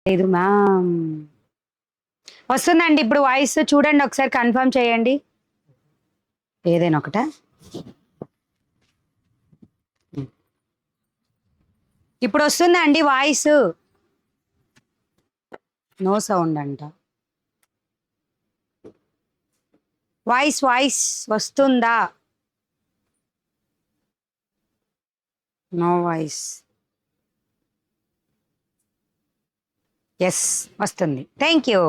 లేదు మ్యామ్. వస్తుందండి ఇప్పుడు వాయిస్, చూడండి ఒకసారి కన్ఫర్మ్ చేయండి. ఏదైనా ఒకట. ఇప్పుడు వస్తుందండి వాయిస్. నో సౌండ్ అంట. వాయిస్ వాయిస్ వస్తుందా? No voice. ఎస్ వస్తుంది. Thank you.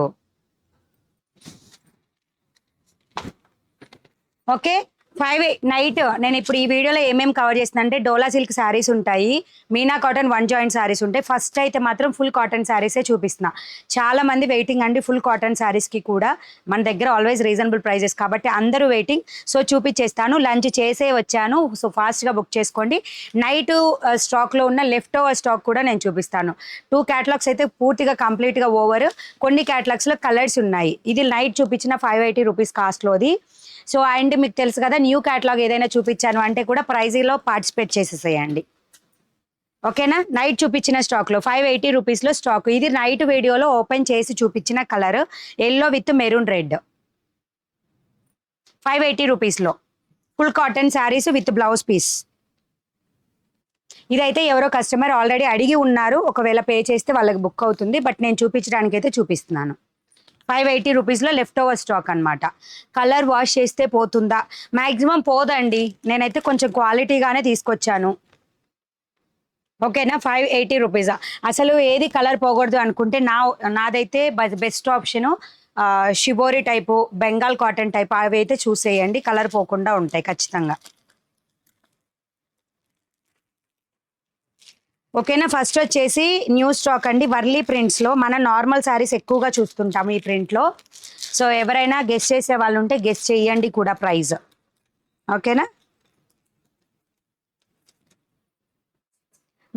ఓకే. 5 నైట్ నేను ఇప్పుడు ఈ వీడియోలో ఏమేమి కవర్ చేస్తున్నా అంటే డోలా సిల్క్ శారీస్ ఉంటాయి, Meena cotton one joint saris ఉంటాయి. ఫస్ట్ అయితే మాత్రం ఫుల్ కాటన్ శారీసే చూపిస్తున్నా. చాలా మంది వెయిటింగ్ అండి ఫుల్ కాటన్ శారీస్కి కూడా. మన దగ్గర ఆల్వేస్ రీజనబుల్ ప్రైజెస్ కాబట్టి అందరూ వెయిటింగ్. సో చూపించేస్తాను. లంచ్ చేసే వచ్చాను, సో ఫాస్ట్గా బుక్ చేసుకోండి. నైట్ స్టాక్లో ఉన్న లెఫ్ట్ ఓవర్ స్టాక్ కూడా నేను చూపిస్తాను. 2 క్యాటలాగ్స్ అయితే పూర్తిగా కంప్లీట్గా ఓవర్. కొన్ని క్యాటలాగ్స్లో కలర్స్ ఉన్నాయి. ఇది నైట్ చూపించిన 580 రూపీస్ కాస్ట్లోది. సో అండ్ మీకు తెలుసు కదా, న్యూ క్యాటలాగ్ ఏదైనా చూపించాను అంటే కూడా ప్రైజీలో పార్టిసిపేట్ చేసేసేయండి. ఓకేనా. నైట్ చూపించిన స్టాక్లో 580 రూపీస్లో స్టాక్. ఇది నైట్ వీడియోలో ఓపెన్ చేసి చూపించిన colour yellow with maroon red. 580 రూపీస్లో full cotton saris with blouse piece. ఇదైతే ఎవరో కస్టమర్ ఆల్రెడీ అడిగి ఉన్నారు, ఒకవేళ పే చేస్తే వాళ్ళకి బుక్ అవుతుంది. బట్ నేను చూపించడానికి అయితే చూపిస్తున్నాను. 580 రూపీస్లో లెఫ్ట్ ఓవర్ స్టాక్ అనమాట. కలర్ వాష్ చేస్తే పోతుందా? మ్యాక్సిమం పోదండి. నేనైతే కొంచెం క్వాలిటీగానే తీసుకొచ్చాను. ఓకేనా. 580 రూపీస్. అసలు ఏది కలర్ పోకూడదు అనుకుంటే నాదైతే best option shibori type, Bengal cotton type అవి అయితే చూసేయండి, కలర్ పోకుండా ఉంటాయి ఖచ్చితంగా. ఓకేనా. ఫస్ట్ వచ్చేసి న్యూ స్టాక్ అండి, వర్లీ ప్రింట్స్లో. మన నార్మల్ శారీస్ ఎక్కువగా చూస్తుంటాము ఈ ప్రింట్లో. సో ఎవరైనా గెస్ చేసే వాళ్ళు ఉంటే గెస్ చేయండి కూడా ప్రైజ్. ఓకేనా.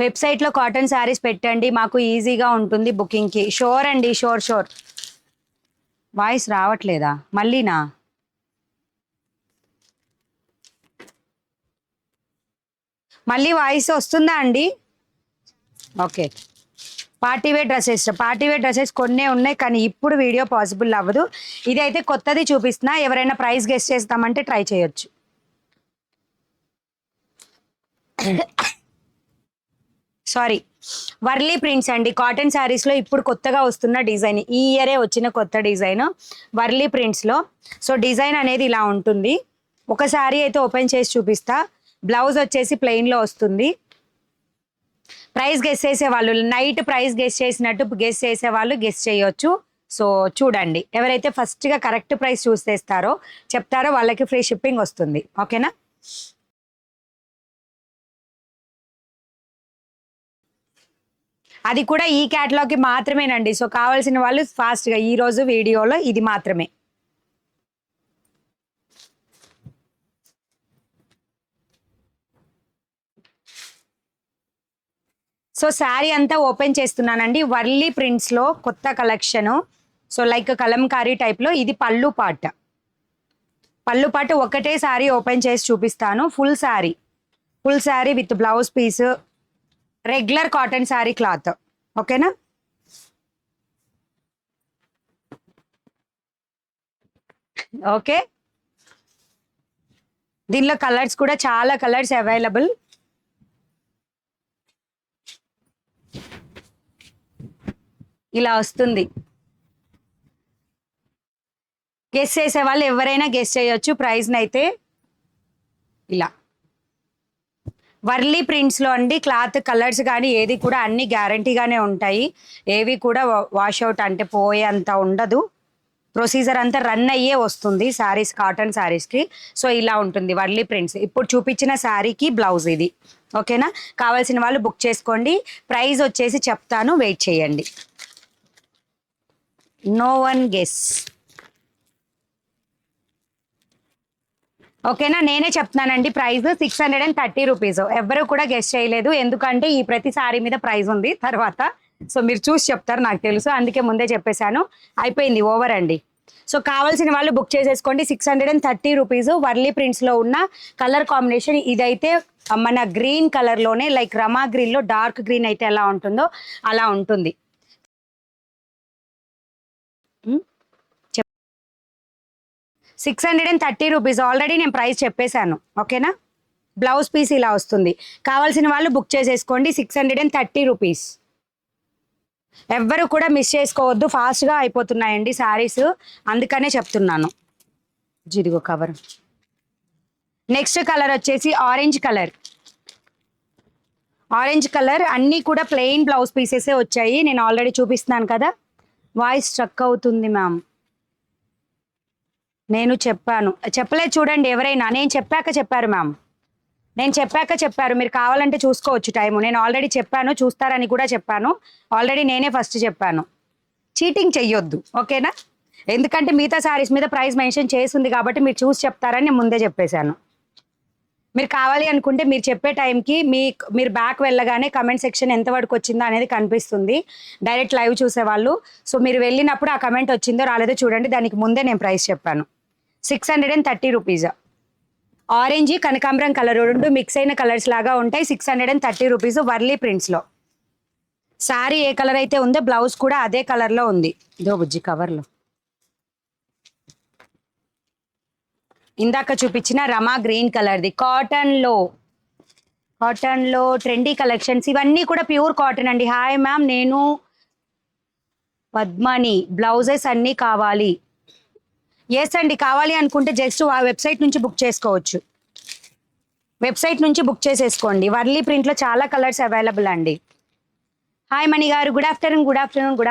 వెబ్సైట్లో కాటన్ శారీస్ పెట్టండి, మాకు ఈజీగా ఉంటుంది బుకింగ్కి. షోర్ అండి, షోర్ షోర్. వాయిస్ రావట్లేదా మళ్ళీనా? మళ్ళీ వాయిస్ వస్తుందా అండి? ఓకే. పార్టీవేర్ డ్రెస్సెస్ కొన్నే ఉన్నాయి, కానీ ఇప్పుడు వీడియో పాసిబుల్ అవ్వదు. ఇదైతే కొత్తది చూపిస్తున్నా, ఎవరైనా ప్రైస్ గెస్ చేస్తామంటే ట్రై చేయొచ్చు. సారీ, వర్లీ ప్రింట్స్ అండి. కాటన్ శారీస్లో ఇప్పుడు కొత్తగా వస్తున్న డిజైన్, ఈ ఇయరే వచ్చిన కొత్త డిజైన్ వర్లీ ప్రింట్స్లో. సో డిజైన్ అనేది ఇలా ఉంటుంది. ఒక శారీ అయితే ఓపెన్ చేసి చూపిస్తా. బ్లౌజ్ వచ్చేసి ప్లెయిన్లో వస్తుంది. ప్రైస్ గెస్ చేసే వాళ్ళు నైట్ ప్రైస్ గెస్ చేసినట్టు గెస్ చేసే వాళ్ళు గెస్ చేయొచ్చు. సో చూడండి, ఎవరైతే ఫస్ట్గా కరెక్ట్ ప్రైస్ చూస్ చేస్తారో చెప్తారో వాళ్ళకి ఫ్రీ షిప్పింగ్ వస్తుంది. ఓకేనా. అది కూడా ఈ క్యాటలాగ్కి మాత్రమేనండి. సో కావాల్సిన వాళ్ళు ఫాస్ట్గా, ఈరోజు వీడియోలో ఇది మాత్రమే. సో శారీ అంతా ఓపెన్ చేస్తున్నానండి. వర్లీ ప్రింట్స్లో కొత్త కలెక్షను. సో లైక్ కలంకారీ టైప్లో. ఇది పళ్ళు పాట్. ఒకటే శారీ ఓపెన్ చేసి చూపిస్తాను. Full sari with blouse piece, regular cotton sari cloth. ఓకేనా. ఓకే. దీనిలో కలర్స్ కూడా చాలా కలర్స్ అవైలబుల్. ఇలా వస్తుంది. గెస్ చేసే వాళ్ళు ఎవరైనా గెస్ చేయొచ్చు ప్రైస్ని అయితే. ఇలా వర్లీ ప్రింట్స్లో అండి. క్లాత్ కలర్స్ కానీ ఏది కూడా అన్ని గ్యారంటీగానే ఉంటాయి. ఏవి కూడా వాష్అవుట్ అంటే పోయేంత ఉండదు. ప్రొసీజర్ అంతా రన్ అయ్యే వస్తుంది శారీస్, కాటన్ శారీస్కి. సో ఇలా ఉంటుంది వర్లీ ప్రింట్స్. ఇప్పుడు చూపించిన శారీకి బ్లౌజ్ ఇది. ఓకేనా. కావాల్సిన వాళ్ళు బుక్ చేసుకోండి. ప్రైస్ వచ్చేసి చెప్తాను, వెయిట్ చేయండి. No one guess. ఓకేనా. నేనే చెప్తున్నానండి ప్రైస్ 630 రూపీస్. ఎవరు కూడా గెస్ట్ చేయలేదు, ఎందుకంటే ఈ ప్రతి సారీ మీద ప్రైస్ ఉంది తర్వాత. సో మీరు చూసి చెప్తారు నాకు తెలుసు, అందుకే ముందే చెప్పేశాను. అయిపోయింది, ఓవర్ అండి. సో కావాల్సిన వాళ్ళు బుక్ చేసేసుకోండి. 630 రూపీస్. వర్లీ ప్రింట్స్లో ఉన్న కలర్ కాంబినేషన్ ఇదైతే మన గ్రీన్ కలర్లోనే, లైక్ రమా గ్రీన్లో డార్క్ గ్రీన్ అయితే ఎలా ఉంటుందో అలా ఉంటుంది. ₹630 ఆల్రెడీ నేను ప్రైస్ చెప్పేశాను. ఓకేనా? బ్లౌజ్ పీస్ ఇలా వస్తుంది. కావాల్సిన వాళ్ళు బుక్ చేసేసుకోండి. ₹630. ఎవ్వరు కూడా మిస్ చేసుకోవద్దు, ఫాస్ట్గా అయిపోతున్నాయండి శారీస్, అందుకనే చెప్తున్నాను. ఇదిగో కవర్. నెక్స్ట్ కలర్ వచ్చేసి ఆరెంజ్ కలర్. ఆరెంజ్ కలర్ అన్నీ కూడా ప్లెయిన్ బ్లౌజ్ పీసెసే వచ్చాయి. నేను ఆల్రెడీ చూపిస్తున్నాను కదా. వాయిస్ స్ట్రక్ అవుతుంది మ్యామ్. నేను చెప్పలేదు చూడండి. ఎవరైనా నేను చెప్పాక చెప్పారు మ్యామ్, నేను చెప్పాక చెప్పారు. మీరు కావాలంటే చూసుకోవచ్చు టైము. నేను ఆల్రెడీ చెప్పాను, చూస్తారని కూడా చెప్పాను. ఆల్రెడీ నేనే ఫస్ట్ చెప్పాను. చీటింగ్ చెయ్యొద్దు, ఓకేనా? ఎందుకంటే మిగతా శారీస్ మీద ప్రైస్ మెన్షన్ చేసింది కాబట్టి మీరు చూసి చెప్తారని నేను ముందే చెప్పేశాను. మీరు కావాలి అనుకుంటే మీరు చెప్పే టైంకి మీరు బ్యాక్ వెళ్ళగానే కమెంట్ సెక్షన్ ఎంతవరకు వచ్చిందో అనేది కనిపిస్తుంది, డైరెక్ట్ లైవ్ చూసేవాళ్ళు. సో మీరు వెళ్ళినప్పుడు ఆ కమెంట్ వచ్చిందో రాలేదో చూడండి. దానికి ముందే నేను ప్రైస్ చెప్పాను. ₹630. ఆరెంజ్ కనకాంబరం కలర్ రెండు మిక్స్ అయిన కలర్స్ లాగా ఉంటాయి. ₹630 వర్లీ ప్రింట్స్లో. శారీ ఏ కలర్ అయితే ఉందో బ్లౌజ్ కూడా అదే కలర్లో ఉంది. ఇదో బుజ్జి కవర్లో ఇందాక చూపించిన రమా గ్రీన్ కలర్ది కాటన్లో ట్రెండీ కలెక్షన్స్. ఇవన్నీ కూడా ప్యూర్ కాటన్ అండి. హాయ్ మ్యామ్, నేను పద్మని. బ్లౌజెస్ అన్నీ కావాలి. ఎస్ అండి, కావాలి అనుకుంటే జస్ట్ ఆ వెబ్సైట్ నుంచి బుక్ చేసుకోవచ్చు. వెబ్సైట్ నుంచి బుక్ చేసేసుకోండి. వర్లీ ప్రింట్లో చాలా కలర్స్ అవైలబుల్ అండి. హాయ్ మణి గారు, గుడ్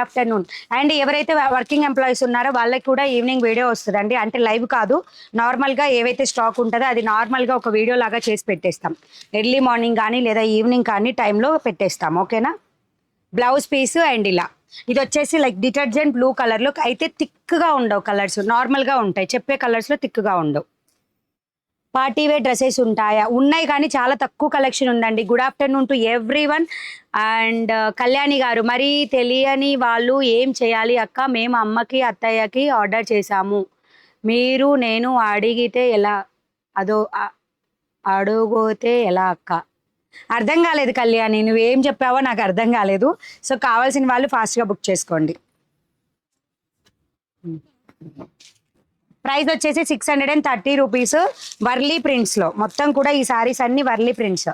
ఆఫ్టర్నూన్. అండ్ ఎవరైతే వర్కింగ్ ఎంప్లాయీస్ ఉన్నారో వాళ్ళకి కూడా ఈవినింగ్ వీడియో వస్తుందండి. అంటే లైవ్ కాదు, నార్మల్గా ఏవైతే స్టాక్ ఉంటుందో అది నార్మల్గా ఒక వీడియో లాగా చేసి పెట్టేస్తాం. ఎర్లీ మార్నింగ్ కానీ లేదా ఈవినింగ్ కానీ టైంలో పెట్టేస్తాం. ఓకేనా? బ్లౌజ్ పీస్ అండ్ ఇలా ఇది వచ్చేసి లైక్ డిటర్జెంట్ బ్లూ కలర్లో అయితే థిక్గా ఉండవు కలర్స్, నార్మల్గా ఉంటాయి. చెప్పే కలర్స్లో థిక్గా ఉండవు. పార్టీ వేర్ డ్రెస్సెస్ ఉంటాయా? ఉన్నాయి కానీ చాలా తక్కువ కలెక్షన్ ఉందండి. Good afternoon to everyone. And Kalyani గారు, మరి తెలియని వాళ్ళు ఏం చేయాలి అక్క? మేము అమ్మకి అత్తయ్యకి ఆర్డర్ చేశాము, నేను అడిగితే ఎలా? అడుగుతే ఎలా అక్క? అర్థం కాలేదు కళ్యాణి, నువ్వేం చెప్పావో నాకు అర్థం కాలేదు. సో కావాల్సిన వాళ్ళు ఫాస్ట్గా బుక్ చేసుకోండి. ప్రైస్ వచ్చేసి ₹630 వర్లీ ప్రింట్స్లో. మొత్తం కూడా ఈ సారీస్ అన్ని వర్లీ ప్రింట్స్.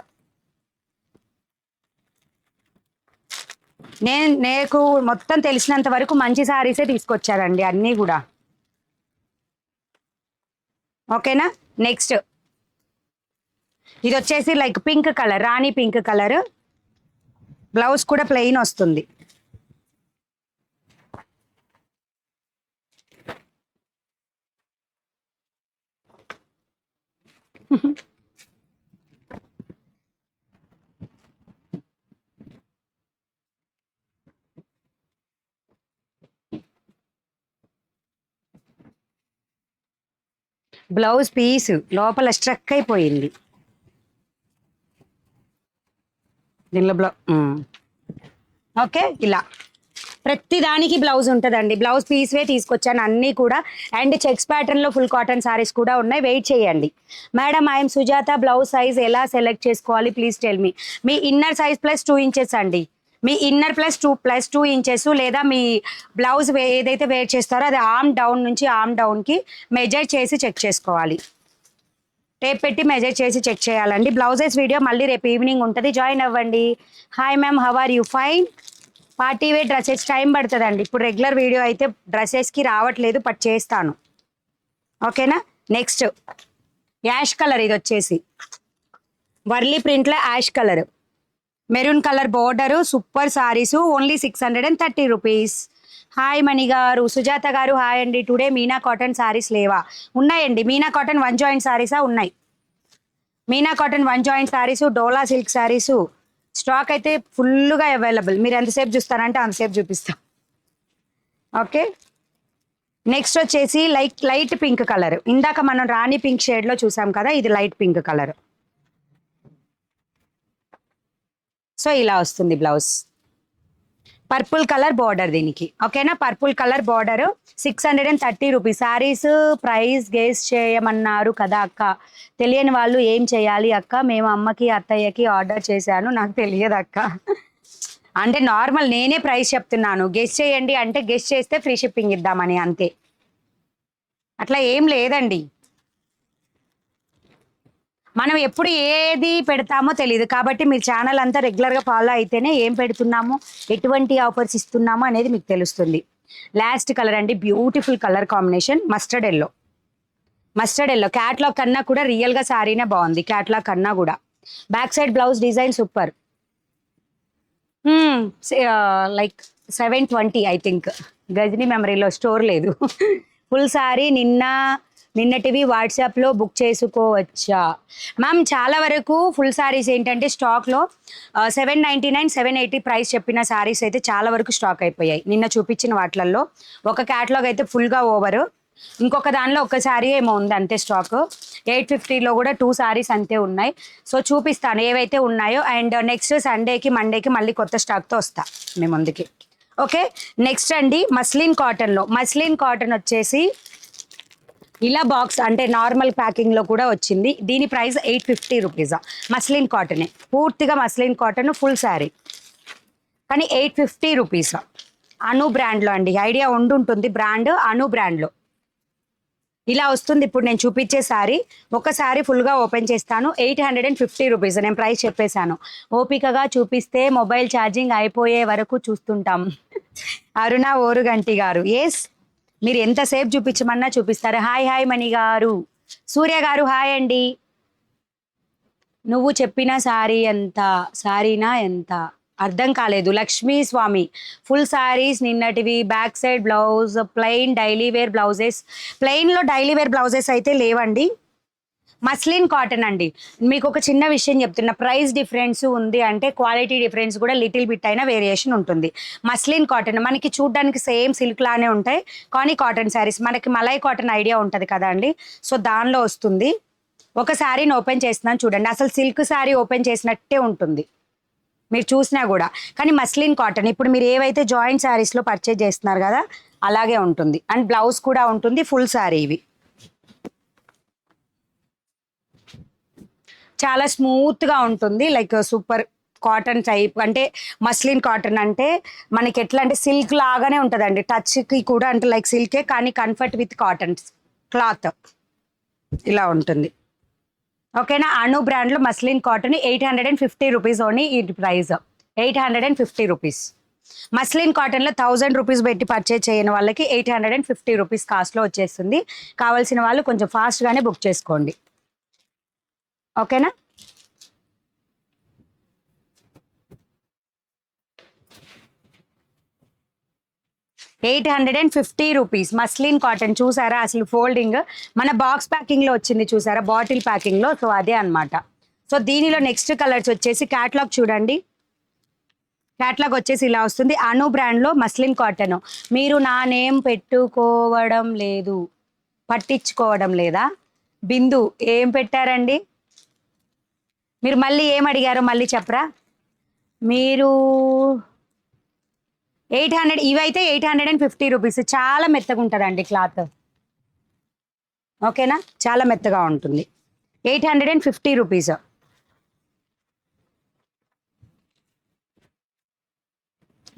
నాకు మొత్తం తెలిసినంత వరకు మంచి సారీసే తీసుకొచ్చారండి అన్నీ కూడా. ఓకేనా? నెక్స్ట్ ఇది వచ్చేసి లైక్ పింక్ కలర్, రాణి పింక్ కలర్. బ్లౌజ్ కూడా ప్లెయిన్ వస్తుంది. బ్లౌజ్ పీస్ లోపల స్ట్రక్ అయిపోయింది దీనిలో. ఓకే, ఇలా ప్రతి దానికి బ్లౌజ్ ఉంటుందండి. బ్లౌజ్ పీస్వే తీసుకొచ్చాను అన్నీ కూడా. అండ్ చెక్స్ ప్యాటర్న్లో ఫుల్ కాటన్ సారీస్ కూడా ఉన్నాయి. వెయిట్ చేయండి. Madam, I'm Sujatha, blouse size ఎలా సెలెక్ట్ చేసుకోవాలి please tell me. Me inner size +2 inches అండి. మీ ఇన్నర్ +2 ఇంచెస్, లేదా మీ బ్లౌజ్ ఏదైతే వేర్ చేస్తారో అది ఆర్మ్ డౌన్ నుంచి ఆర్మ్ డౌన్కి మెజర్ చేసి చెక్ చేసుకోవాలి. టేప్ పెట్టి మెజర్ చేసి చెక్ చేయాలండి. బ్లౌజెస్ వీడియో మళ్ళీ రేపు ఈవినింగ్ ఉంటుంది, జాయిన్ అవ్వండి. Hi ma'am, how are you? Fine. Party wear dresses time పడుతుందండి. ఇప్పుడు రెగ్యులర్ వీడియో అయితే డ్రెస్సెస్కి రావట్లేదు, బట్ చేస్తాను. ఓకేనా? Next ash colour. ఇది వచ్చేసి వర్లీ ప్రింట్లో ash colour, maroon colour border, super saris. Only ₹630. Hi Mani garu. Sujatha గారు హాయ్ అండి. టుడే మీనా కాటన్ సారీస్ లేవా? ఉన్నాయండి. మీనా కాటన్ 1 జాయింట్ సారీసా? ఉన్నాయి. Meena cotton 1 joint saris, Dola silk saris stock అయితే ఫుల్గా అవైలబుల్. మీరు ఎంతసేపు చూస్తారంటే అంతసేపు చూపిస్తాం. ఓకే, నెక్స్ట్ వచ్చేసి లైట్ పింక్ కలర్. ఇందాక మనం రాణి పింక్ షేడ్లో చూసాం కదా, ఇది లైట్ పింక్ కలర్. సో ఇలా వస్తుంది బ్లౌజ్. పర్పుల్ కలర్ బార్డర్ దీనికి. ఓకేనా? Purple colour border. ₹630. Saris price guess చేయమన్నారు కదా అక్క, తెలియని వాళ్ళు ఏం చేయాలి అక్క? మేము అమ్మకి అత్తయ్యకి ఆర్డర్ చేశాను, నాకు తెలియదు అక్క. అంటే నార్మల్ నేనే ప్రైస్ చెప్తున్నాను, గెస్ట్ చేయండి అంటే గెస్ట్ చేస్తే ఫ్రీ షిప్పింగ్ ఇద్దామని అంతే, అట్లా ఏం లేదండి. మనం ఎప్పుడు ఏది పెడతామో తెలియదు, కాబట్టి మీరు ఛానల్ అంతా రెగ్యులర్గా ఫాలో అయితేనే ఏం పెడుతున్నాము, ఎటువంటి ఆఫర్స్ ఇస్తున్నాము అనేది మీకు తెలుస్తుంది. లాస్ట్ కలర్ అండి, beautiful colour combination, mustard yellow. Mustard yellow catalogue కన్నా కూడా రియల్గా శారీనే బాగుంది, క్యాట్లాగ్ కన్నా కూడా. Back side blouse design super. Like 720 I think, Ghajini మెమరీలో స్టోర్ లేదు. ఫుల్ సారీ నిన్నటివి వాట్సాప్లో బుక్ చేసుకోవచ్చా మ్యామ్? చాలా వరకు ఫుల్ సారీస్ ఏంటంటే స్టాక్లో 799 780 ప్రైస్ చెప్పిన సారీస్ అయితే చాలా వరకు స్టాక్ అయిపోయాయి నిన్న చూపించిన వాటిల్లో. ఒక క్యాటలాగ్ అయితే ఫుల్గా ఓవర్, ఇంకొక దానిలో ఒక శారీ ఏమో ఉంది అంతే స్టాక్. 850లో కూడా 2 సారీస్ అంతే ఉన్నాయి. సో చూపిస్తాను ఏవైతే ఉన్నాయో, అండ్ నెక్స్ట్ సండేకి మండేకి మళ్ళీ కొత్త స్టాక్తో వస్తా మీ ముందుకి. ఓకే, నెక్స్ట్ అండి మస్లిన్ కాటన్లో. మస్లిన్ కాటన్ వచ్చేసి ఇలా బాక్స్ అంటే నార్మల్ ప్యాకింగ్లో కూడా వచ్చింది. దీని ప్రైస్ 850 రూపీస్. మస్లిన్ కాటనే, పూర్తిగా మస్లిన్ కాటన్ ఫుల్ శారీ, కానీ 850 రూపీస్. అను బ్రాండ్లో అండి, ఐడియా ఉండుంటుంది బ్రాండ్, అను బ్రాండ్లో ఇలా వస్తుంది. ఇప్పుడు నేను చూపించే శారీ, ఒక శారీ ఫుల్గా ఓపెన్ చేస్తాను. 850 రూపీస్ నేను ప్రైస్ చెప్పేశాను. ఓపికగా చూపిస్తే మొబైల్ ఛార్జింగ్ అయిపోయే వరకు చూస్తుంటాం. అరుణ ఓరుగంటి గారు, ఎస్ మీరు ఎంతసేపు చూపించమన్నా చూపిస్తారు. హాయ్ హాయ్ మణి గారు. సూర్య గారు హాయ్ అండి. నువ్వు చెప్పిన శారీ ఎంత, శారీనా ఎంత అర్థం కాలేదు. లక్ష్మీ స్వామి, ఫుల్ శారీస్ నిన్నటివి, back side blouse plain daily wear blouses. ప్లెయిన్లో డైలీ వేర్ బ్లౌజెస్ అయితే లేవండి. మస్లిన్ కాటన్ అండి. మీకు ఒక చిన్న విషయం చెప్తున్నా, ప్రైస్ డిఫరెన్స్ ఉంది అంటే క్వాలిటీ డిఫరెన్స్ కూడా లిటిల్ బిట్ అయినా వేరియేషన్ ఉంటుంది. మస్లిన్ కాటన్ మనకి చూడడానికి సేమ్ సిల్క్ లానే ఉంటాయి, కానీ కాటన్ శారీస్. మనకి మలై కాటన్ ఐడియా ఉంటుంది కదా అండి, సో దానిలో వస్తుంది. ఒక శారీని ఓపెన్ చేస్తున్నాను చూడండి, అసలు సిల్క్ శారీ ఓపెన్ చేసినట్టే ఉంటుంది మీరు చూసినా కూడా, కానీ మస్లిన్ కాటన్. ఇప్పుడు మీరు ఏవైతే జాయింట్ శారీస్లో పర్చేజ్ చేస్తున్నారు కదా అలాగే ఉంటుంది, అండ్ బ్లౌజ్ కూడా ఉంటుంది. ఫుల్ శారీ ఇవి చాలా స్మూత్గా ఉంటుంది, లైక్ సూపర్ కాటన్ టైప్. అంటే మస్లిన్ కాటన్ అంటే మనకి ఎట్లా అంటే సిల్క్ లాగానే ఉంటుందండి, టచ్కి కూడా అంటే లైక్ సిల్కే, కానీ కంఫర్ట్ విత్ కాటన్ క్లాత్ ఇలా ఉంటుంది. ఓకేనా, అను బ్రాండ్లో మస్లిన్ కాటన్ 850 రూపీస్ ఓన్లీ. ఈ ప్రైస్ 850 రూపీస్. మస్లిన్ కాటన్లో 1000 రూపీస్ పెట్టి పర్చేజ్ చేయని వాళ్ళకి 850 రూపీస్ కాస్ట్లో వచ్చేస్తుంది. కావాల్సిన వాళ్ళు కొంచెం ఫాస్ట్గానే బుక్ చేసుకోండి, ఓకేనా. $850 రూపీస్ మస్లిన్ కాటన్. చూసారా అసలు ఫోల్డింగ్ మన బాక్స్ ప్యాకింగ్లో వచ్చింది చూసారా, బాటిల్ ప్యాకింగ్లో, సో అదే అనమాట. సో దీనిలో నెక్స్ట్ కలర్స్ వచ్చేసి క్యాట్లాగ్ చూడండి. క్యాట్లాగ్ వచ్చేసి ఇలా వస్తుంది. అను బ్రాండ్లో మస్లిన్ కాటన్. మీరు నా నేమ్ పెట్టుకోవడం లేదు, పట్టించుకోవడం లేదా? బిందు ఏం పెట్టారండి మీరు? మళ్ళీ ఏం అడిగారో మళ్ళీ చెప్పరా మీరు? 800, ఇవైతే 850 రూపీస్. చాలా మెత్తగా ఉంటుందండి క్లాత్, ఓకేనా, చాలా మెత్తగా ఉంటుంది. 850 రూపీస్.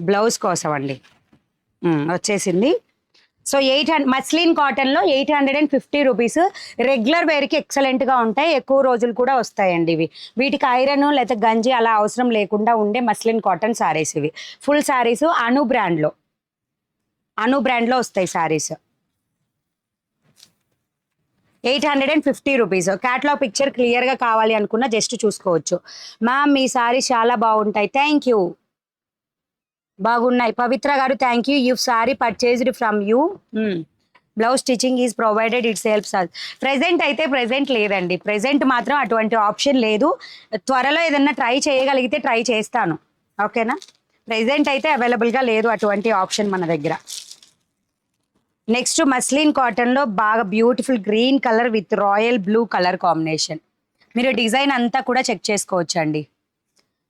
బ్లౌజ్ కోసం అండి వచ్చేసింది. సో 800 మస్లిన్ కాటన్లో 850 రూపీస్. రెగ్యులర్ వేర్కి ఎక్సలెంట్గా ఉంటాయి, ఎక్కువ రోజులు కూడా వస్తాయండి ఇవి. వీటికి ఐరన్ లేదా గంజి అలా అవసరం లేకుండా ఉండే మస్లిన్ కాటన్ శారీస్ ఇవి. ఫుల్ శారీస్ అను బ్రాండ్లో వస్తాయి శారీస్. 850 రూపీస్. క్యాట్లాగ్ పిక్చర్ క్లియర్గా కావాలి అనుకున్న జస్ట్ చూసుకోవచ్చు. మ్యామ్ మీ శారీస్ చాలా బాగుంటాయి, థ్యాంక్ యూ. బాగున్నాయి పవిత్ర గారు, thank you. If sari purchased from you, blouse stitching is provided, it's helps us. Present లేదండి, ప్రెజెంట్ మాత్రం అటువంటి ఆప్షన్ లేదు. త్వరలో ఏదన్నా ట్రై చేయగలిగితే ట్రై చేస్తాను, ఓకేనా. ప్రెజెంట్ అయితే అవైలబుల్గా లేదు అటువంటి ఆప్షన్ మన దగ్గర. నెక్స్ట్ మస్లిన్ కాటన్లో బాగా beautiful green colour with royal blue colour combination. మీరు డిజైన్ అంతా కూడా చెక్ చేసుకోవచ్చు అండి.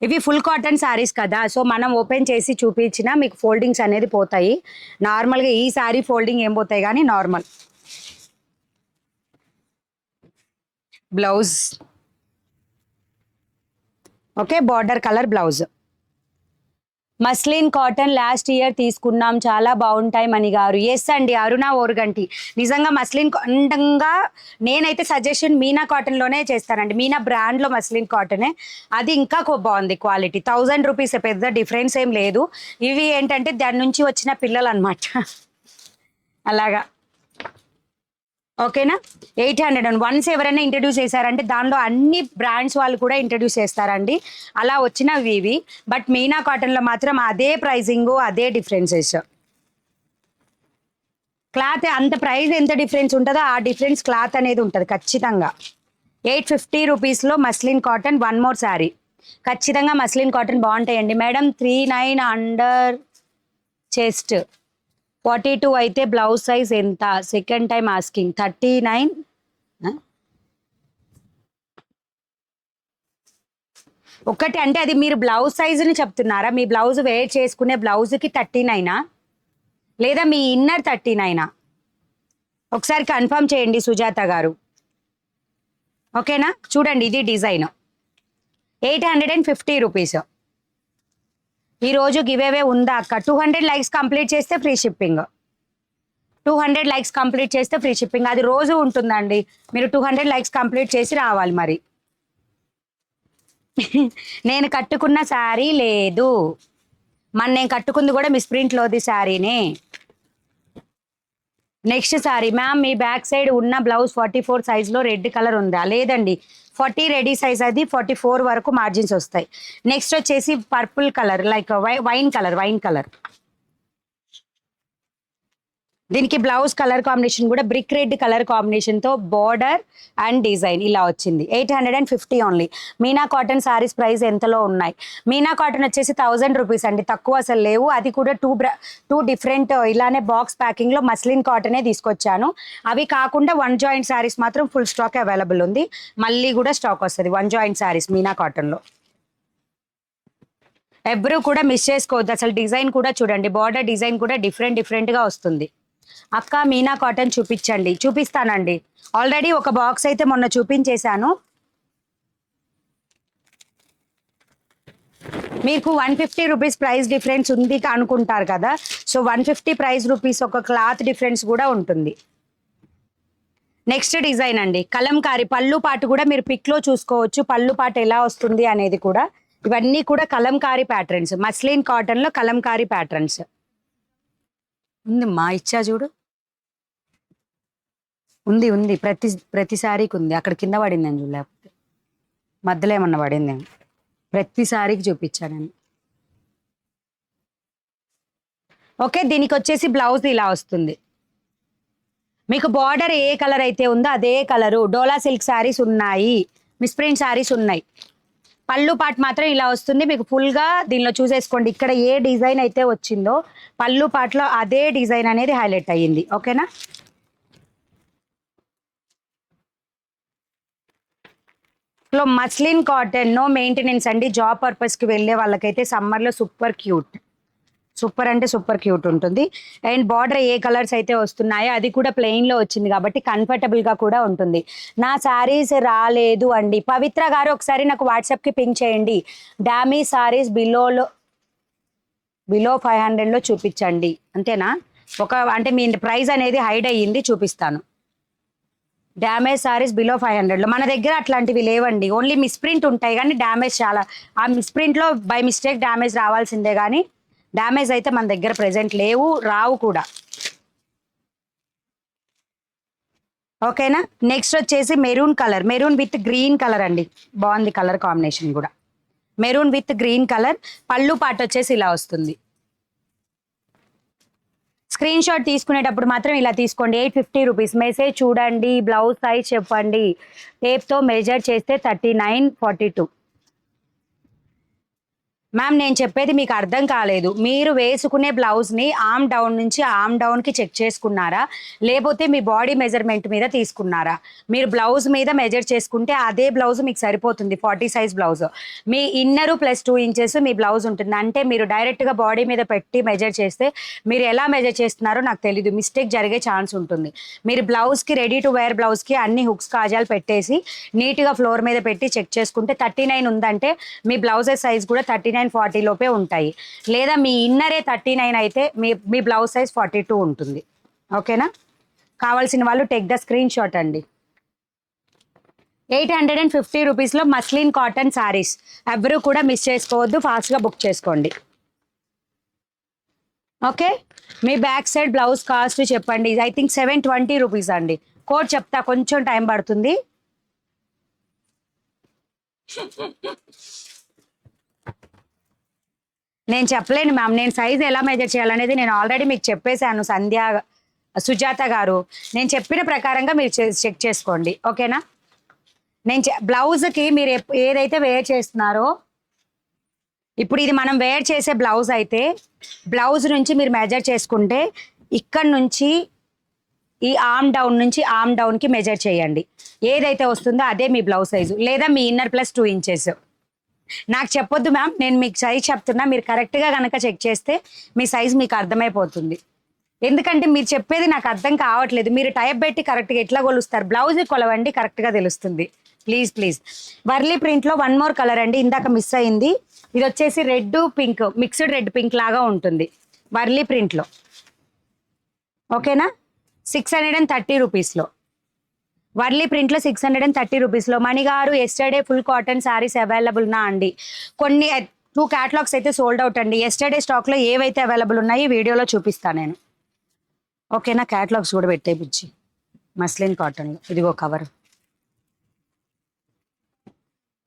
ఇవి ఫుల్ కాటన్ శారీస్ కదా, సో మనం ఓపెన్ చేసి చూపించినా మీకు ఫోల్డింగ్స్ అనేది పోతాయి. నార్మల్గా ఈ శారీ ఫోల్డింగ్ ఏం పోతాయి, కానీ normal. Blouse okay, border colour blouse. Muslin cotton last year తీసుకున్నాం, చాలా బాగుంటాయి మణి గారు. ఎస్ అండి, అరుణ ఓరుగంటి. నిజంగా మస్లిన్ అందంగా నేనైతే సజెషన్ మీనా కాటన్లోనే చేస్తానండి. మీనా బ్రాండ్లో మస్లిన్ కాటనే, అది ఇంకా బాగుంది క్వాలిటీ. 1000 రూపీస్, పెద్ద డిఫరెన్స్ ఏం లేదు. ఇవి ఏంటంటే దాని నుంచి వచ్చిన పిల్లలు అనమాట. అలాగా ఓకేనా. 800 అండ్ వన్స్ ఎవరైనా ఇంట్రడ్యూస్ చేశారంటే దానిలో అన్ని బ్రాండ్స్ వాళ్ళు కూడా ఇంట్రడ్యూస్ చేస్తారండి. అలా వచ్చినవి ఇవి. బట్ మీనా కాటన్లో మాత్రం అదే ప్రైజింగ్, అదే డిఫరెన్సెస్. క్లాత్ అంత ప్రైస్ ఎంత డిఫరెన్స్ ఉంటుందో ఆ డిఫరెన్స్ క్లాత్ అనేది ఉంటుంది ఖచ్చితంగా. 850 రూపీస్లో muslin cotton. One more sari. ఖచ్చితంగా మస్లిన్ కాటన్ బాగుంటాయండి మేడం. 39 అండర్ చెస్ట్, 42 అయితే బ్లౌజ్ సైజ్ ఎంత? Second time asking. 39. ఒకటి అంటే అది మీరు బ్లౌజ్ సైజుని చెప్తున్నారా? మీ బ్లౌజ్ వేర్ చేసుకునే బ్లౌజ్కి 39, లేదా మీ ఇన్నర్ 39? ఒకసారి కన్ఫర్మ్ చేయండి సుజాత గారు. ఓకేనా. చూడండి ఇది డిజైన్. 850 రూపీస్. ఈరోజు గివ్ అవే ఉందా అక్క? 200 లైక్స్ కంప్లీట్ చేస్తే ఫ్రీ షిప్పింగ్. 200 లైక్స్ కంప్లీట్ చేస్తే ఫ్రీ షిప్పింగ్. అది రోజు ఉంటుందండి. మీరు 200 లైక్స్ కంప్లీట్ చేసి రావాలి మరి. నేను కట్టుకున్న శారీ లేదు. నేను కట్టుకుంది కూడా మిస్ ప్రింట్లోది శారీనే. నెక్స్ట్ శారీ. మ్యామ్ మీ బ్యాక్ సైడ్ ఉన్న బ్లౌజ్ 44 సైజ్లో రెడ్ కలర్ ఉందా? లేదండి, 40 రెడీ సైజ్, అది 44 వరకు మార్జిన్స్ వస్తాయి. నెక్స్ట్ వచ్చేసి purple colour, like wine colour. దీనికి బ్లౌజ్ కలర్ కాంబినేషన్ కూడా బ్రిక్ రెడ్ కలర్ కాంబినేషన్తో బార్డర్ అండ్ డిజైన్ ఇలా వచ్చింది. 850 only. Meena cotton saris price ఎంతలో ఉన్నాయి? మీనా కాటన్ వచ్చేసి 1000 రూపీస్ అండి, తక్కువ అసలు లేవు. అది కూడా టూ డిఫరెంట్ ఇలానే బాక్స్ ప్యాకింగ్లో మస్లిన్ కాటనే తీసుకొచ్చాను. అవి కాకుండా వన్ జాయింట్ శారీస్ మాత్రం ఫుల్ స్టాక్ అవైలబుల్ ఉంది. మళ్ళీ కూడా స్టాక్ వస్తుంది వన్ జాయింట్ శారీస్ మీనా కాటన్లో. ఎవ్వరూ కూడా మిస్ చేసుకోవద్దు. అసలు డిజైన్ కూడా చూడండి, బార్డర్ డిజైన్ కూడా డిఫరెంట్గా వస్తుంది. అక్క మీనా కాటన్ చూపించండి. చూపిస్తానండి. ఆల్రెడీ ఒక బాక్స్ అయితే మొన్న చూపించేశాను. మీకు 150 రూపీస్ ప్రైస్ డిఫరెన్స్ ఉంది అనుకుంటారు కదా. సో 150 ప్రైస్ రూపీస్ ఒక క్లాత్ డిఫరెన్స్ కూడా ఉంటుంది. నెక్స్ట్ డిజైన్ అండి, కలంకారీ. పళ్ళు పాటు కూడా మీరు పిక్లో చూసుకోవచ్చు, పళ్ళు పాటు ఎలా వస్తుంది అనేది కూడా. ఇవన్నీ కూడా కలంకారీ ప్యాటర్న్స్, మస్లిన్ కాటన్లో కలంకారీ ప్యాటర్న్స్. ఉందమ్మా, ఇచ్చా చూడు. ఉంది ప్రతి సారీకి ఉంది. అక్కడ కింద పడిందని చూడు, లేకపోతే మధ్యలో ఏమన్నా పడిందేమో. ప్రతి సారీకి చూపించాను. ఓకే. దీనికి వచ్చేసి బ్లౌజ్ ఇలా వస్తుంది. మీకు బార్డర్ ఏ కలర్ అయితే ఉందో అదే కలరు. డోలా సిల్క్ శారీస్ ఉన్నాయి, మిస్ ప్రింట్ శారీస్ ఉన్నాయి. పళ్ళు పాటు మాత్రం ఇలా వస్తుంది. మీకు ఫుల్గా దీనిలో చూసేసుకోండి. ఇక్కడ ఏ డిజైన్ అయితే వచ్చిందో పళ్ళు పాటలో అదే డిజైన్ అనేది హైలైట్ అయ్యింది. ఓకేనా. మస్లిన్ కాటన్, నో మెయింటెనెన్స్ అండి. జాబ్ పర్పస్కి వెళ్ళే వాళ్ళకైతే సమ్మర్లో సూపర్ అంటే సూపర్ క్యూట్ ఉంటుంది. అండ్ బార్డర్ ఏ కలర్స్ అయితే వస్తున్నాయో అది కూడా ప్లెయిన్లో వచ్చింది కాబట్టి కంఫర్టబుల్గా కూడా ఉంటుంది. నా శారీస్ రాలేదు అండి. పవిత్ర గారు ఒకసారి నాకు వాట్సాప్కి పింక్ చేయండి. డామీ శారీస్ బిలో 500లో చూపించండి. అంతేనా? అంటే మీ ప్రైస్ అనేది హైడ్ అయ్యింది, చూపిస్తాను. డ్యామేజ్ సారీస్ బిలో 500లో మన దగ్గర అట్లాంటివి లేవండి. ఓన్లీ మిస్ప్రింట్ ఉంటాయి కానీ డ్యామేజ్ చాలా. ఆ మిస్ప్రింట్లో బై మిస్టేక్ డ్యామేజ్ రావాల్సిందే కానీ డ్యామేజ్ అయితే మన దగ్గర ప్రెజెంట్ లేవు, రావు కూడా. ఓకేనా. నెక్స్ట్ వచ్చేసి maroon colour, maroon with green colour అండి. బాగుంది కలర్ కాంబినేషన్ కూడా. Maroon with green colour. పళ్ళు పాటు వచ్చేసి ఇలా వస్తుంది. స్క్రీన్ షాట్ తీసుకునేటప్పుడు మాత్రం ఇలా తీసుకోండి. 850 రూపీస్. మెసేజ్ చూడండి, బ్లౌజ్ సైజ్ చెప్పండి. టేప్తో మెజర్ చేస్తే 39-42. మ్యామ్ నేను చెప్పేది మీకు అర్థం కాలేదు. మీరు వేసుకునే బ్లౌజ్ని ఆర్మ్ డౌన్ నుంచి ఆర్మ్ డౌన్కి చెక్ చేసుకున్నారా, లేకపోతే మీ బాడీ మెజర్మెంట్ మీద తీసుకున్నారా? మీరు బ్లౌజ్ మీద మెజర్ చేసుకుంటే అదే బ్లౌజ్ మీకు సరిపోతుంది. 40 సైజ్ బ్లౌజ్. మీ ఇన్నరు ప్లస్ 2 ఇంచెస్ మీ బ్లౌజ్ ఉంటుంది. అంటే మీరు డైరెక్ట్గా బాడీ మీద పెట్టి మెజర్ చేస్తే మీరు ఎలా మెజర్ చేస్తున్నారో నాకు తెలీదు, మిస్టేక్ జరిగే ఛాన్స్ ఉంటుంది. మీరు బ్లౌజ్కి రెడీ టు వేర్ బ్లౌజ్కి అన్ని హుక్స్ కాజాలు పెట్టేసి నీట్గా ఫ్లోర్ మీద పెట్టి చెక్ చేసుకుంటే 39 ఉందంటే మీ బ్లౌజెస్ సైజ్ కూడా 39 39-40 లోపే ఉంటాయి. లేదా మీ ఇన్నరే 39 అయితే మీ బ్లౌజ్ సైజ్ 42 ఉంటుంది. ఓకేనా? కావాల్సిన వాళ్ళు టేక్ ద స్క్రీన్ షాట్ అండి. 850 రూపీస్లో మస్లిన్ కాటన్ శారీస్. ఎవరు కూడా మిస్ చేసుకోవద్దు, ఫాస్ట్గా బుక్ చేసుకోండి. ఓకే, మీ బ్యాక్ సైడ్ బ్లౌజ్ కాస్ట్ చెప్పండి. ఐ థింక్ 720 రూపీస్ అండి. కోడ్ చెప్తా, కొంచెం టైం పడుతుంది. నేను చెప్పలేను మ్యామ్, నేను సైజ్ ఎలా మెజర్ చేయాలనేది నేను ఆల్రెడీ మీకు చెప్పేశాను. సుజాత గారు, నేను చెప్పిన ప్రకారంగా మీరు చెక్ చేసుకోండి. ఓకేనా? బ్లౌజ్కి మీరు ఏదైతే వేర్ చేస్తున్నారో, ఇప్పుడు ఇది మనం వేర్ చేసే బ్లౌజ్ అయితే బ్లౌజ్ నుంచి మీరు మెజర్ చేసుకుంటే ఇక్కడ నుంచి ఈ ఆర్మ్ డౌన్ నుంచి ఆర్మ్ డౌన్కి మెజర్ చేయండి. ఏదైతే వస్తుందో అదే మీ బ్లౌజ్ సైజు, లేదా మీ ఇన్నర్ ప్లస్ 2 ఇంచెస్. నాకు చెప్పొద్దు మ్యామ్, నేను మీకు సైజ్ చెప్తున్నా. మీరు కరెక్ట్గా కనుక చెక్ చేస్తే మీ సైజ్ మీకు అర్థమైపోతుంది. ఎందుకంటే మీరు చెప్పేది నాకు అర్థం కావట్లేదు. మీరు టైప్ పెట్టి కరెక్ట్గా ఎట్లా కొలుస్తారు? బ్లౌజ్ కొలవండి, కరెక్ట్గా తెలుస్తుంది. Please please. వర్లీ ప్రింట్లో 1 మోర్ కలర్ అండి, ఇందాక మిస్ అయింది. ఇది వచ్చేసి red pink, mixed red pink లాగా ఉంటుంది వర్లీ ప్రింట్లో. ఓకేనా? 630 రూపీస్లో వర్లీ ప్రింట్లో 630 రూపీస్లో. మణిగారు, ఎస్టర్డే ఫుల్ కాటన్ శారీస్ అవైలబుల్నా అండి? కొన్ని 2 క్యాటలాగ్స్ అయితే సోల్డ్ అవుట్ అండి. ఎస్టర్డే స్టాక్లో ఏవైతే అవైలబుల్ ఉన్నాయో వీడియోలో చూపిస్తాను నేను. ఓకేనా? క్యాటలాగ్స్ కూడా పెట్టే బుజ్జి. మస్లిన్ కాటన్లో ఇదిగో కవర్.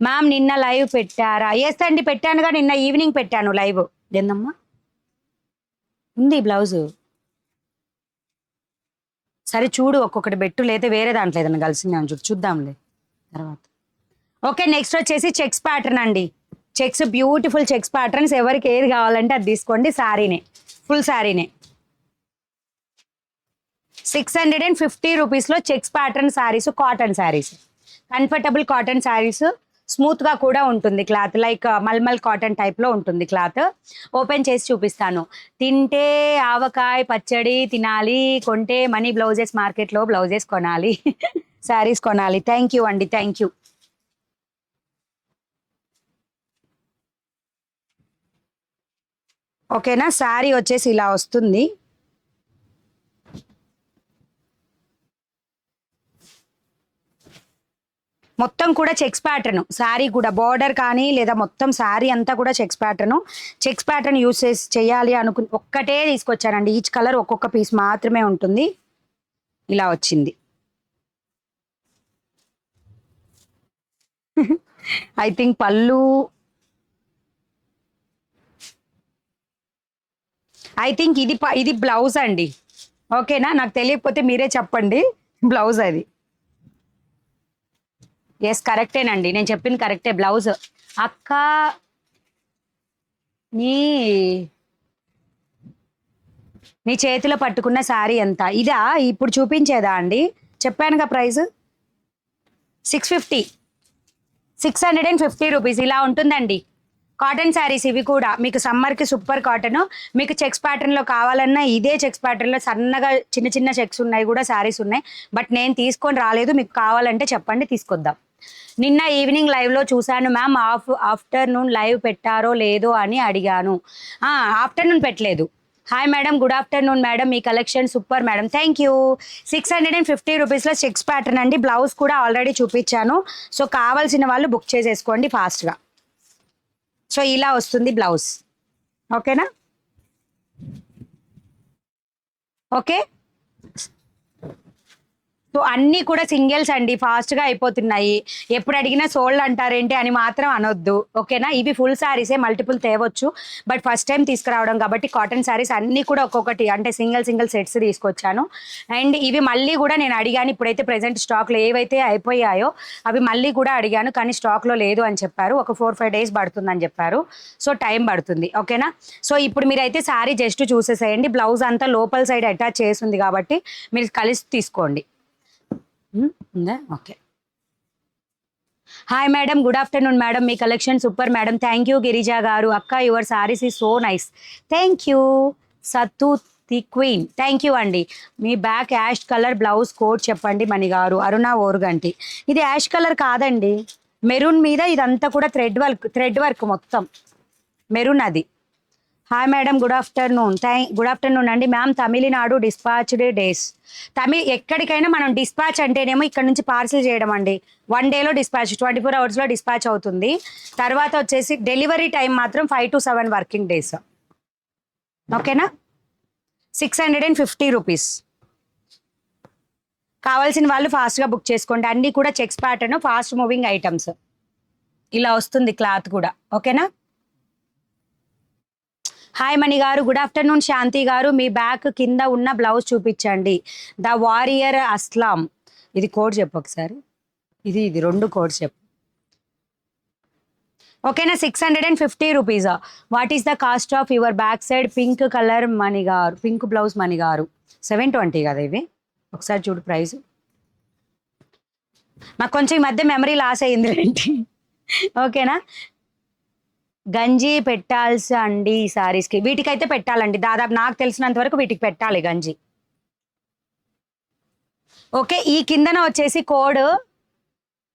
మ్యామ్ నిన్న లైవ్ పెట్టారా? ఎస్ అండి, పెట్టానుగా, నిన్న ఈవినింగ్ పెట్టాను లైవ్. ఏందమ్మా ఉంది బ్లౌజు? సరే చూడు, ఒక్కొక్కటి పెట్టు, లేదా వేరే దాంట్లో ఏదైనా కలిసింది అని చూద్దాంలే తర్వాత. ఓకే, నెక్స్ట్ వచ్చేసి చెక్స్ ప్యాటర్న్ అండి. Checks, beautiful checks patterns. ఎవరికి ఏది కావాలంటే అది తీసుకోండి. శారీనే, ఫుల్ శారీనే. 650 రూపీస్లో checks pattern saris, cotton saris, comfortable cotton saris. స్మూత్గా కూడా ఉంటుంది క్లాత్, లైక్ మల్మల్ కాటన్ టైప్లో ఉంటుంది క్లాత్. ఓపెన్ చేసి చూపిస్తాను. తింటే ఆవకాయ పచ్చడి తినాలి, కొంటే మనీ బ్లౌజెస్ మార్కెట్లో బ్లౌజెస్ కొనాలి, శారీస్ కొనాలి. థ్యాంక్ యూ అండి, థ్యాంక్ యూ. ఓకేనా? శారీ వచ్చేసి ఇలా వస్తుంది. మొత్తం కూడా చెక్స్ ప్యాటర్న్ శారీ కూడా, బార్డర్ కానీ లేదా మొత్తం శారీ అంతా కూడా checks pattern. Checks pattern use చేయాలి అనుకుని ఒక్కటే తీసుకొచ్చానండి. ఈచ్ కలర్ ఒక్కొక్క పీస్ మాత్రమే ఉంటుంది. ఇలా వచ్చింది. ఐ థింక్ పళ్ళు, ఐ థింక్ ఇది బ్లౌజ్ అండి. ఓకేనా? నాకు తెలియకపోతే మీరే చెప్పండి. బ్లౌజ్ అది. ఎస్, కరెక్టేనండి, నేను చెప్పింది కరెక్టే. బ్లౌజ్. అక్క నీ చేతిలో పట్టుకున్న శారీ ఎంత? ఇదా ఇప్పుడు చూపించేదా అండి? చెప్పానుగా ప్రైస్ 650 రూపీస్. ఇలా ఉంటుందండి కాటన్ శారీస్. ఇవి కూడా మీకు సమ్మర్కి సూపర్ కాటన్. మీకు చెక్స్ ప్యాటర్న్లో కావాలన్నా ఇదే చెక్స్ ప్యాటర్న్లో సన్నగా చిన్న చిన్న చెక్స్ ఉన్నాయి కూడా శారీస్ ఉన్నాయి. బట్ నేను తీసుకొని రాలేదు, మీకు కావాలంటే చెప్పండి, తీసుకొద్దాం. నిన్న ఈవినింగ్ లైవ్లో చూశాను మ్యామ్, ఆఫ్టర్నూన్ లైవ్ పెట్టారో లేదో అని అడిగాను. ఆఫ్టర్నూన్ పెట్టలేదు. Hi madam, good afternoon madam, మీ collection super madam, thank you. 650 రూపీస్లో చెక్స్ ప్యాటర్న్ అండి. బ్లౌజ్ కూడా ఆల్రెడీ చూపించాను. సో కావాల్సిన వాళ్ళు బుక్ చేసేసుకోండి ఫాస్ట్గా. సో ఇలా వస్తుంది బ్లౌజ్. ఓకేనా? ఓకే, సో అన్నీ కూడా సింగిల్స్ అండి, ఫాస్ట్గా అయిపోతున్నాయి. ఎప్పుడు అడిగినా సోల్డ్ అంటారేంటి అని మాత్రం అనొద్దు. ఓకేనా? ఇవి ఫుల్ శారీసే, మల్టిపుల్ తేవచ్చు. బట్ ఫస్ట్ టైం తీసుకురావడం కాబట్టి కాటన్ శారీస్ అన్నీ కూడా ఒక్కొక్కటి అంటే సింగిల్ సెట్స్ తీసుకొచ్చాను. అండ్ ఇవి మళ్ళీ కూడా నేను అడిగాను. ఇప్పుడైతే ప్రెసెంట్ స్టాక్లో ఏవైతే అయిపోయాయో అవి మళ్ళీ కూడా అడిగాను, కానీ స్టాక్లో లేదు అని చెప్పారు. ఒక 4-5 డేస్ పడుతుందని చెప్పారు. సో టైం పడుతుంది. ఓకేనా? సో ఇప్పుడు మీరైతే శారీ జస్ట్ చూసేసేయండి. బ్లౌజ్ అంతా లోపల సైడ్ అటాచ్ చేసింది కాబట్టి మీరు కలిసి తీసుకోండి. Okay. Hi madam, good afternoon madam, మీ collection super madam, thank you Girija garu. అక్క your saris is so nice, thank you. Sattu the queen, thank you అండి. మీ back ash colour blouse code చెప్పండి మణి గారు. అరుణ ఓరుగంటి. ఇది యాష్ కలర్ కాదండి, మెరూన్ మీద ఇదంతా కూడా థ్రెడ్ వర్క్ మొత్తం. మెరూన్ అది. Hi madam, good afternoon. Good afternoon అండి. Ma'am Tamil Nadu dispatched days. ఎక్కడికైనా మనం డిస్పాచ్ అంటేనేమో ఇక్కడ నుంచి పార్సిల్ చేయడం అండి. 1 డేలో డిస్పాచ్, 24 అవర్స్లో డిస్పాచ్ అవుతుంది. తర్వాత వచ్చేసి డెలివరీ టైం మాత్రం 5 to 7 వర్కింగ్ డేస్. ఓకేనా, 650 రూపీస్. కావాల్సిన వాళ్ళు ఫాస్ట్గా బుక్ చేసుకోండి. అన్నీ కూడా checks pattern, fast moving items. ఇలా వస్తుంది క్లాత్ కూడా. ఓకేనా. హాయ్ మణి గారు, గుడ్ ఆఫ్టర్నూన్. శాంతి గారు, మీ బ్యాక్ కింద ఉన్న బ్లౌజ్ చూపించండి. The warrior Aslam. ఇది కోడ్ చెప్పు ఒకసారి. ఇది 2 కోడ్స్ చెప్పు. ఓకేనా, 650 rupees. What is the cost of your back side pink colour Mani garu? Pink blouse మణి గారు 720 కదా ఇవి. ఒకసారి చూడు ప్రైస్. నాకు కొంచెం ఈ మధ్య మెమరీ లాస్ అయ్యింది ఏంటి. ఓకేనా, గంజి పెట్టాల్సి అండి ఈ సారీస్కి. వీటికైతే పెట్టాలండి, దాదాపు నాకు తెలిసినంత వరకు వీటికి పెట్టాలి గంజి. ఓకే, ఈ కిందన వచ్చేసి కోడ్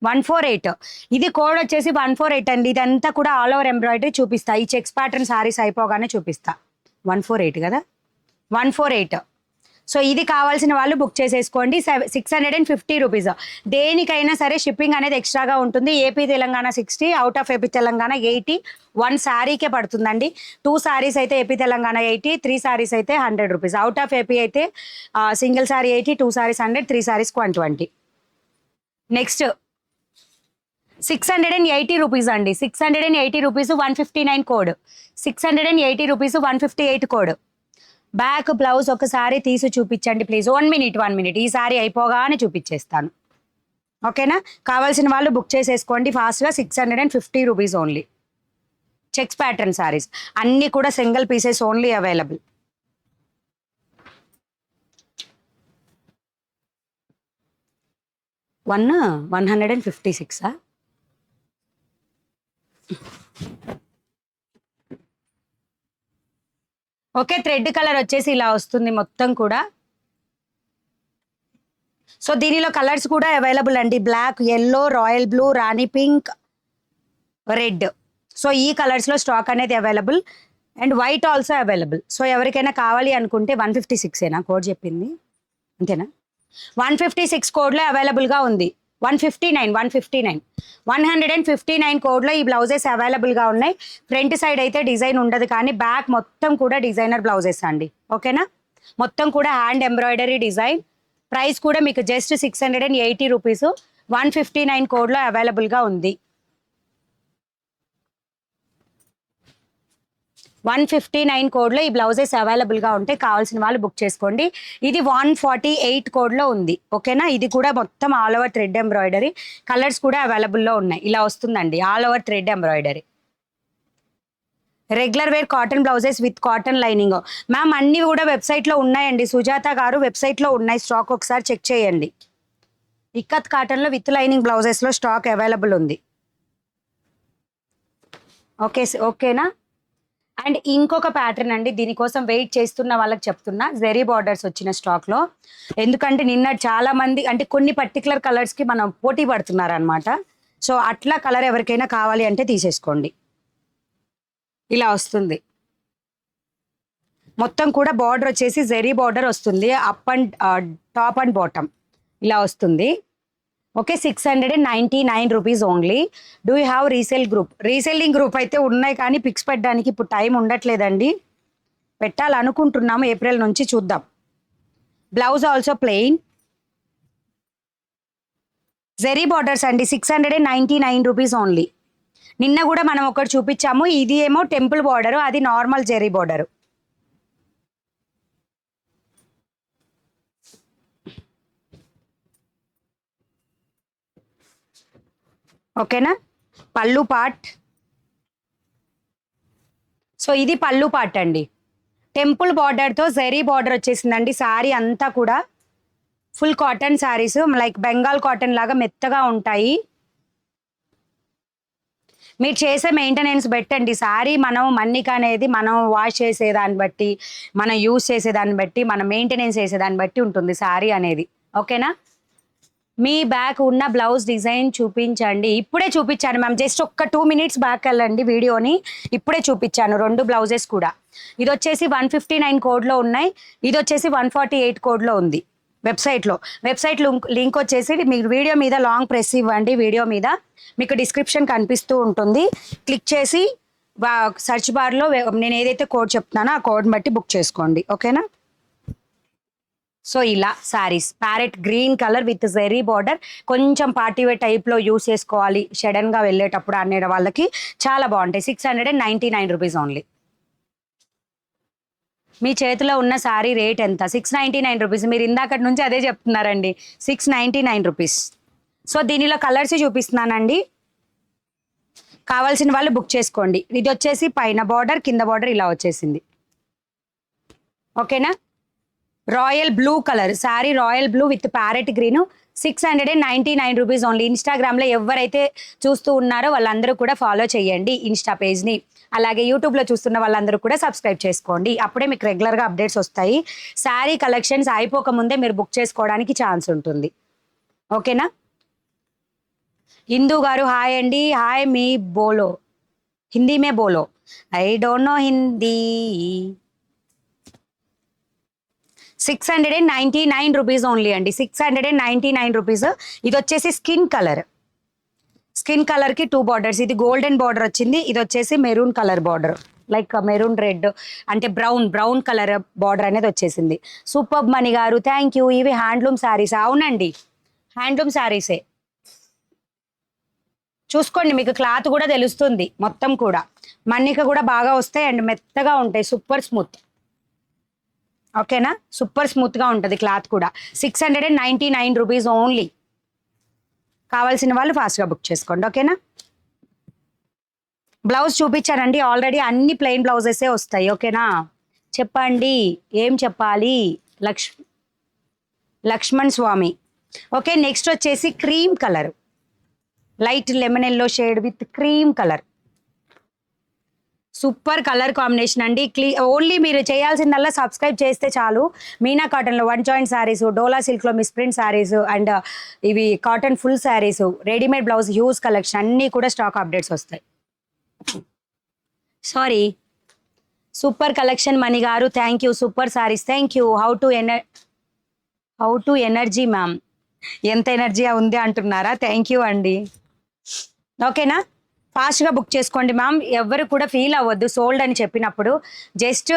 148. ఇది కోడ్ వచ్చేసి 148 అండి. ఇదంతా కూడా ఆల్ ఓవర్ ఎంబ్రాయిడరీ చూపిస్తా. ఈ చెక్స్ ప్యాటర్న్ సారీస్ అయిపోగానే చూపిస్తా. 148 కదా, 148. సో ఇది కావాల్సిన వాళ్ళు బుక్ చేసేసుకోండి. 650 రూపీస్. దేనికైనా సరే షిప్పింగ్ అనేది ఎక్స్ట్రాగా ఉంటుంది. AP Telangana 60, out of AP Telangana 80. 1 శారీకే పడుతుందండి. 2 శారీస్ అయితే ఏపీ తెలంగాణ 80, 3 శారీస్ అయితే 100 రూపీస్. అవుట్ ఆఫ్ ఏపీ అయితే single sari 80, 2 saris 100, 3 saris 120. Next 680 rupees అండి. 680 rupees, 159 code. 680 rupees, 158 code. Back blouse ఒకసారి తీసి చూపించండి ప్లీజ్. 1 మినిట్. ఈ సారీ అయిపోగానే చూపించేస్తాను. ఓకేనా, కావాల్సిన వాళ్ళు బుక్ చేసేసుకోండి ఫాస్ట్గా. 650 rupees only. Checks pattern saris అన్నీ కూడా single pieces only available. One 156. Okay, thread colour వచ్చేసి ఇలా వస్తుంది మొత్తం కూడా. సో దీనిలో కలర్స్ కూడా అవైలబుల్ అండి. బ్లాక్, ఎల్లో, రాయల్ బ్లూ, రాణి పింక్, రెడ్. సో ఈ కలర్స్లో స్టాక్ అనేది available. And white also available. So ఎవరికైనా కావాలి అనుకుంటే 156ఏనా కోడ్ చెప్పింది, అంతేనా? 156 కోడ్లో అవైలబుల్గా ఉంది. 159 కోడ్లో ఈ బ్లౌజెస్ అవైలబుల్గా ఉన్నాయి. ఫ్రంట్ సైడ్ అయితే డిజైన్ ఉండదు, కానీ బ్యాక్ మొత్తం కూడా డిజైనర్ బ్లౌజెస్ అండి. ఓకేనా, మొత్తం కూడా హ్యాండ్ ఎంబ్రాయిడరీ డిజైన్. ప్రైస్ కూడా మీకు జస్ట్ 680 రూపీస్. 159 కోడ్లో అవైలబుల్గా ఉంది. 159 కోడ్లో ఈ బ్లౌజెస్ అవైలబుల్గా ఉంటాయి. కావాల్సిన వాళ్ళు బుక్ చేసుకోండి. ఇది 148 కోడ్లో ఉంది. ఓకేనా, ఇది కూడా మొత్తం all over thread embroidery. Colours కూడా అవైలబుల్లో ఉన్నాయి. ఇలా వస్తుందండి all over thread embroidery. Regular wear cotton blouses with cotton lining. Ma'am అన్నీ కూడా వెబ్సైట్లో ఉన్నాయండి. సుజాత గారు వెబ్సైట్లో ఉన్నాయి, స్టాక్ ఒకసారి చెక్ చేయండి. ఇక్కత్ కాటన్లో విత్ లైనింగ్ బ్లౌజెస్లో స్టాక్ అవైలబుల్ ఉంది. ఓకేనా. అండ్ ఇంకొక ప్యాటర్న్ అండి, దీనికోసం వెయిట్ చేస్తున్న వాళ్ళకి చెప్తున్నా, జెరీ బార్డర్స్ వచ్చిన స్టాక్లో. ఎందుకంటే నిన్న చాలా మంది అంటే కొన్ని పర్టికులర్ కలర్స్కి మనం పోటీ పడుతున్నారు అనమాట. సో అట్లా కలర్ ఎవరికైనా కావాలి అంటే తీసేసుకోండి. ఇలా వస్తుంది మొత్తం కూడా. బార్డర్ వచ్చేసి జెరీ బార్డర్ వస్తుంది. Up and top and bottom ఇలా వస్తుంది. Okay, 699 rupees only. Do you have resale group? Reselling group అయితే ఉన్నాయి, కానీ పిక్స్ పెట్టడానికి ఇప్పుడు టైం ఉండట్లేదండి. పెట్టాలనుకుంటున్నాము, ఏప్రిల్ నుంచి చూద్దాం. Blouse also plain. Zari borders అండి, 699 రూపీస్ ఓన్లీ. నిన్న కూడా మనం ఒకటి చూపించాము. ఇది ఏమో టెంపుల్ బార్డరు, అది నార్మల్ జెరీ బార్డరు. ఓకేనా, పళ్ళు పార్ట్. సో ఇది పళ్ళు పార్ట్ అండి. టెంపుల్ బార్డర్తో జెరీ బార్డర్ వచ్చేసిందండి. శారీ అంతా కూడా full cotton saris, like Bengal cotton లాగా మెత్తగా ఉంటాయి. మీరు చేసే మెయింటెనెన్స్ పెట్టండి. శారీ మనం మన్నిక అనేది మనం వాష్ చేసేదాన్ని బట్టి, మనం యూజ్ చేసేదాన్ని బట్టి, మనం మెయింటెనెన్స్ చేసేదాన్ని బట్టి ఉంటుంది శారీ అనేది. ఓకేనా. మీ బ్యాక్ ఉన్న బ్లౌజ్ డిజైన్ చూపించండి. ఇప్పుడే చూపించాను మ్యామ్, జస్ట్ ఒక్క 2 minutes బ్యాక్ వెళ్ళండి వీడియోని. ఇప్పుడే చూపించాను 2 బ్లౌజెస్ కూడా. ఇది వచ్చేసి 159 కోడ్లో ఉన్నాయి, ఇది వచ్చేసి 148 కోడ్లో ఉంది వెబ్సైట్ లింక్ వచ్చేసి మీకు వీడియో మీద లాంగ్ ప్రెస్ ఇవ్వండి. వీడియో మీద మీకు డిస్క్రిప్షన్ కనిపిస్తూ ఉంటుంది, క్లిక్ చేసి సర్చ్ బార్లో నేను ఏదైతే కోడ్ చెప్తున్నానో ఆ కోడ్ బట్టి బుక్ చేసుకోండి. ఓకేనా? సో ఇలా saris parrot green colour with zari border, కొంచెం పార్టీవేర్ టైప్లో యూస్ చేసుకోవాలి సడన్గా వెళ్ళేటప్పుడు అనే వాళ్ళకి చాలా బాగుంటాయి. 699 రూపీస్ ఓన్లీ. మీ చేతిలో ఉన్న శారీ రేట్ ఎంత? 699 రూపీస్. మీరు ఇందాకటి నుంచి అదే చెప్తున్నారండి, 699 రూపీస్. సో దీనిలో కలర్స్ చూపిస్తున్నానండి, కావాల్సిన వాళ్ళు బుక్ చేసుకోండి. ఇది వచ్చేసి పైన బార్డర్, కింద బార్డర్ ఇలా వచ్చేసింది. ఓకేనా? Royal blue colour sari, royal blue with parrot green, 699 rupees only. ఇన్స్టాగ్రామ్లో ఎవరైతే చూస్తూ ఉన్నారో వాళ్ళందరూ కూడా ఫాలో చేయండి ఇన్స్టా పేజ్ని. అలాగే యూట్యూబ్లో చూస్తున్న వాళ్ళందరూ కూడా సబ్స్క్రైబ్ చేసుకోండి, అప్పుడే మీకు రెగ్యులర్గా అప్డేట్స్ వస్తాయి. శారీ కలెక్షన్స్ అయిపోకముందే మీరు బుక్ చేసుకోవడానికి ఛాన్స్ ఉంటుంది. ఓకేనా? హిందూ గారు హాయ్ అండి. హాయ్, మీ బోలో హిందీ మే బోలో, I don't know Hindi. 699 rupees only అండి, 699 రూపీస్. ఇది వచ్చేసి స్కిన్ కలర్కి 2 బార్డర్స్, ఇది గోల్డెన్ బార్డర్ వచ్చింది, ఇది వచ్చేసి maroon colour border, like maroon red అంటే బ్రౌన్ కలర్ బార్డర్ అనేది వచ్చేసింది. Super Mani garu thank you. ఇవి హ్యాండ్లూమ్ శారీస్. అవునండి, హ్యాండ్లూమ్ శారీసే. చూసుకోండి, మీకు క్లాత్ కూడా తెలుస్తుంది. మొత్తం కూడా మన్నిక కూడా బాగా వస్తాయి అండ్ మెత్తగా ఉంటాయి, సూపర్ స్మూత్. ఓకేనా? సూపర్ స్మూత్గా ఉంటుంది క్లాత్ కూడా. 699 రూపీస్ ఓన్లీ. కావాల్సిన వాళ్ళు ఫాస్ట్గా బుక్ చేసుకోండి. ఓకేనా? బ్లౌజ్ చూపించానండి ఆల్రెడీ, అన్ని ప్లెయిన్ బ్లౌజెసే వస్తాయి. ఓకేనా? చెప్పండి ఏం చెప్పాలి. లక్ష్మణ్ స్వామి. ఓకే, నెక్స్ట్ వచ్చేసి cream colour, light lemon yellow shade with cream colour. Super colour combination అండి. ఓన్లీ మీరు చేయాల్సిందల్లా సబ్స్క్రైబ్ చేస్తే చాలు. మీనా కాటన్లో 1 జాయింట్ శారీస్, డోలా సిల్క్లో మిస్ ప్రింట్ శారీస్ అండ్ ఇవి cotton full saris, readymade blouse, huge collection అన్నీ కూడా స్టాక్ అప్డేట్స్ వస్తాయి. Sari, super collection Mani garu thank you. Super saris thank you. How to energy ma'am, ఎంత ఎనర్జీ ఉంది అంటున్నారా? థ్యాంక్ యూ అండి. ఓకేనా? ఫాస్ట్గా బుక్ చేసుకోండి మ్యామ్. ఎవరు కూడా ఫీల్ అవ్వద్దు సోల్డ్ అని చెప్పినప్పుడు, జస్ట్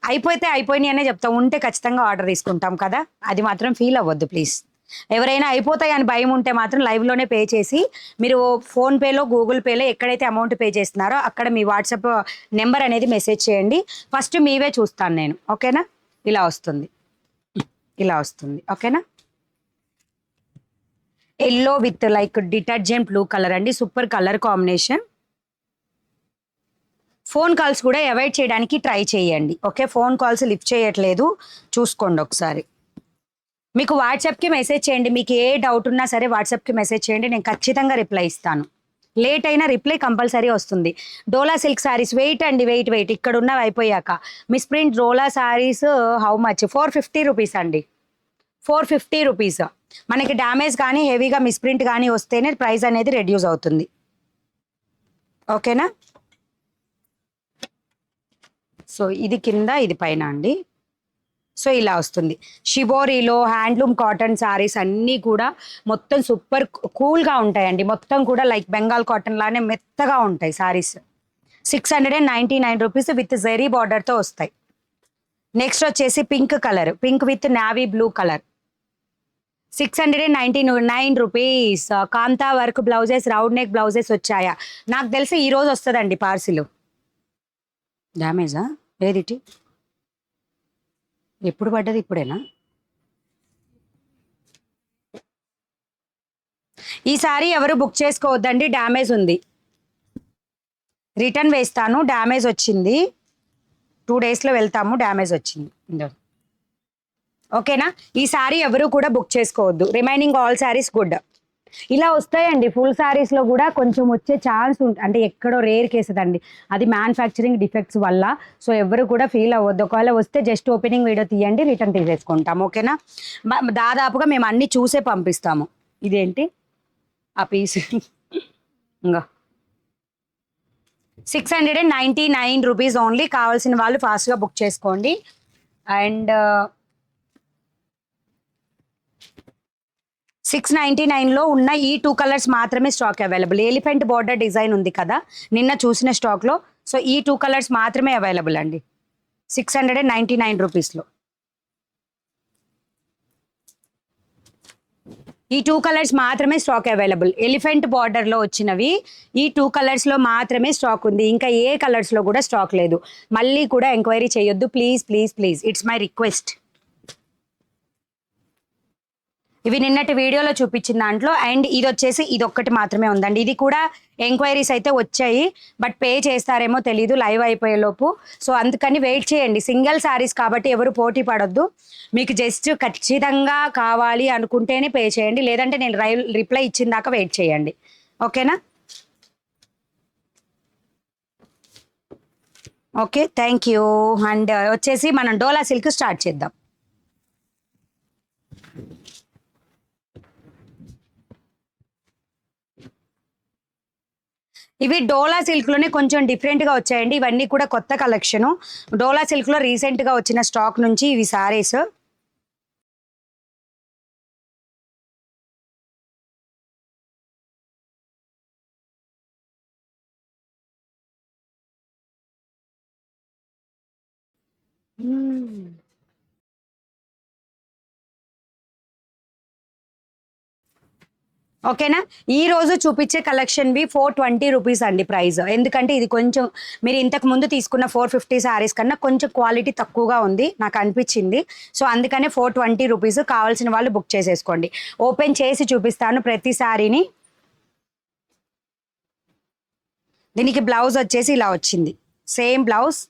అయిపోతే అయిపోయినాయి అనే చెప్తాం, ఉంటే ఖచ్చితంగా ఆర్డర్ తీసుకుంటాం కదా, అది మాత్రం ఫీల్ అవ్వద్దు ప్లీజ్. ఎవరైనా అయిపోతాయి అని భయం ఉంటే మాత్రం లైవ్లోనే పే చేసి, మీరు ఫోన్పేలో గూగుల్ పేలో ఎక్కడైతే అమౌంట్ పే చేస్తున్నారో అక్కడ మీ వాట్సాప్ నెంబర్ అనేది మెసేజ్ చేయండి. ఫస్ట్ మీవే చూస్తాను నేను. ఓకేనా? ఇలా వస్తుంది. ఓకేనా? Yellow with like detergent blue colour అండి, super colour combination. Phone calls కూడా అవాయిడ్ చేయడానికి ట్రై చేయండి. ఓకే, ఫోన్ కాల్స్ లిఫ్ట్ చేయట్లేదు, చూసుకోండి ఒకసారి. మీకు వాట్సాప్కి మెసేజ్ చేయండి, మీకు ఏ డౌట్ ఉన్నా సరే వాట్సాప్కి మెసేజ్ చేయండి, నేను ఖచ్చితంగా రిప్లై ఇస్తాను. లేట్ అయినా రిప్లై కంపల్సరీ వస్తుంది. డోలా సిల్క్ శారీస్ వెయిట్ అండి, వెయిట్ ఇక్కడ ఉన్నవి అయిపోయాక. Miss print dola saris how much? 450 rupees అండి, 450 రూపీస్. మనకి డ్యామేజ్ కానీ హెవీగా మిస్ప్రింట్ కానీ వస్తేనే ప్రైస్ అనేది రెడ్యూస్ అవుతుంది. ఓకేనా? సో ఇది కింద, ఇది పైన అండి. సో ఇలా వస్తుంది. షిబోరీలో హ్యాండ్లూమ్ కాటన్ శారీస్ అన్నీ కూడా మొత్తం సూపర్ కూల్గా ఉంటాయండి. మొత్తం కూడా లైక్ బెంగాల్ కాటన్ లానే మెత్తగా ఉంటాయి శారీస్. 699 రూపీస్ విత్ జెరీ బార్డర్తో వస్తాయి. నెక్స్ట్ వచ్చేసి pink colour, pink with navy blue colour, 699 rupees. Kantha work blouses, round neck blouses వచ్చాయా? నాకు తెలిసి ఈరోజు వస్తుందండి పార్సిల్. డ్యామేజా? ఏదిటి ఎప్పుడు పడ్డది? ఇప్పుడేనా? ఈ సారీ ఎవరు బుక్ చేసుకోవద్దండి, డ్యామేజ్ ఉంది. రిటర్న్ వేస్తాను, డ్యామేజ్ వచ్చింది. 2 డేస్లో వెళ్తాము, డ్యామేజ్ వచ్చింది. ఓకేనా? ఈ సారీ ఎవరు కూడా బుక్ చేసుకోవద్దు. Remaining all saris good. ఇలా వస్తాయండి ఫుల్ శారీస్లో కూడా కొంచెం వచ్చే ఛాన్స్ ఉంటుంది, అంటే ఎక్కడో రేర్ కేసెస్ అండి, అది మ్యానుఫ్యాక్చరింగ్ డిఫెక్ట్స్ వల్ల. సో ఎవరు కూడా ఫీల్ అవ్వద్దు, ఒకవేళ వస్తే జస్ట్ ఓపెనింగ్ వీడియో తీయండి, రిటర్న్ తీసేసుకుంటాం, ఓకేనా. దాదాపుగా మేము అన్ని చూసే పంపిస్తాము. ఇదేంటి ఆ పీస్ ఇంకా 699 రూపీస్ ఓన్లీ. కావాల్సిన వాళ్ళు ఫాస్ట్గా బుక్ చేసుకోండి. అండ్ 699లో ఉన్న ఈ 2 కలర్స్ మాత్రమే stock available. Elephant border design ఉంది కదా నిన్న చూసిన స్టాక్లో, సో ఈ 2 కలర్స్ మాత్రమే అవైలబుల్ అండి 699 రూపీస్లో. ఈ 2 కలర్స్ మాత్రమే స్టాక్ అవైలబుల్. ఎలిఫెంట్ బార్డర్లో వచ్చినవి ఈ 2 కలర్స్లో మాత్రమే స్టాక్ ఉంది, ఇంకా ఏ కలర్స్లో కూడా స్టాక్ లేదు. మళ్ళీ కూడా ఎంక్వైరీ చేయొద్దు please please please, it's my request. ఇవి నిన్నటి వీడియోలో చూపించిన దాంట్లో. అండ్ ఇది వచ్చేసి ఇది ఒక్కటి మాత్రమే ఉందండి, ఇది కూడా ఎంక్వైరీస్ అయితే వచ్చాయి, బట్ పే చేస్తారేమో తెలీదు లైవ్ అయిపోయేలోపు. సో అందుకని వెయిట్ చేయండి, సింగిల్ శారీస్ కాబట్టి ఎవరు పోటీ పడొద్దు. మీకు జస్ట్ ఖచ్చితంగా కావాలి అనుకుంటేనే పే చేయండి, లేదంటే నేను రిప్లై ఇచ్చిన దాకా వెయిట్ చేయండి, ఓకేనా. Okay thank you. అండ్ వచ్చేసి మనం డోలా సిల్క్ స్టార్ట్ చేద్దాం. ఇవి డోలా సిల్క్లోనే కొంచెం డిఫరెంట్గా వచ్చాయండి, ఇవన్నీ కూడా కొత్త కలెక్షను. డోలా సిల్క్లో రీసెంట్గా వచ్చిన స్టాక్ నుంచి ఇవి సారీస్. ఓకేనా. ఈ రోజు చూపించే కలెక్షన్వి 420 రూపీస్ అండి ప్రైస్, ఎందుకంటే ఇది కొంచెం మీరు ఇంతకు ముందు తీసుకున్న 450 శారీస్ కన్నా కొంచెం క్వాలిటీ తక్కువగా ఉంది నాకు అనిపించింది. సో అందుకనే 420 రూపీస్. కావాల్సిన వాళ్ళు బుక్ చేసేసుకోండి. ఓపెన్ చేసి చూపిస్తాను ప్రతి శారీని. దీనికి బ్లౌజ్ వచ్చేసి ఇలా వచ్చింది, సేమ్ బ్లౌజ్.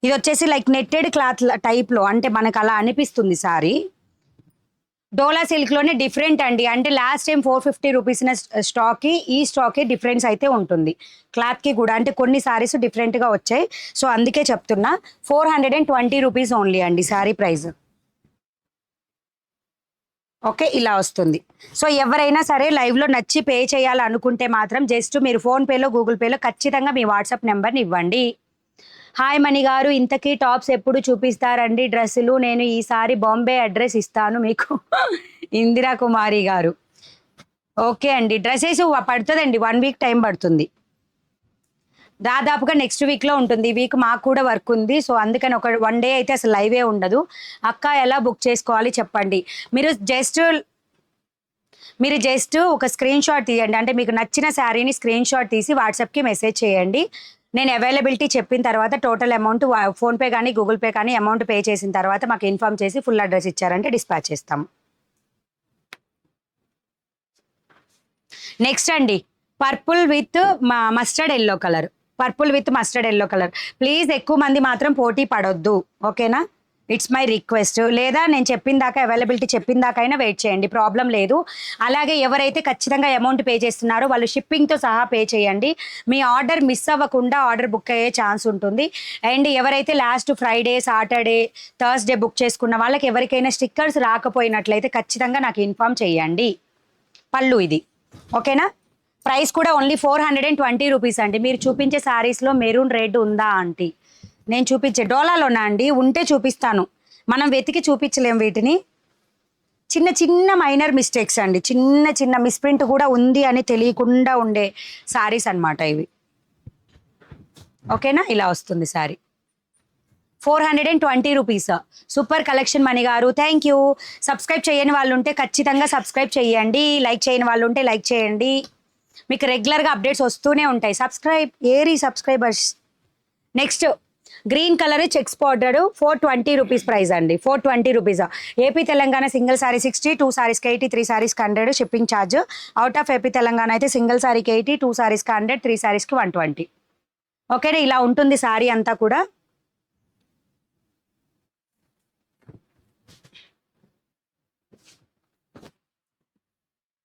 ఇది వచ్చేసి లైక్ నెట్టెడ్ క్లాత్ టైప్లో, అంటే మనకు అలా అనిపిస్తుంది సారీ. డోలా సిల్క్లోనే డిఫరెంట్ అండి, అంటే లాస్ట్ టైం 450 రూపీస్ స్టాక్కి ఈ స్టాక్కి డిఫరెన్స్ అయితే ఉంటుంది క్లాత్కి కూడా, అంటే కొన్ని సారీస్ డిఫరెంట్గా వచ్చాయి. సో అందుకే చెప్తున్నా 420 రూపీస్ ఓన్లీ అండి శారీ ప్రైస్. ఓకే ఇలా వస్తుంది. సో ఎవరైనా సరే లైవ్లో నచ్చి పే చేయాలనుకుంటే మాత్రం జస్ట్ మీరు ఫోన్పేలో గూగుల్ పేలో ఖచ్చితంగా మీ వాట్సాప్ నెంబర్ని ఇవ్వండి. హాయ్ మణి గారు, ఇంతకీ టాప్స్ ఎప్పుడు చూపిస్తారండి డ్రెస్సులు? నేను ఈసారి బాంబే అడ్రస్ ఇస్తాను మీకు. ఇందిరా కుమారి గారు ఓకే అండి, డ్రెస్సెస్ పడుతుందండి, 1 వీక్ టైం పడుతుంది, దాదాపుగా నెక్స్ట్ వీక్లో ఉంటుంది. ఈ వీక్ మాకు కూడా వర్క్ ఉంది, సో అందుకని ఒక 1 డే అయితే అసలు లైవే ఉండదు. అక్క ఎలా బుక్ చేసుకోవాలి చెప్పండి. మీరు జస్ట్ ఒక స్క్రీన్ షాట్ తీయండి, అంటే మీకు నచ్చిన శారీని స్క్రీన్ షాట్ తీసి వాట్సాప్కి మెసేజ్ చేయండి. నేను అవైలబిలిటీ చెప్పిన తర్వాత టోటల్ అమౌంట్ ఫోన్పే కానీ గూగుల్ పే కానీ అమౌంట్ పే చేసిన తర్వాత మాకు ఇన్ఫామ్ చేసి ఫుల్ అడ్రస్ ఇచ్చారంటే డిస్పాచ్ చేస్తాము. నెక్స్ట్ అండి purple with mustard yellow colour. Please ఎక్కువ మంది మాత్రం పోటీ పడొద్దు, ఓకేనా. It's my request. లేదా నేను చెప్పిన దాకా అవైలబిలిటీ చెప్పిన దాకైనా వెయిట్ చేయండి, ప్రాబ్లం లేదు. అలాగే ఎవరైతే ఖచ్చితంగా అమౌంట్ పే చేస్తున్నారో వాళ్ళు షిప్పింగ్తో సహా పే చేయండి. మీ ఆర్డర్ మిస్ అవ్వకుండా ఆర్డర్ బుక్ అయ్యే ఛాన్స్ ఉంటుంది. అండ్ ఎవరైతే last Friday, Saturday, Thursday book చేసుకున్న వాళ్ళకి ఎవరికైనా స్టిక్కర్స్ రాకపోయినట్లయితే ఖచ్చితంగా నాకు ఇన్ఫామ్ చేయండి. పళ్ళు ఇది, ఓకేనా. ప్రైస్ కూడా ఓన్లీ 420 రూపీస్ అండి. మీరు చూపించే శారీస్లో మెరూన్ రెడ్ ఉందా ఆంటీ? నేను చూపించే డోలాలోనా అండి? ఉంటే చూపిస్తాను, మనం వెతికి చూపించలేం వీటిని. చిన్న చిన్న మైనర్ మిస్టేక్స్ అండి, చిన్న చిన్న మిస్ప్రింట్ కూడా ఉంది అని తెలియకుండా ఉండే శారీస్ అనమాట ఇవి, ఓకేనా. ఇలా వస్తుంది sari 420 rupees. Super collection Mani garu, thank you. Subscribe చేయని వాళ్ళు ఉంటే ఖచ్చితంగా సబ్స్క్రైబ్ చేయండి, లైక్ చేయని వాళ్ళు ఉంటే లైక్ చేయండి, మీకు రెగ్యులర్గా అప్డేట్స్ వస్తూనే ఉంటాయి. Subscribers. Next green colour checks border 420 rupees price అండి, 420 rupees. AP Telangana single sorry 60, 2 సారీస్కి 80, 3 సారీస్కి 100 shipping charge. Out of AP Telangana అయితే సింగిల్ సారీకి 80, 2 సారీస్కి 100, 3 సారీస్కి 120. ఓకేనా, ఇలా ఉంటుంది సారీ అంతా కూడా.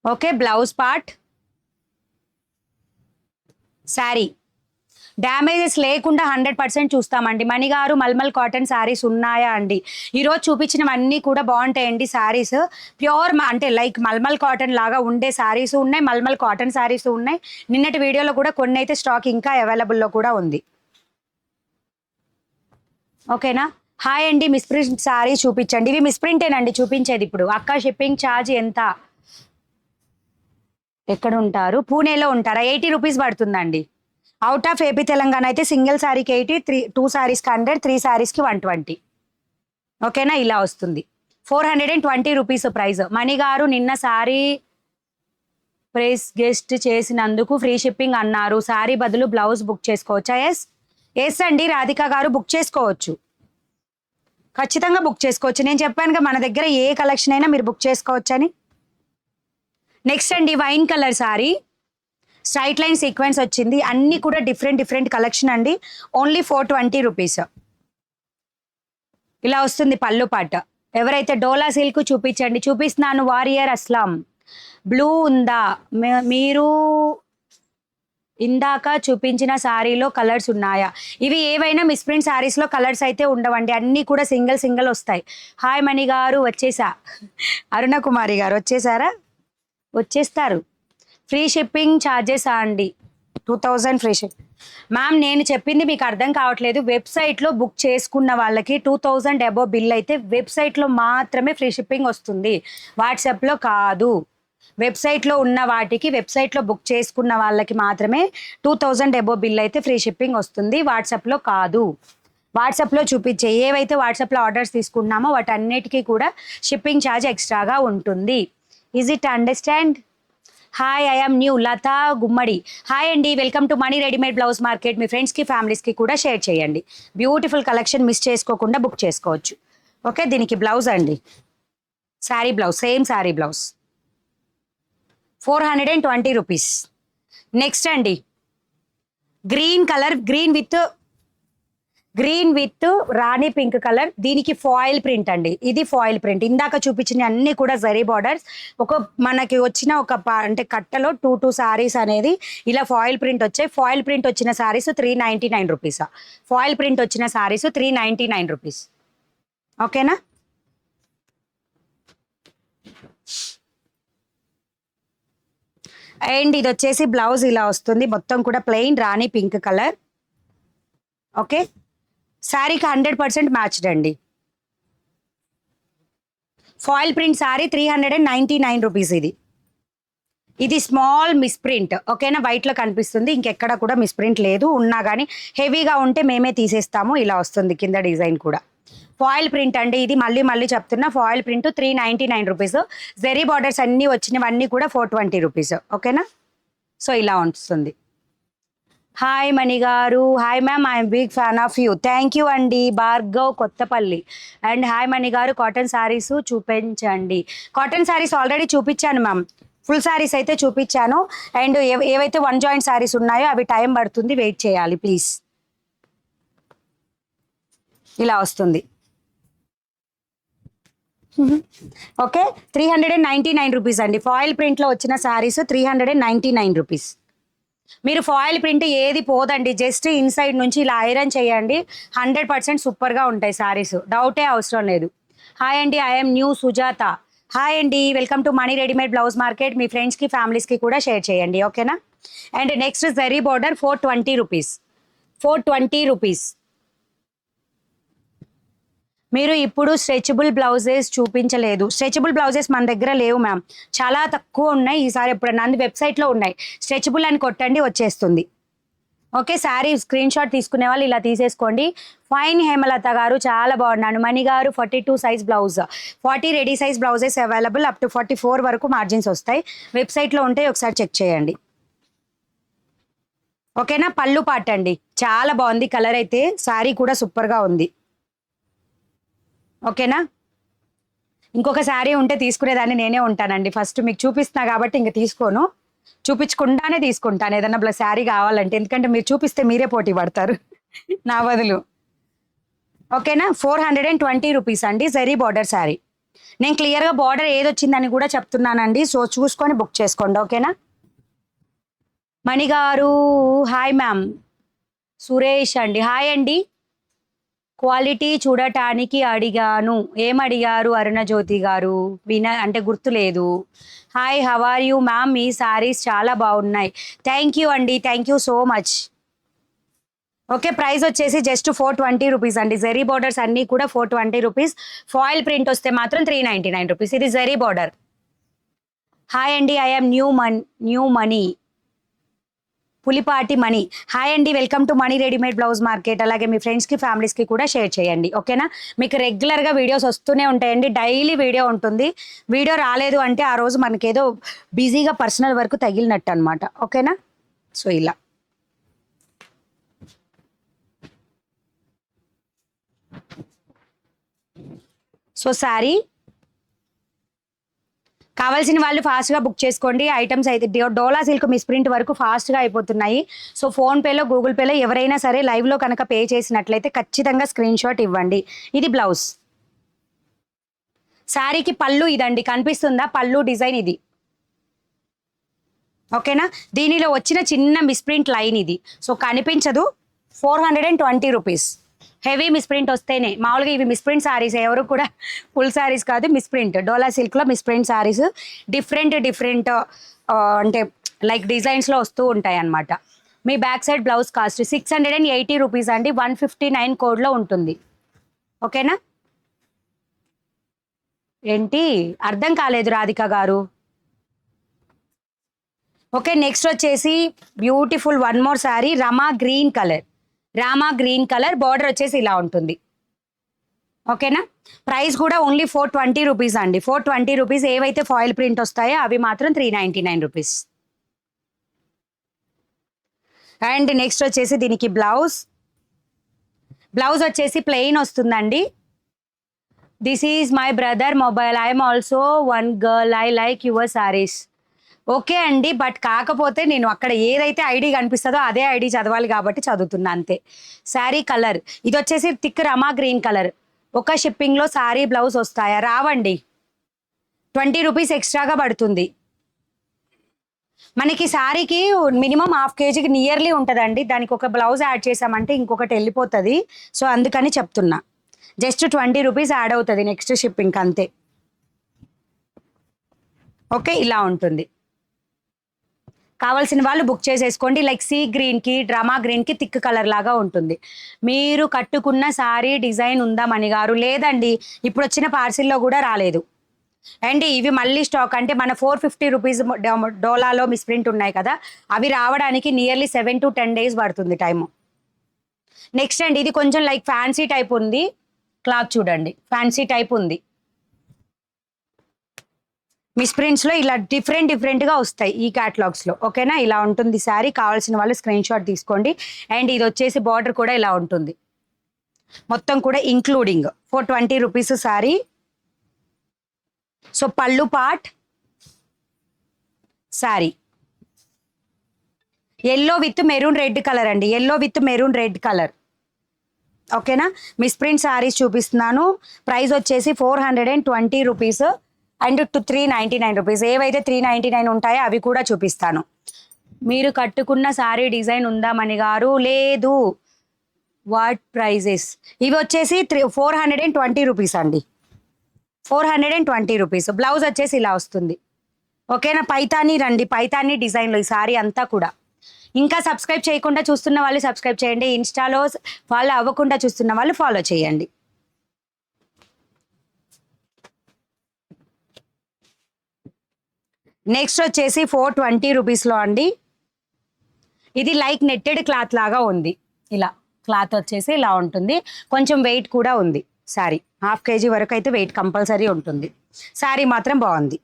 Okay, blouse part, sari damages లేకుండా 100% చూస్తామండి. మణిగారు మల్మల్ కాటన్ శారీస్ ఉన్నాయా అండి? ఈరోజు చూపించినవన్నీ కూడా బాగుంటాయండి శారీస్. ప్యూర్ అంటే లైక్ మల్మల్ కాటన్ లాగా ఉండే శారీస్ ఉన్నాయి, మల్మల్ కాటన్ శారీస్ ఉన్నాయి. నిన్నటి వీడియోలో కూడా కొన్ని అయితే స్టాక్ ఇంకా అవైలబుల్లో కూడా ఉంది. ఓకేనా? హాయ్ అండి, మిస్ప్రింట్ శారీ చూపించండి. ఇవి మిస్ప్రింటేనండి చూపించేది ఇప్పుడు. అక్క షిప్పింగ్ ఛార్జ్ ఎంత? ఎక్కడ ఉంటారు? పూణేలో ఉంటారా? 80 రూపీస్ పడుతుందండి. అవుట్ ఆఫ్ ఏపీ తెలంగాణ అయితే సింగిల్ శారీకి 80, 2 శారీస్కి 100, 3 శారీస్కి 120. ఓకేనా? ఇలా వస్తుంది. 420 రూపీస్ ప్రైస్. మణిగారు నిన్న శారీ ప్రైస్ గెస్ట్ చేసినందుకు ఫ్రీ షిప్పింగ్ అన్నారు. శారీ బదులు బ్లౌజ్ బుక్ చేసుకోవచ్చా? ఎస్ అండి, రాధిక గారు బుక్ చేసుకోవచ్చు, ఖచ్చితంగా బుక్ చేసుకోవచ్చు. నేను చెప్పానుగా మన దగ్గర ఏ కలెక్షన్ అయినా మీరు బుక్ చేసుకోవచ్చు అని. నెక్స్ట్ అండి, wine colour sari, straight line sequence వచ్చింది. అన్ని కూడా డిఫరెంట్ కలెక్షన్ అండి. Only 420 rupees. ఇలా వస్తుంది పళ్ళు పాట. ఎవరైతే డోలా సిల్క్ చూపించండి. చూపిస్తున్నాను. వారియర్ అస్లాం బ్లూ ఉందా? మీరు ఇందాక చూపించిన శారీలో కలర్స్ ఉన్నాయా? ఇవి ఏవైనా మిస్ప్రింట్ శారీస్లో కలర్స్ అయితే ఉండవండి, అన్నీ కూడా సింగిల్ వస్తాయి. హాయ్ మణి గారు, వచ్చేసా. అరుణ కుమారి గారు వచ్చేసారా? వచ్చేస్తారు. ఫ్రీ షిప్పింగ్ ఛార్జెస్ అండి? 2000 ఫ్రీ షిప్. మ్యామ్ నేను చెప్పింది మీకు అర్థం కావట్లేదు. వెబ్సైట్లో బుక్ చేసుకున్న వాళ్ళకి 2000 అబోవ్ బిల్ అయితే వెబ్సైట్లో మాత్రమే ఫ్రీ షిప్పింగ్ వస్తుంది, వాట్సాప్లో కాదు. వెబ్సైట్లో ఉన్న వాటికి, వెబ్సైట్లో బుక్ చేసుకున్న వాళ్ళకి మాత్రమే 2000 అబోవ్ బిల్ అయితే ఫ్రీ షిప్పింగ్ వస్తుంది, వాట్సాప్లో కాదు. వాట్సాప్లో చూపించే ఏవైతే వాట్సాప్లో ఆర్డర్స్ తీసుకున్నామో వాటన్నిటికీ కూడా షిప్పింగ్ ఛార్జ్ ఎక్స్ట్రాగా ఉంటుంది. Is it understand? Hi, I'm new Latha Gummadi. Hi అండి, welcome to Mani readymade blouse market. మీ ఫ్రెండ్స్కి ఫ్యామిలీస్కి కూడా షేర్ చేయండి. బ్యూటిఫుల్ కలెక్షన్ మిస్ చేసుకోకుండా బుక్ చేసుకోవచ్చు. ఓకే, దీనికి బ్లౌజ్ అండి, sari blouse, same sari blouse 420 rupees. Next అండి, green colour, green with rani pink colour. దీనికి ఫాయిల్ ప్రింట్ అండి, ఇది ఫాయిల్ ప్రింట్. ఇందాక చూపించిన అన్ని కూడా జరీ బార్డర్స్. మనకి వచ్చిన అంటే కట్టలో 2 సారీస్ అనేది ఇలా ఫాయిల్ ప్రింట్ వచ్చాయి. ఫాయిల్ ప్రింట్ వచ్చిన సారీస్ 399 రూపీస్. ఫాయిల్ ప్రింట్ వచ్చిన సారీస్ 399 రూపీస్. ఓకేనా? అండ్ ఇది వచ్చేసి బ్లౌజ్ ఇలా వస్తుంది, మొత్తం కూడా ప్లెయిన్ రాణి పింక్ కలర్. ఓకే, శారీకి 100% మ్యాచ్డ్ అండి. Foil print sari 399 rupees. ఇది స్మాల్ మిస్ప్రింట్. ఓకేనా? వైట్లో కనిపిస్తుంది, ఇంకెక్కడ కూడా మిస్ప్రింట్ లేదు. ఉన్నా కానీ హెవీగా ఉంటే మేమే తీసేస్తాము. ఇలా వస్తుంది కింద డిజైన్ కూడా. ఫాయిల్ ప్రింట్ అండి ఇది, మళ్ళీ చెప్తున్నా. Foil print 399 rupees. Zari borders అన్నీ వచ్చినవన్నీ కూడా 420 రూపీస్. ఓకేనా? సో ఇలా వస్తుంది. హాయ్ మణి గారు. Hi ma'am, I'm big fan of you. Thank you అండి. భార్గవ్ కొత్తపల్లి. అండ్ హాయ్ మణి గారు, కాటన్ శారీస్ చూపించండి. కాటన్ శారీస్ ఆల్రెడీ చూపించాను మ్యామ్, ఫుల్ శారీస్ అయితే చూపించాను. అండ్ ఏవైతే 1 జాయింట్ శారీస్ ఉన్నాయో అవి టైం పడుతుంది, వెయిట్ చేయాలి ప్లీజ్. ఇలా వస్తుంది. ఓకే, 399 రూపీస్ అండి. ఫాయిల్ ప్రింట్లో వచ్చిన శారీస్ 399 రూపీస్. మీరు ఫాయిల్ ప్రింట్ ఏది పోదండి, జస్ట్ ఇన్సైడ్ నుంచి ఇలా ఐరన్ చేయండి, 100% సూపర్గా ఉంటాయి శారీస్, డౌటే అవసరం లేదు. హాయ్ అండి, ఐఎమ్ న్యూ సుజాత. హాయ్ అండి, welcome to Mani readymade blouse market. మీ ఫ్రెండ్స్కి ఫ్యామిలీస్కి కూడా షేర్ చేయండి. ఓకేనా? And next zari border 420 rupees. 420 rupees. మీరు ఇప్పుడు స్ట్రెచబుల్ బ్లౌజెస్ చూపించలేదు. స్ట్రెచబుల్ బ్లౌజెస్ మన దగ్గర లేవు మ్యామ్, చాలా తక్కువ ఉన్నాయి. ఈసారి ఎప్పుడన్నా వెబ్సైట్లో ఉన్నాయి, స్ట్రెచబుల్ అని కొట్టండి వచ్చేస్తుంది. ఓకే, శారీ స్క్రీన్ షాట్ తీసుకునే వాళ్ళు ఇలా తీసేసుకోండి. ఫైన్ హేమలత గారు, చాలా బాగున్నాను. మణి గారు 42 size blouse, 40 ready size blouses available, up to 44 వరకు మార్జిన్స్ వస్తాయి. వెబ్సైట్లో ఉంటే ఒకసారి చెక్ చేయండి. ఓకేనా? పళ్ళు పాట అండి, చాలా బాగుంది కలర్ అయితే. శారీ కూడా సూపర్గా ఉంది. ఓకేనా? ఇంకొక శారీ ఉంటే తీసుకునేదాన్ని నేనే ఉంటానండి. ఫస్ట్ మీకు చూపిస్తున్నా కాబట్టి ఇంక తీసుకోను, చూపించకుండానే తీసుకుంటాను ఏదన్నా శారీ కావాలంటే, ఎందుకంటే మీరు చూపిస్తే మీరే పోటీ పడతారు నా బదులు. ఓకేనా? 420 రూపీస్ అండి, జరీ బార్డర్ శారీ. నేను క్లియర్గా బార్డర్ ఏది వచ్చిందని కూడా చెప్తున్నానండి, సో చూసుకొని బుక్ చేసుకోండి, ఓకేనా. మణిగారు హాయ్ మ్యామ్. సురేష్ అండి హాయ్ అండి. క్వాలిటీ చూడటానికి అడిగాను. ఏమడిగారు అరుణజ్యోతి గారు? అంటే గుర్తులేదు. Hi how are you ma'am, మీ శారీస్ చాలా బాగున్నాయి. థ్యాంక్ యూ అండి, thank you so much. Okay, price వచ్చేసి జస్ట్ 420 రూపీస్ అండి. జరీ బార్డర్స్ అన్నీ కూడా 420 రూపీస్. ఫాయిల్ ప్రింట్ వస్తే మాత్రం 399 రూపీస్. ఇది జరీ బార్డర్. హాయ్ అండి, I'm new Mani, Pulipati Mani. Hi అండి, welcome to Mani readymade blouse market. అలాగే మీ ఫ్రెండ్స్కి ఫ్యామిలీస్కి కూడా షేర్ చేయండి, ఓకేనా. మీకు రెగ్యులర్గా వీడియోస్ వస్తూనే ఉంటాయండి, డైలీ వీడియో ఉంటుంది. వీడియో రాలేదు అంటే ఆ రోజు మనకేదో బిజీగా పర్సనల్ వర్క్ తగిలినట్టు అనమాట, ఓకేనా. సో ఇలా సో శారీ కావాల్సిన వాళ్ళు ఫాస్ట్గా బుక్ చేసుకోండి. ఐటమ్స్ అయితే డోలా సిల్క్ మిస్ప్రింట్ వరకు ఫాస్ట్గా అయిపోతున్నాయి. సో ఫోన్పేలో గూగుల్ పేలో ఎవరైనా సరే లైవ్లో కనుక పే చేసినట్లయితే ఖచ్చితంగా స్క్రీన్ షాట్ ఇవ్వండి. ఇది బ్లౌజ్. శారీకి పళ్ళు ఇదండి, కనిపిస్తుందా పళ్ళు డిజైన్ ఇది, ఓకేనా. దీనిలో వచ్చిన చిన్న మిస్ప్రింట్ లైన్ ఇది, సో కనిపించదు. 420 రూపీస్. హెవీ మిస్ప్రింట్ వస్తేనే, మామూలుగా ఇవి మిస్ప్రింట్ శారీస్, ఎవరు కూడా ఫుల్ శారీస్ కాదు, మిస్ప్రింట్. డోలా సిల్క్లో మిస్ప్రింట్ శారీస్ డిఫరెంట్ అంటే లైక్ డిజైన్స్లో వస్తూ ఉంటాయి అన్నమాట. మీ back side blouse cost 680 rupees అండి. 159 కోడ్లో ఉంటుంది, ఓకేనా. ఏంటి అర్థం కాలేదు రాధిక గారు? ఓకే, నెక్స్ట్ వచ్చేసి beautiful one more sari, Rama green colour. Border వచ్చేసి ఇలా ఉంటుంది, ఓకేనా. ప్రైస్ కూడా ఓన్లీ 420 రూపీస్ అండి. 420 రూపీస్. ఏవైతే ఫాయిల్ ప్రింట్ వస్తాయో అవి మాత్రం 399 రూపీస్. అండ్ నెక్స్ట్ వచ్చేసి దీనికి బ్లౌజ్ వచ్చేసి ప్లెయిన్ వస్తుందండి. This is my brother mobile, I'm also one girl, I like your saris. Okay అండి, బట్ కాకపోతే నేను అక్కడ ఏదైతే ఐడి కనిపిస్తుందో అదే ఐడి చదవాలి కాబట్టి చదువుతున్నా అంతే. శారీ కలర్ ఇది వచ్చేసి థిక్ రమా గ్రీన్ కలర్. ఒక షిప్పింగ్లో శారీ బ్లౌజ్ వస్తాయా? రావండి, 20 రూపీస్ ఎక్స్ట్రాగా పడుతుంది. మనకి శారీకి మినిమం హాఫ్ కేజీకి నియర్లీ ఉంటుందండి. దానికి ఒక బ్లౌజ్ యాడ్ చేసామంటే ఇంకొకటి వెళ్ళిపోతుంది. సో అందుకని చెప్తున్నా, జస్ట్ 20 రూపీస్ యాడ్ అవుతుంది నెక్స్ట్ షిప్పింగ్కి, అంతే. ఓకే, ఇలా ఉంటుంది. కావాల్సిన వాళ్ళు బుక్ చేసేసుకోండి. లైక్ సీ గ్రీన్కి డ్రామా గ్రీన్కి థిక్ కలర్ లాగా ఉంటుంది. మీరు కట్టుకున్న శారీ డిజైన్ ఉందా మణిగారు? లేదండి, ఇప్పుడు వచ్చిన పార్సిల్లో కూడా రాలేదు అండి. ఇవి మళ్ళీ స్టాక్, అంటే మన 450 రూపీస్ డోలాలో మిస్ప్రింట్ ఉన్నాయి కదా, అవి రావడానికి నియర్లీ 7 to 10 days పడుతుంది టైము. నెక్స్ట్ అండి, ఇది కొంచెం లైక్ ఫ్యాన్సీ టైప్ ఉంది. క్లాత్ చూడండి, ఫ్యాన్సీ టైప్ ఉంది. మిస్ప్రింట్స్లో ఇలా డిఫరెంట్గా వస్తాయి ఈ క్యాటలాగ్స్లో, ఓకేనా. ఇలా ఉంటుంది శారీ. కావాల్సిన వాళ్ళు స్క్రీన్ షాట్ తీసుకోండి. అండ్ ఇది వచ్చేసి బార్డర్ కూడా ఇలా ఉంటుంది, మొత్తం కూడా including 420 rupees sari. So pallu part sari yellow with maroon red colour అండి, yellow with maroon red colour, ఓకేనా. మిస్ప్రింట్ శారీస్ చూపిస్తున్నాను. ప్రైస్ వచ్చేసి 420 రూపీస్ అండ్ 399 రూపీస్. ఏవైతే 399 ఉంటాయో అవి కూడా చూపిస్తాను. మీరు కట్టుకున్న శారీ డిజైన్ ఉందా మణిగారు? లేదు. What prices? ఇవి వచ్చేసి 420 రూపీస్ అండి, 420 రూపీస్. బ్లౌజ్ వచ్చేసి ఇలా వస్తుంది, ఓకేనా. పైతానీ రండి, పైతానీ డిజైన్లో ఈ శారీ అంతా కూడా. ఇంకా సబ్స్క్రైబ్ చేయకుండా చూస్తున్న వాళ్ళు సబ్స్క్రైబ్ చేయండి. ఇన్స్టాలో ఫాలో అవ్వకుండా చూస్తున్న వాళ్ళు ఫాలో చేయండి. నెక్స్ట్ వచ్చేసి 420 రూపీస్లో అండి. ఇది లైక్ నెట్టెడ్ క్లాత్ లాగా ఉంది. ఇలా క్లాత్ వచ్చేసి ఇలా ఉంటుంది. కొంచెం వెయిట్ కూడా ఉంది శారీ. హాఫ్ కేజీ వరకు అయితే వెయిట్ కంపల్సరీ ఉంటుంది. శారీ మాత్రం బాగుంది,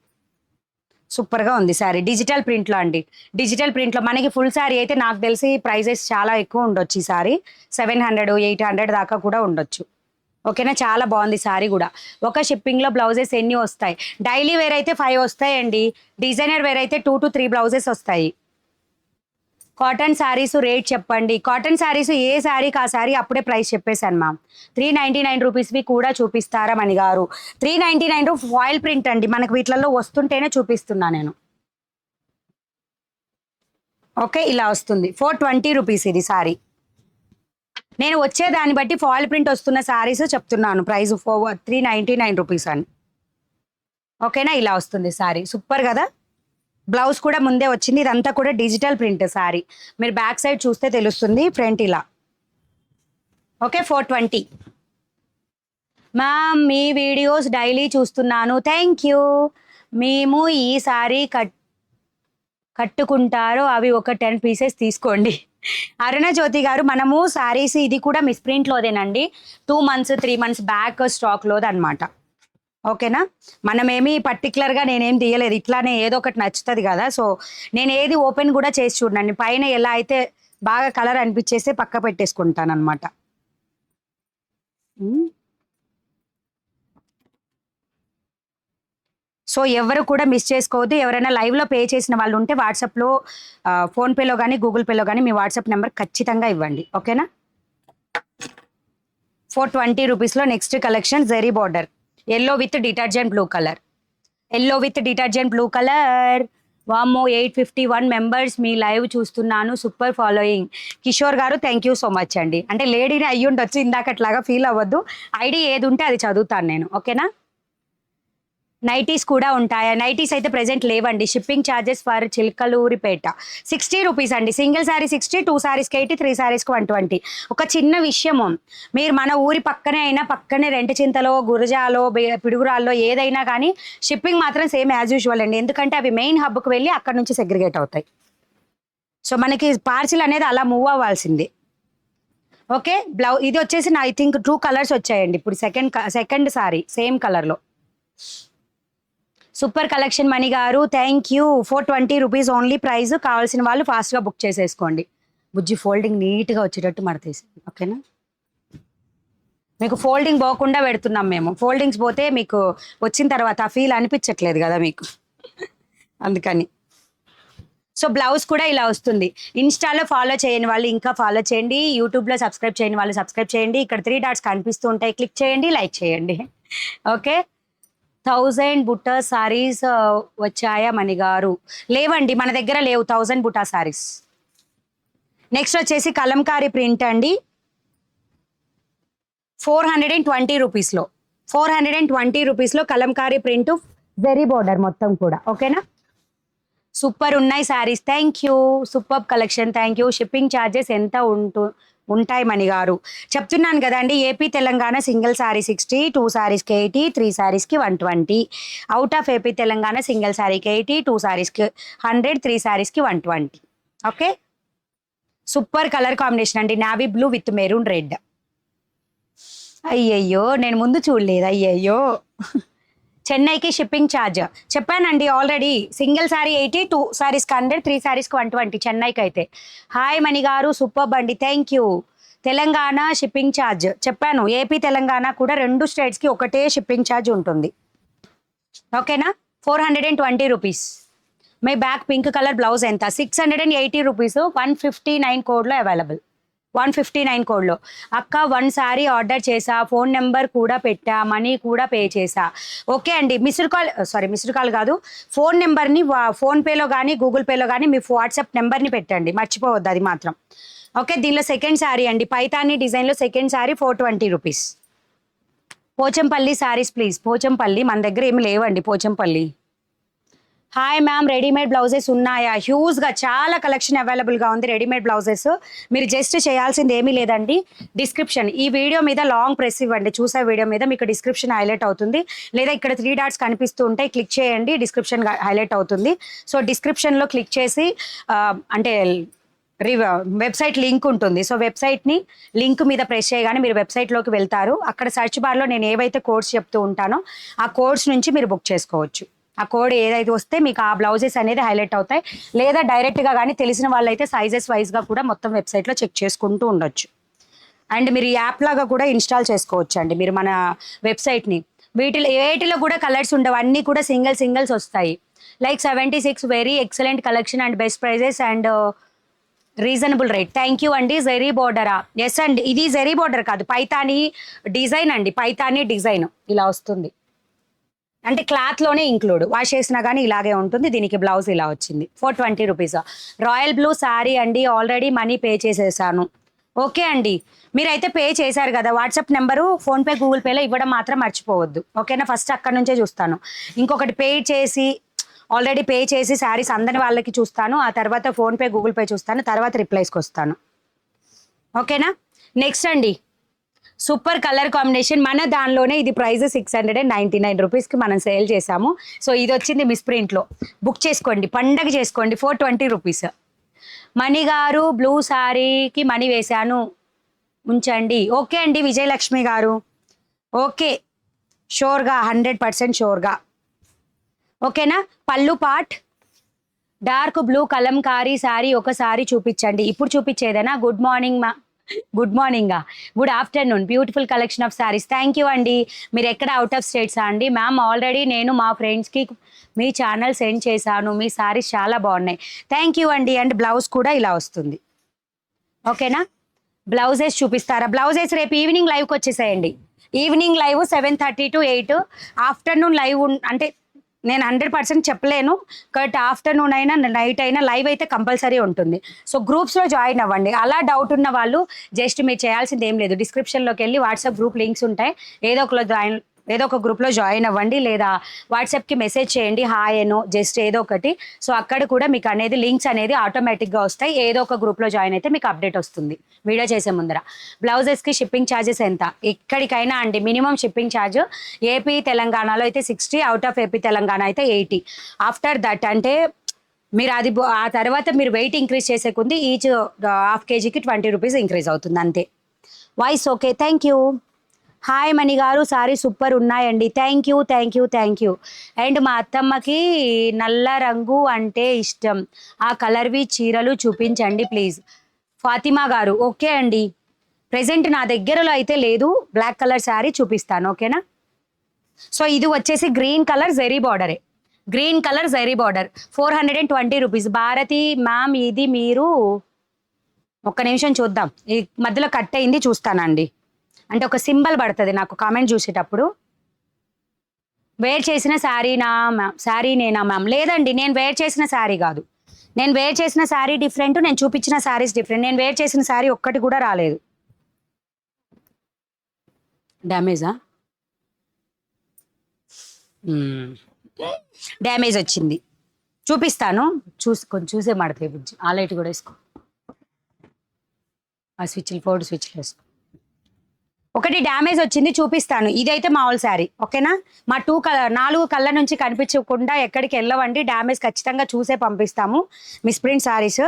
సూపర్గా ఉంది శారీ. డిజిటల్ ప్రింట్లో అండి, డిజిటల్ ప్రింట్లో మనకి ఫుల్ శారీ అయితే నాకు తెలిసి ప్రైజెస్ చాలా ఎక్కువ ఉండొచ్చు. ఈ శారీ 700, 800 దాకా కూడా ఉండొచ్చు, ఓకేనా. చాలా బాగుంది శారీ కూడా. ఒక షిప్పింగ్లో బ్లౌజెస్ ఎన్ని వస్తాయి? డైలీ వేర్ అయితే 5 వస్తాయండి. డిజైనర్ వేర్ అయితే 2 to 3 బ్లౌజెస్ వస్తాయి. కాటన్ శారీస్ రేట్ చెప్పండి. కాటన్ శారీస్ ఏ శారీకి ఆ శారీ అప్పుడే ప్రైస్ చెప్పేశాను మ్యామ్. 399 రూపీస్వి కూడా చూపిస్తారా మణి గారు? 399 ఫాయిల్ ప్రింట్ అండి, మనకు వీటిలలో వస్తుంటేనే చూపిస్తున్నా నేను. ఓకే, ఇలా వస్తుంది. 420 రూపీస్ ఇది శారీ. నేను వచ్చే దాన్ని బట్టి ఫాయిల్ ప్రింట్ వస్తున్న శారీస్ చెప్తున్నాను ప్రైస్ 399 రూపీస్ అని. ఓకేనా, ఇలా వస్తుంది శారీ. సూపర్ కదా. బ్లౌజ్ కూడా ముందే వచ్చింది. ఇదంతా కూడా డిజిటల్ ప్రింట్ శారీ. మీరు బ్యాక్ సైడ్ చూస్తే తెలుస్తుంది, ఫ్రంట్ ఇలా. ఓకే, 420. మ్యామ్ మీ వీడియోస్ డైలీ చూస్తున్నాను, థ్యాంక్ యూ. మేము ఈ శారీ కట్టుకుంటారో అవి ఒక 10 పీసెస్ తీసుకోండి. అరుణజ్యోతి గారు, మనము శారీస్ ఇది కూడా మిస్ప్రింట్లోదేనండి. 2 months 3 months బ్యాక్ స్టాక్లోదనమాట. ఓకేనా, మనమేమి పర్టికులర్గా నేనేం తీయలేదు, ఇట్లానే ఏదో ఒకటి నచ్చుతుంది కదా. సో నేను ఏది ఓపెన్ కూడా చేసి చూడండి, పైన ఎలా అయితే బాగా కలర్ అనిపించేస్తే పక్క పెట్టేసుకుంటాను అనమాట. సో ఎవరు కూడా మిస్ చేసుకోవద్దు. ఎవరైనా లైవ్లో పే చేసిన వాళ్ళు ఉంటే వాట్సాప్లో, ఫోన్పేలో కానీ గూగుల్ పేలో కానీ మీ వాట్సాప్ నెంబర్ ఖచ్చితంగా ఇవ్వండి. ఓకేనా. 420 రూపీస్లో next collection zari border, yellow with detergent blue colour. Yellow with detergent blue colour. వామ్మో, 851 మెంబర్స్ మీ లైవ్ చూస్తున్నాను, సూపర్ ఫాలోయింగ్. కిషోర్ గారు థ్యాంక్ యూ సో మచ్ అండి. అంటే లేడీని అయ్యి ఉండొచ్చు, ఇందాకట్లాగా ఫీల్ అవ్వద్దు. ఐడి ఏది ఉంటే అది చదువుతాను నేను. ఓకేనా. నైటీస్ కూడా ఉంటాయా? నైటీస్ అయితే ప్రెజెంట్ లేవండి. షిప్పింగ్ ఛార్జెస్ ఫర్ చిల్కలూరిపేట 60 రూపీస్ అండి. సింగిల్ శారీ 60, 2 శారీస్కి 80, 3 శారీస్కి 120. ఒక చిన్న విషయము, మీరు మన ఊరి పక్కనే అయినా, పక్కనే రెంటచింతలో, గురజాలో, పిడుగురాల్లో ఏదైనా కానీ షిప్పింగ్ మాత్రం సేమ్ యాజ్ యూజువల్ అండి. ఎందుకంటే అవి మెయిన్ హబ్కి వెళ్ళి అక్కడ నుంచి సెగ్రిగేట్ అవుతాయి. సో మనకి పార్సిల్ అనేది అలా మూవ్ అవ్వాల్సింది. ఓకే, ఇది వచ్చేసి ఐ థింక్ 2 కలర్స్ వచ్చాయండి ఇప్పుడు. సెకండ్ సారీ సేమ్ కలర్లో. Super collection Mani garu, thank you. 420 rupees only price. కావాల్సిన వాళ్ళు ఫాస్ట్గా బుక్ చేసేసుకోండి. బుజ్జి ఫోల్డింగ్ నీట్గా వచ్చేటట్టు మడతేసి. ఓకేనా, మీకు ఫోల్డింగ్ పోకుండా పెడుతున్నాం మేము. ఫోల్డింగ్స్ పోతే మీకు వచ్చిన తర్వాత ఆ ఫీల్ అనిపించట్లేదు కదా మీకు, అందుకని. సో బ్లౌజ్ కూడా ఇలా వస్తుంది. ఇన్స్టాలో ఫాలో చేయని వాళ్ళు ఇంకా ఫాలో చేయండి. యూట్యూబ్లో సబ్స్క్రైబ్ చేయని వాళ్ళు సబ్స్క్రైబ్ చేయండి. ఇక్కడ 3 డాట్స్ కనిపిస్తూ ఉంటాయి, క్లిక్ చేయండి, లైక్ చేయండి. ఓకే. 1000 బుట్టా సారీస్ వచ్చాయా మణి గారు? లేవండి, మన దగ్గర లేవు 1000 బుట్టా సారీస్. నెక్స్ట్ వచ్చేసి కలంకారీ ప్రింట్ అండి, 420 రూపీస్లో. 420 రూపీస్లో కలంకారీ ప్రింట్, జెరీ బోర్డర్ మొత్తం కూడా. ఓకేనా, సూపర్ ఉన్నాయి saris. Thank you, super collection, thank you. Shipping charges ఎంత ఉంటాయి మణి గారు? చెప్తున్నాను కదండి, ఏపీ తెలంగాణ సింగిల్ శారీ 60, 2 శారీస్కి 80, 3 శారీస్కి 120. Out of AP Telangana single శారీకి 80, 2 శారీస్కి 100, 3 శారీస్కి 120. ఓకే, సూపర్ కలర్ కాంబినేషన్ అండి, navy blue with maroon red. అయ్యయ్యో, నేను ముందు చూడలేదు, అయ్యయ్యో. చెన్నైకి షిప్పింగ్ ఛార్జ్ చెప్పానండి ఆల్రెడీ. సింగిల్ శారీ 80, 2 శారీస్కి 100, 3 శారీస్కి 120 చెన్నైకి అయితే. హాయ్ మణి గారు, సూపర్ అండి, thank you. Telangana shipping charge చెప్పాను. ఏపీ తెలంగాణ కూడా 2 స్టేట్స్కి ఒకటే షిప్పింగ్ ఛార్జ్ ఉంటుంది. ఓకేనా, 420 rupees. My back pink colour blouse ఎంత? 680 రూపీస్. 159 కోడ్లో అవైలబుల్. 159 కోడ్లో. అక్క 1 శారీ ఆర్డర్ చేసా, ఫోన్ నెంబర్ కూడా పెట్టా, మనీ కూడా పే చేసా. ఓకే అండి, మిస్డ్ కాల్ కాదు, ఫోన్ నెంబర్ని ఫోన్పేలో కానీ గూగుల్ పేలో కానీ మీ వాట్సాప్ నెంబర్ని పెట్టండి, మర్చిపోవద్దు అది మాత్రం. ఓకే, దీనిలో సెకండ్ శారీ అండి, పైతాని డిజైన్లో second sari 420 rupees. Pochampally saris please. Pochampally మన దగ్గర ఏమి లేవండి, Pochampally. Hi ma'am, readymade blouses ఉన్నాయా? హ్యూజ్గా చాలా కలెక్షన్ అవైలబుల్గా ఉంది రెడీమేడ్ బ్లౌజెస్. మీరు జస్ట్ చేయాల్సింది ఏమీ లేదండి, డిస్క్రిప్షన్ ఈ వీడియో మీద లాంగ్ ప్రెస్ ఇవ్వండి. చూసే వీడియో మీద మీకు డిస్క్రిప్షన్ హైలైట్ అవుతుంది, లేదా ఇక్కడ 3 డాట్స్ కనిపిస్తూ ఉంటాయి, క్లిక్ చేయండి, డిస్క్రిప్షన్ హైలైట్ అవుతుంది. సో డిస్క్రిప్షన్లో క్లిక్ చేసి అంటే వెబ్సైట్ లింక్ ఉంటుంది. సో వెబ్సైట్ని లింక్ మీద ప్రెస్ చేయగానే మీరు వెబ్సైట్లోకి వెళ్తారు. అక్కడ సర్చ్ బార్లో నేను ఏవైతే కోడ్స్ చెప్తూ ఉంటానో ఆ కోడ్స్ నుంచి మీరు బుక్ చేసుకోవచ్చు. ఆ కోడ్ ఏదైతే వస్తే మీకు ఆ బ్లౌజెస్ అనేది హైలైట్ అవుతాయి, లేదా డైరెక్ట్గా కానీ తెలిసిన వాళ్ళైతే సైజెస్ వైజ్గా కూడా మొత్తం వెబ్సైట్లో చెక్ చేసుకుంటూ ఉండొచ్చు. అండ్ మీరు ఈ యాప్ లాగా కూడా ఇన్స్టాల్ చేసుకోవచ్చు అండి మీరు మన వెబ్సైట్ని. వేటిలో కూడా కలర్స్ ఉండవు, అన్నీ కూడా సింగిల్స్ వస్తాయి. Like 76 very excellent collection and best prices and reasonable rate. Thank you అండి. జెరీ బోర్డరా? ఎస్ అండి, ఇది జెరీ బోర్డర్ కాదు, పైతానీ డిజైన్ అండి. పైతానీ డిజైన్ ఇలా వస్తుంది, అంటే క్లాత్లోనే ఇంక్లూడ్. వాష్ చేసినా కానీ ఇలాగే ఉంటుంది. దీనికి బ్లౌజ్ ఇలా వచ్చింది. 420 రూపీస్. రాయల్ బ్లూ శారీ అండి, ఆల్రెడీ మనీ పే చేసేసాను. ఓకే అండి, మీరైతే పే చేశారు కదా. వాట్సాప్ నెంబరు ఫోన్పే గూగుల్ పేలో ఇవ్వడం మాత్రం మర్చిపోవద్దు, ఓకేనా. ఫస్ట్ అక్కడ నుంచే చూస్తాను. ఇంకొకటి పే చేసి ఆల్రెడీ పే చేసి శారీస్ అందని వాళ్ళకి చూస్తాను, ఆ తర్వాత ఫోన్పే గూగుల్ పే చూస్తాను, తర్వాత రిప్లైస్కి వస్తాను, ఓకేనా. నెక్స్ట్ అండి, సూపర్ కలర్ కాంబినేషన్. మన దానిలోనే ఇది ప్రైస్ 699 రూపీస్కి మనం సేల్ చేసాము. సో ఇది వచ్చింది మిస్ ప్రింట్లో. బుక్ చేసుకోండి, పండగ చేసుకోండి. 420 రూపీస్. మణి గారు బ్లూ శారీకి మనీ వేశాను ఉంచండి. ఓకే అండి విజయలక్ష్మి గారు, ఓకే, షోర్గా 100% షోర్గా, ఓకేనా. Pallu part dark blue Kalamkari sari ఒకసారి చూపించండి. ఇప్పుడు చూపించేదేనా? గుడ్ మార్నింగ్ మా, గుడ్ మార్నింగా, good afternoon. Beautiful collection of saris. Thank you అండి. మీరు ఎక్కడ అవుట్ ఆఫ్ స్టేట్సా అండి? మ్యామ్ ఆల్రెడీ నేను మా ఫ్రెండ్స్కి మీ ఛానల్ సెండ్ చేశాను, మీ శారీస్ చాలా బాగున్నాయి. థ్యాంక్ యూ అండి. అండ్ బ్లౌజ్ కూడా ఇలా వస్తుంది, ఓకేనా. బ్లౌజెస్ చూపిస్తారా? బ్లౌజెస్ రేపు ఈవినింగ్ లైవ్కి వచ్చేసేయండి. Evening live 7:30 to 8. Afternoon live అంటే నేను 100% చెప్పలేను, బట్ ఆఫ్టర్నూన్ అయినా నైట్ అయినా లైవ్ అయితే కంపల్సరీ ఉంటుంది. సో గ్రూప్స్లో జాయిన్ అవ్వండి. అలా డౌట్ ఉన్న వాళ్ళు జస్ట్ మీరు చేయాల్సింది ఏం లేదు, డిస్క్రిప్షన్లోకి వెళ్ళి వాట్సాప్ గ్రూప్ లింక్స్ ఉంటాయి, ఏదో ఒక గ్రూప్లో జాయిన్ అవ్వండి, లేదా వాట్సాప్కి మెసేజ్ చేయండి, హాయ్ అనో జస్ట్ ఏదో ఒకటి. సో అక్కడ కూడా మీకు అనేది లింక్స్ అనేది ఆటోమేటిక్గా వస్తాయి. ఏదో ఒక గ్రూప్లో జాయిన్ అయితే మీకు అప్డేట్ వస్తుంది వీడియో చేసే ముందర. బ్లౌజెస్కి షిప్పింగ్ ఛార్జెస్ ఎంత? ఎక్కడికైనా అండి మినిమం షిప్పింగ్ ఛార్జ్ ఏపీ తెలంగాణలో అయితే 60, అవుట్ ఆఫ్ ఏపీ తెలంగాణ అయితే 80. ఆఫ్టర్ దట్ అంటే మీరు అది ఆ తర్వాత మీరు వెయిట్ ఇంక్రీజ్ చేసే కొంది ఈచ్ హాఫ్ కేజీకి 20 రూపీస్ ఇంక్రీజ్ అవుతుంది అంతే. Voice okay, thank you. Hi Mani garu, sari super ఉన్నాయండి. Thank you, thank you, thank you. And మా అత్తమ్మకి నల్ల రంగు అంటే ఇష్టం, ఆ కలర్వి చీరలు చూపించండి ప్లీజ్. ఫాతిమా గారు, ఓకే అండి. ప్రెజెంట్ నా దగ్గరలో అయితే లేదు, బ్లాక్ కలర్ శారీ చూపిస్తాను, ఓకేనా. సో ఇది వచ్చేసి గ్రీన్ కలర్ జెరీ బార్డరే, green colour zari border. 420 rupees. Bharathi ma'am ఇది మీరు ఒక్క నిమిషం చూద్దాం, ఈ మధ్యలో కట్ అయింది చూస్తానండి, అంటే ఒక సింబల్ పడుతుంది నాకు కామెంట్ చూసేటప్పుడు. వేర్ చేసిన శారీనా మ్యామ్? శారీనేనా మ్యామ్? లేదండి, నేను వేర్ చేసిన శారీ కాదు. నేను వేర్ చేసిన శారీ డిఫరెంట్, నేను చూపించిన శారీస్ డిఫరెంట్. నేను వేర్ చేసిన శారీ ఒక్కటి కూడా రాలేదు. డ్యామేజా? డ్యామేజ్ వచ్చింది, చూపిస్తాను. కొంచెం చూసే మడతాయి బుజ్జి. ఆ లైట్ కూడా వేసుకో, ఆ స్విచ్లు 4 స్విచ్లు వేసుకో. ఒకటి డ్యామేజ్ వచ్చింది, చూపిస్తాను. ఇదైతే మామూలు శారీ, ఓకేనా. మా 4 కళ్ళ నుంచి కనిపించకుండా ఎక్కడికి వెళ్ళవండి, డ్యామేజ్ ఖచ్చితంగా చూసే పంపిస్తాము. Miss print saris.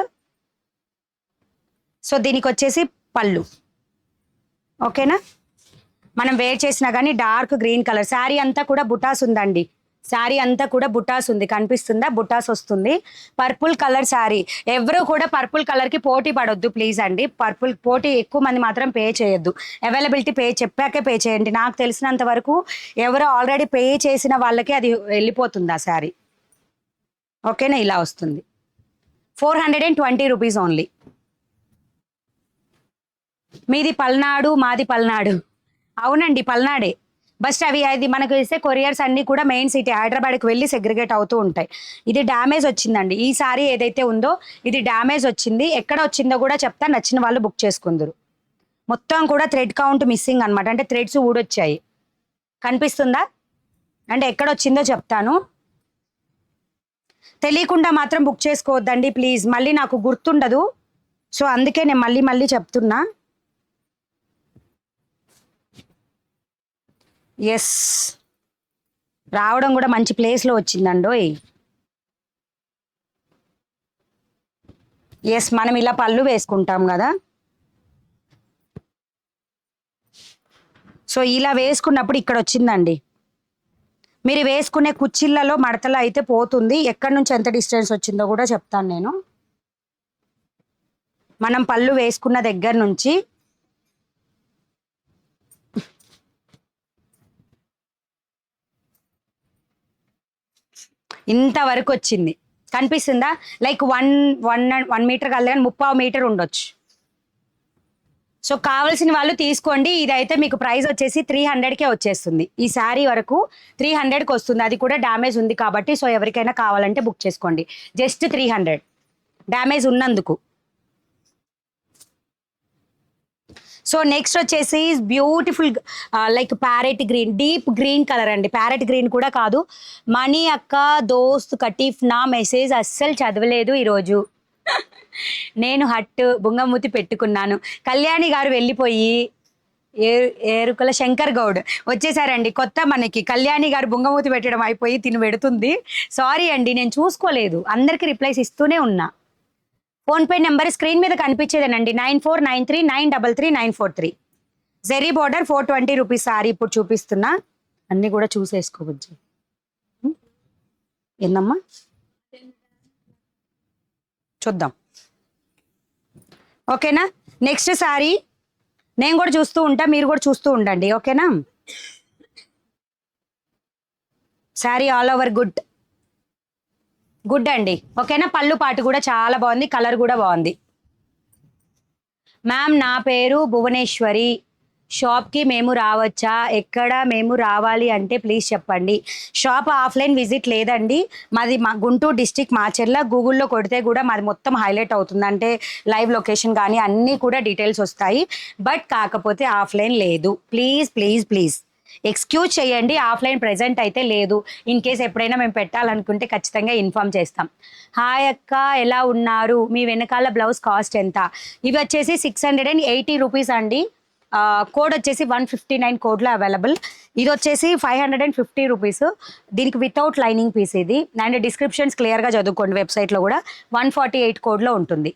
సో దీనికి వచ్చేసి పళ్ళు, ఓకేనా. మనం వేర్ చేసినా కానీ డార్క్ గ్రీన్ కలర్ శారీ అంతా కూడా బుటాస్ ఉందండి. శారీ అంతా కూడా బుటాస్ ఉంది, కనిపిస్తుందా? బుటాస్ వస్తుంది. Purple colour sari. ఎవరు కూడా పర్పుల్ కలర్కి పోటీ పడొద్దు ప్లీజ్ అండి. పర్పుల్ పోటీ ఎక్కువ మంది మాత్రం పే చేయొద్దు. అవైలబిలిటీ చెప్పాకే పే చేయండి. నాకు తెలిసినంత వరకు ఎవరు ఆల్రెడీ పే చేసిన వాళ్ళకి అది వెళ్ళిపోతుంది ఆ శారీ, ఓకేనా. ఇలా వస్తుంది. 420 రూపీస్ ఓన్లీ. మీది పల్నాడు, మాది పల్నాడు. అవునండి పల్నాడే, బస్ట్ అది మనకు ఇస్తే కొరియర్స్ అన్నీ కూడా మెయిన్ సిటీ హైదరాబాద్కి వెళ్ళి సెగ్రిగేట్ అవుతూ ఉంటాయి. ఇది డ్యామేజ్ వచ్చిందండి, ఈ సారీ ఏదైతే ఉందో ఇది డ్యామేజ్ వచ్చింది. ఎక్కడ వచ్చిందో కూడా చెప్తా, నచ్చిన వాళ్ళు బుక్ చేసుకుందరు. మొత్తం కూడా థ్రెడ్ కౌంట్ మిస్సింగ్ అనమాట, అంటే థ్రెడ్స్ ఊడొచ్చాయి. కనిపిస్తుందా? అంటే ఎక్కడ వచ్చిందో చెప్తాను. తెలియకుండా మాత్రం బుక్ చేసుకోవద్దండి ప్లీజ్, మళ్ళీ నాకు గుర్తుండదు. సో అందుకే నేను మళ్ళీ చెప్తున్నా. ఎస్, రావడం కూడా మంచి ప్లేస్లో వచ్చిందండోయ్. ఎస్, మనం ఇలా పళ్ళు వేసుకుంటాం కదా, సో ఇలా వేసుకున్నప్పుడు ఇక్కడ వచ్చిందండి. మీరు వేసుకునే కుచ్చిళ్ళలో మడతలో అయితే పోతుంది. ఎక్కడి నుంచి ఎంత డిస్టెన్స్ వచ్చిందో కూడా చెప్తాను నేను. మనం పళ్ళు వేసుకున్న దగ్గర నుంచి ఇంతవరకు వచ్చింది, కనిపిస్తుందా? లైక్ 1 మీటర్ కాదు కానీ 30 మీటర్ ఉండొచ్చు. సో కావాల్సిన వాళ్ళు తీసుకోండి. ఇదైతే మీకు ప్రైస్ వచ్చేసి 300కే వచ్చేస్తుంది. ఈ శారీ వరకు 300కి వస్తుంది. అది కూడా డ్యామేజ్ ఉంది కాబట్టి సో ఎవరికైనా కావాలంటే బుక్ చేసుకోండి. జస్ట్ 300 డ్యామేజ్ ఉన్నందుకు. సో నెక్స్ట్ వచ్చేసి beautiful like parrot green, deep green colour అండి. ప్యారెట్ గ్రీన్ కూడా కాదు. మనీ అక్క దోస్త్ కటీఫ్ నా మెసేజ్ అస్సలు చదవలేదు ఈరోజు. నేను హట్ బుంగమూతి పెట్టుకున్నాను. కళ్యాణి గారు వెళ్ళిపోయి ఏరుకల శంకర్ గౌడ్ వచ్చేసారండి. కొత్త మనకి కళ్యాణి గారు బుంగమూతి పెట్టడం అయిపోయి తిని పెడుతుంది. సారీ అండి, నేను చూసుకోలేదు. అందరికి రిప్లైస్ ఇస్తూనే ఉన్నా. ఫోన్పే నెంబర్ స్క్రీన్ మీద కనిపించేదేనండి, 9493393943. జెరీ బోర్డర్ 420 రూపీస్ సారీ ఇప్పుడు చూపిస్తున్నా. అన్నీ కూడా చూసేసుకోవచ్చు. ఏందమ్మా చూద్దాం, ఓకేనా? నెక్స్ట్ సారీ నేను కూడా చూస్తూ ఉంటా, మీరు కూడా చూస్తూ ఉండండి, ఓకేనా? సారీ ఆల్ ఓవర్ గుడ్ అండి, ఓకేనా? పళ్ళు పాటు కూడా చాలా బాగుంది, కలర్ కూడా బాగుంది. మ్యామ్ నా పేరు భువనేశ్వరి, షాప్కి మేము రావచ్చా? ఎక్కడ మేము రావాలి అంటే ప్లీజ్ చెప్పండి. షాప్ ఆఫ్లైన్ విజిట్ లేదండి, మాది గుంటూరు డిస్టిక్ మాచర్ల. గూగుల్లో కొడితే కూడా మాది మొత్తం హైలైట్ అవుతుంది, అంటే లైవ్ లొకేషన్ కానీ అన్నీ కూడా డీటెయిల్స్ వస్తాయి. బట్ కాకపోతే ఆఫ్లైన్ లేదు. ప్లీజ్ ప్లీజ్ ప్లీజ్ ఎక్స్క్యూజ్ చేయండి, ఆఫ్లైన్ ప్రెజెంట్ అయితే లేదు. ఇన్ కేస్ ఎప్పుడైనా మేము పెట్టాలనుకుంటే ఖచ్చితంగా ఇన్ఫామ్ చేస్తాం. హాయ్ అక్క ఎలా ఉన్నారు? మీ వెనకాల బ్లౌజ్ కాస్ట్ ఎంత? ఇవి వచ్చేసి 680 రూపీస్ అండి. కోడ్ వచ్చేసి 159 కోడ్లో అవైలబుల్. ఇది వచ్చేసి 550 రూపీస్. దీనికి వితౌట్ లైనింగ్ పీస్ ఇది. అండ్ డిస్క్రిప్షన్స్ క్లియర్గా చదువుకోండి, వెబ్సైట్లో కూడా 148 కోడ్లో ఉంటుంది.